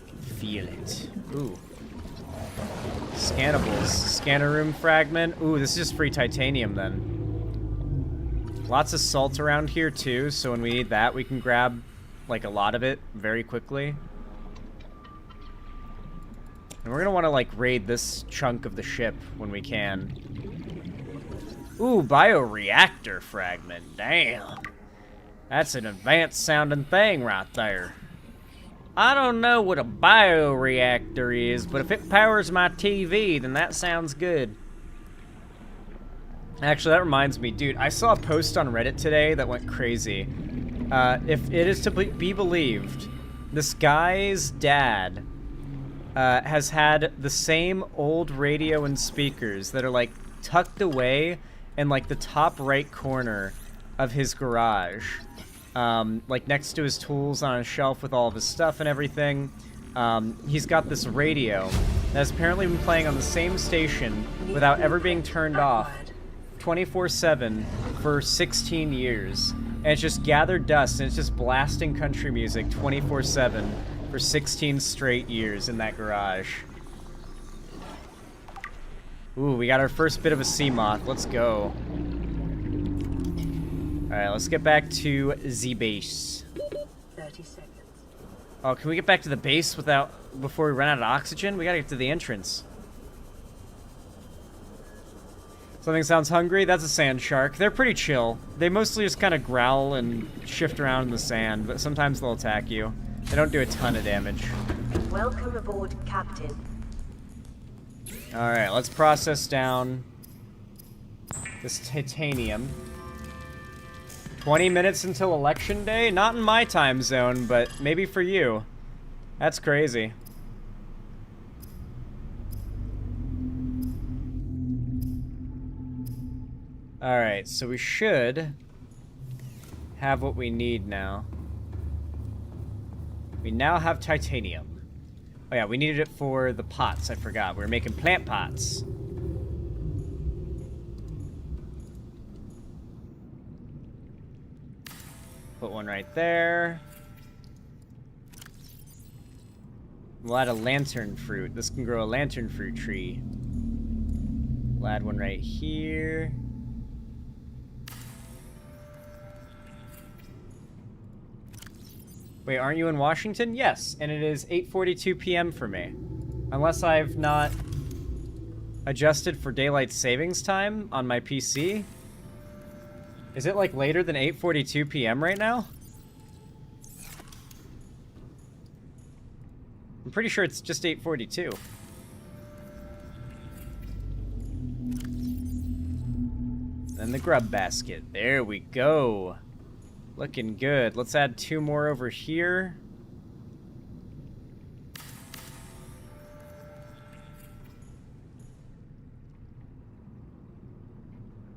I can feel it. Ooh. Scannables. Scanner room fragment. Ooh, this is just free titanium, then. Lots of salt around here, too, so when we need that, we can grab, like, a lot of it very quickly. And we're gonna want to, like, raid this chunk of the ship when we can. Ooh, bioreactor fragment. Damn. That's an advanced sounding thing right there. I don't know what a bioreactor is, but if it powers my TV, then that sounds good. Actually, that reminds me, dude, I saw a post on Reddit today that went crazy. If it is to be believed, this guy's dad has had the same old radio and speakers that are, like, tucked away in, like, the top right corner of his garage. Like, next to his tools on a shelf with all of his stuff and everything. He's got this radio that has apparently been playing on the same station without ever being turned off 24/7 for 16 years. And it's just gathered dust, and it's just blasting country music 24/7 for 16 straight years in that garage. Ooh, we got our first bit of a sea moth. Let's go. Alright, let's get back to the base. 30 seconds. Oh, can we get back to the base before we run out of oxygen? We gotta get to the entrance. Something sounds hungry? That's a sand shark. They're pretty chill. They mostly just kind of growl and shift around in the sand, but sometimes they'll attack you. They don't do a ton of damage. Welcome aboard, Captain. Alright, let's process down this titanium. 20 minutes until election day? Not in my time zone, but maybe for you. That's crazy. Alright, so we should have what we need now. We now have titanium. Oh yeah, we needed it for the pots, I forgot. We were making plant pots. Put one right there. We'll add a lantern fruit. This can grow a lantern fruit tree. We'll add one right here. Wait, aren't you in Washington? Yes, and it is 8:42 p.m. for me. Unless I've not adjusted for daylight savings time on my PC. Is it like later than 8:42 p.m. right now? I'm pretty sure it's just 8:42. Then the grub basket. There we go. Looking good. Let's add 2 more over here.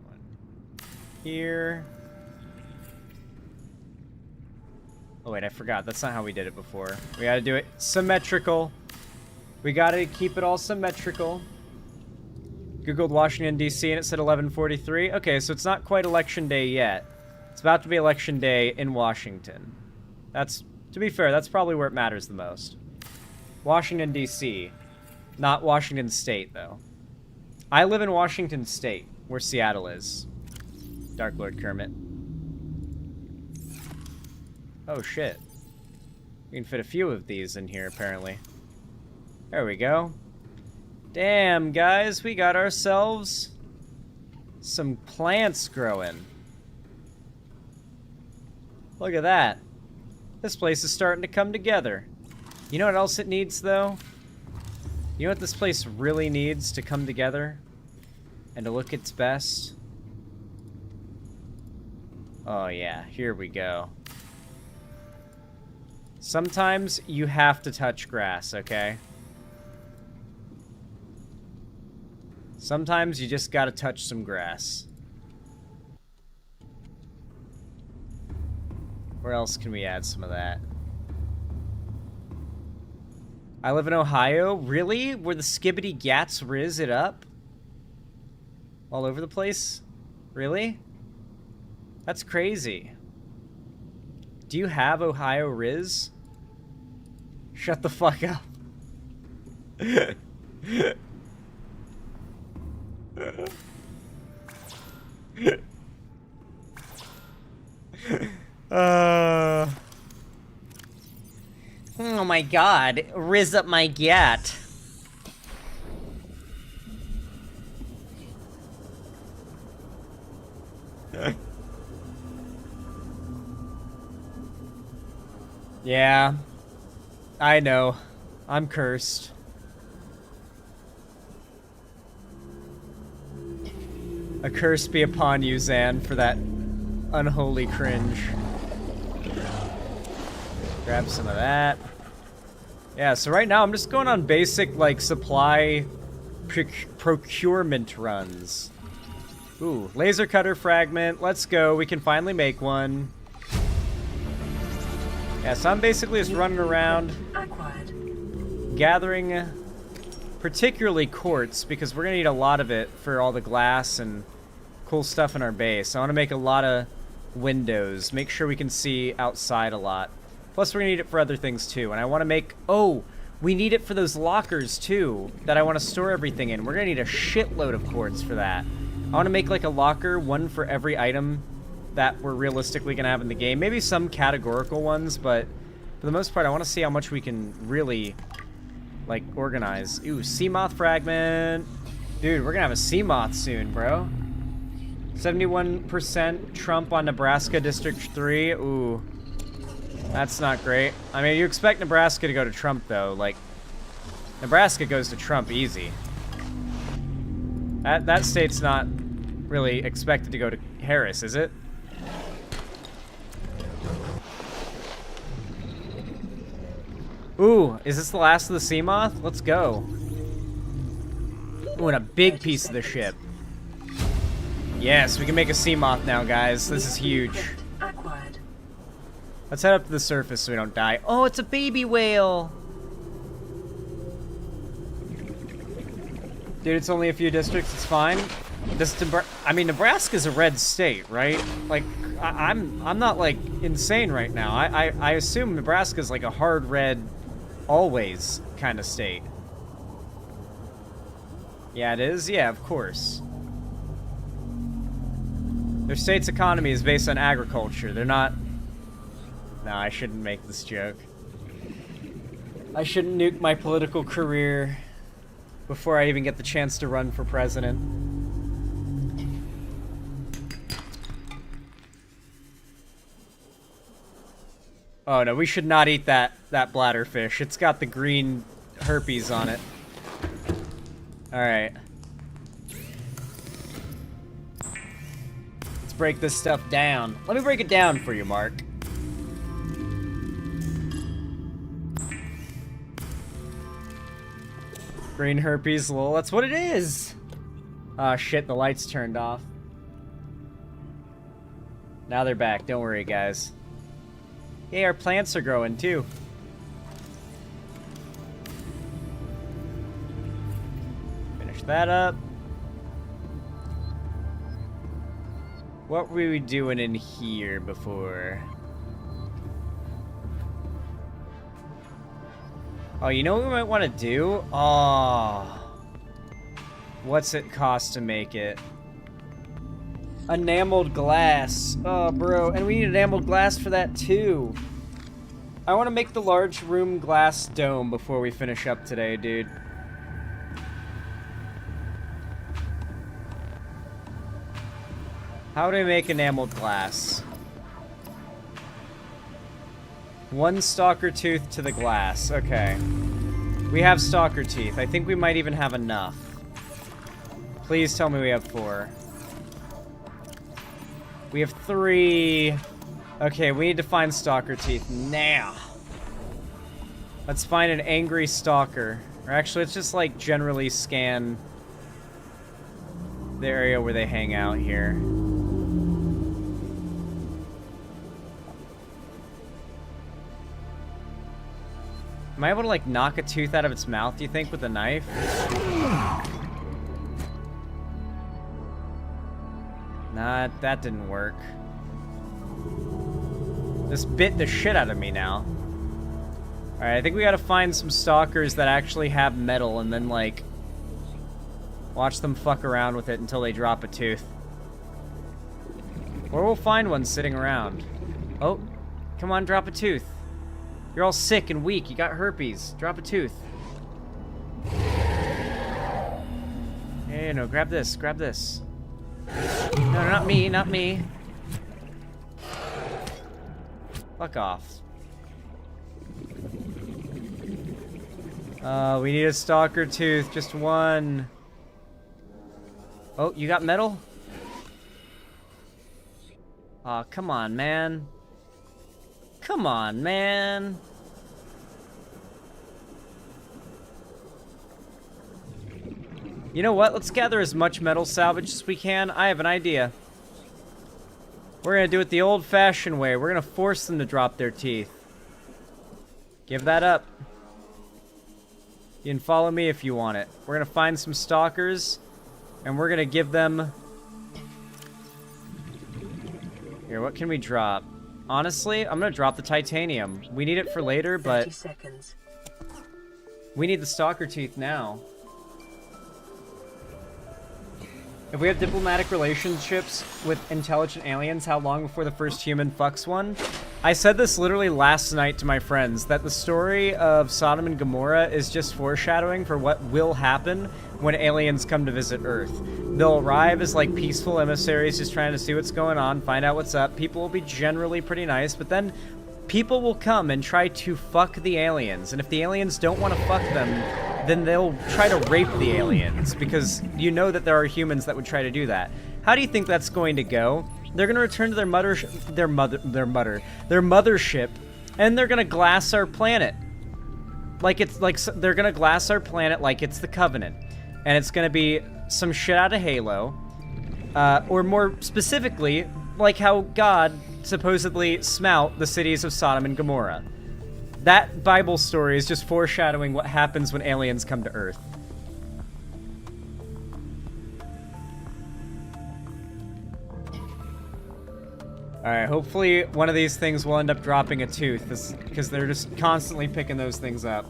One here. Oh wait, I forgot. That's not how we did it before. We gotta do it symmetrical. We gotta keep it all symmetrical. Googled Washington, D.C. and it said 11:43. Okay, so it's not quite election day yet. It's about to be election day in Washington. That's, to be fair, that's probably where it matters the most. Washington, D.C. Not Washington State, though. I live in Washington State, where Seattle is. Dark Lord Kermit. Oh, shit. We can fit a few of these in here, apparently. There we go. Damn, guys, we got ourselves some plants growing. Look at that. This place is starting to come together. You know what else it needs, though? You know what this place really needs to come together and to look its best? Oh, yeah, here we go. Sometimes you have to touch grass, okay? Sometimes you just gotta touch some grass. Where else can we add some of that? I live in Ohio. Really? Where the skibbity gats riz it up? All over the place? Really? That's crazy. Do you have Ohio Riz? Shut the fuck up. Oh my god, riz up my gat. Yeah, I know. I'm cursed. A curse be upon you, Zan, for that unholy cringe. Grab some of that. Yeah, so right now I'm just going on basic, like, supply procurement runs. Ooh, laser cutter fragment. Let's go. We can finally make one. Yeah, so I'm basically just running around gathering particularly quartz because we're gonna need a lot of it for all the glass and cool stuff in our base. I want to make a lot of windows, make sure we can see outside a lot. Plus we're gonna need it for other things too, and I want to make, oh, we need it for those lockers too that I want to store everything in. We're gonna need a shitload of quartz for that. I want to make like a locker, one for every item that we're realistically gonna have in the game. Maybe some categorical ones, but for the most part I want to see how much we can really like organize. Ooh, sea moth fragment. Dude, we're gonna have a sea moth soon, bro. 71% Trump on Nebraska District 3. Ooh, that's not great. I mean, you expect Nebraska to go to Trump though. Like, Nebraska goes to Trump easy. That state's not really expected to go to Harris, is it? Ooh, is this the last of the sea moth? Let's go. Ooh, and a big piece of the ship. Yes, we can make a sea moth now, guys. This is huge. Let's head up to the surface so we don't die. Oh, it's a baby whale. Dude, it's only a few districts. It's fine. I mean, Nebraska's a red state, right? Like, I'm not like insane right now. I assume Nebraska's like a hard red, always kind of state. Yeah, it is. Yeah, of course. Their state's economy is based on agriculture. They're not... No, I shouldn't make this joke. I shouldn't nuke my political career. before I even get the chance to run for president. Oh no, we should not eat that bladderfish. It's got the green herpes on it. Alright. Let's break this stuff down. Let me break it down for you, Mark. Green herpes, lol. That's what it is! Ah, shit, the lights turned off. Now they're back. Don't worry, guys. Hey, our plants are growing, too. Finish that up. What were we doing in here before? Oh, you know what we might want to do? Oh. What's it cost to make it? Enameled glass. Oh, bro. And we need enameled glass for that, too. I want to make the large room glass dome before we finish up today, dude. How do I make enameled glass? 1 stalker tooth to the glass. Okay. We have stalker teeth. I think we might even have enough. Please tell me we have 4. We have 3. Okay, we need to find stalker teeth now. Let's find an angry stalker. Or actually, let's just, like, generally scan the area where they hang out here. Am I able to, like, knock a tooth out of its mouth, do you think, with a knife? Nah, that didn't work. This bit the shit out of me now. Alright, I think we gotta find some stalkers that actually have metal and then, like, watch them fuck around with it until they drop a tooth. Or we'll find one sitting around. Oh, come on, drop a tooth. You're all sick and weak. You got herpes. Drop a tooth. Hey, no, grab this. Grab this. No, not me. Not me. Fuck off. We need a stalker tooth. Just 1. Oh, you got metal? Aw, come on, man. Come on, man. You know what? Let's gather as much metal salvage as we can. I have an idea. We're gonna do it the old-fashioned way. We're gonna force them to drop their teeth. Give that up. You can follow me if you want it. We're gonna find some stalkers, and we're gonna give them... Here, what can we drop? Honestly, I'm gonna drop the titanium. We need it for later, but... 30 seconds. We need the stalker teeth now. If we have diplomatic relationships with intelligent aliens, how long before the first human fucks one? I said this literally last night to my friends, that the story of Sodom and Gomorrah is just foreshadowing for what will happen when aliens come to visit Earth. They'll arrive as, like, peaceful emissaries just trying to see what's going on, find out what's up. People will be generally pretty nice, but then people will come and try to fuck the aliens. And if the aliens don't want to fuck them, then they'll try to rape the aliens, because you know that there are humans that would try to do that. How do you think that's going to go? They're going to return to their mothership, and they're going to glass our planet. Like it's like they're going to glass our planet like it's the Covenant. And it's going to be some shit out of Halo, or more specifically, like how God supposedly smout the cities of Sodom and Gomorrah. That Bible story is just foreshadowing what happens when aliens come to Earth. Alright, hopefully one of these things will end up dropping a tooth, because they're just constantly picking those things up.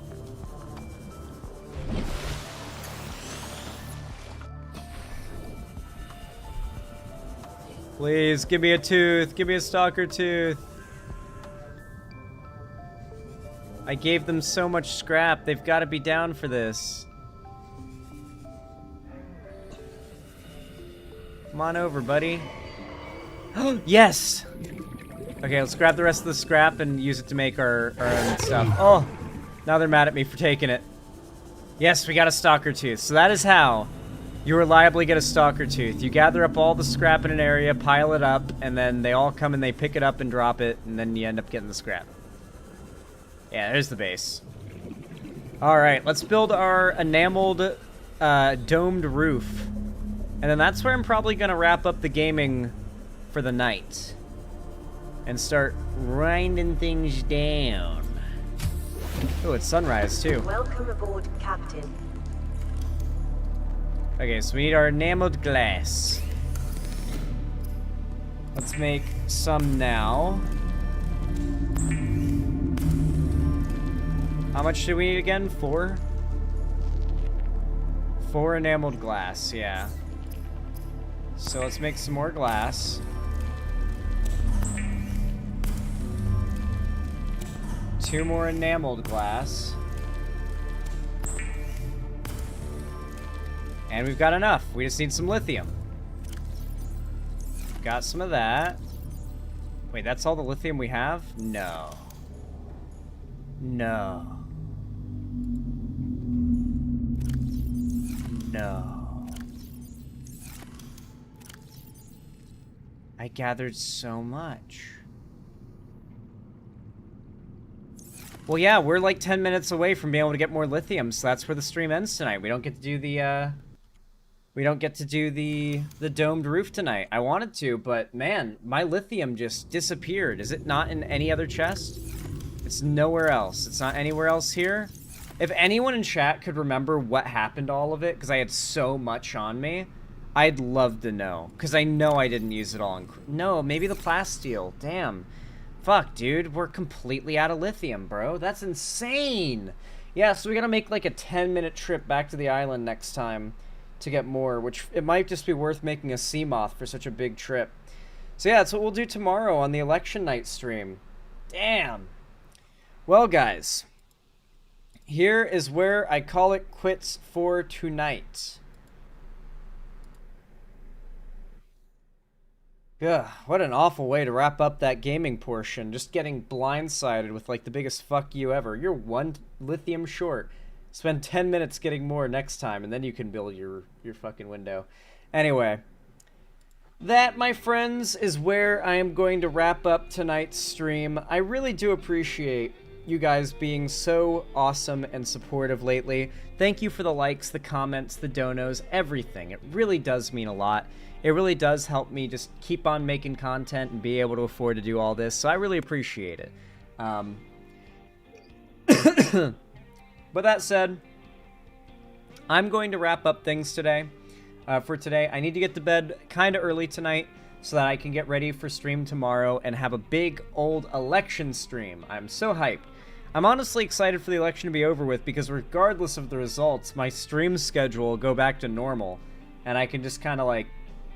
Please, give me a tooth. Give me a stalker tooth. I gave them so much scrap. They've got to be down for this. Come on over, buddy. Yes! Okay, let's grab the rest of the scrap and use it to make our own stuff. Oh! Now they're mad at me for taking it. Yes, we got a stalker tooth. So that is how you reliably get a stalker tooth. You gather up all the scrap in an area, pile it up, and then they all come and they pick it up and drop it, and then you end up getting the scrap. Yeah, there's the base. Alright, let's build our enameled domed roof. And then that's where I'm probably going to wrap up the gaming for the night. And start grinding things down. Oh, it's sunrise too. Welcome aboard, Captain. Okay, so we need our enameled glass. Let's make some now. How much do we need again? 4? 4 enameled glass, yeah. So let's make some more glass. 2 more enameled glass. And we've got enough. We just need some lithium. Got some of that. Wait, that's all the lithium we have? No. No. No. I gathered so much. Well, yeah, we're like 10 minutes away from being able to get more lithium, so that's where the stream ends tonight. We don't get to do the, the domed roof tonight. I wanted to, but man, my lithium just disappeared. Is it not in any other chest? It's nowhere else. It's not anywhere else here. If anyone in chat could remember what happened to all of it, because I had so much on me, I'd love to know. Because I know I didn't use it all. No, maybe the plasteel. Damn. Fuck, dude. We're completely out of lithium, bro. That's insane. Yeah, so we gotta make like a 10-minute trip back to the island next time to get more, which it might just be worth making a sea moth for such a big trip. So yeah, that's what we'll do tomorrow on the election night stream. Damn. Well, guys, here is where I call it quits for tonight. Ugh, what an awful way to wrap up that gaming portion. Just getting blindsided with like the biggest fuck you ever. You're 1 lithium short. Spend 10 minutes getting more next time, and then you can build your fucking window. Anyway, that, my friends, is where I am going to wrap up tonight's stream. I really do appreciate you guys being so awesome and supportive lately. Thank you for the likes, the comments, the donos, everything. It really does mean a lot. It really does help me just keep on making content and be able to afford to do all this, so I really appreciate it. But that said, I'm going to wrap up things today. For today, I need to get to bed kind of early tonight so that I can get ready for stream tomorrow and have a big old election stream. I'm so hyped. I'm honestly excited for the election to be over with because regardless of the results, my stream schedule will go back to normal. And I can just kind of like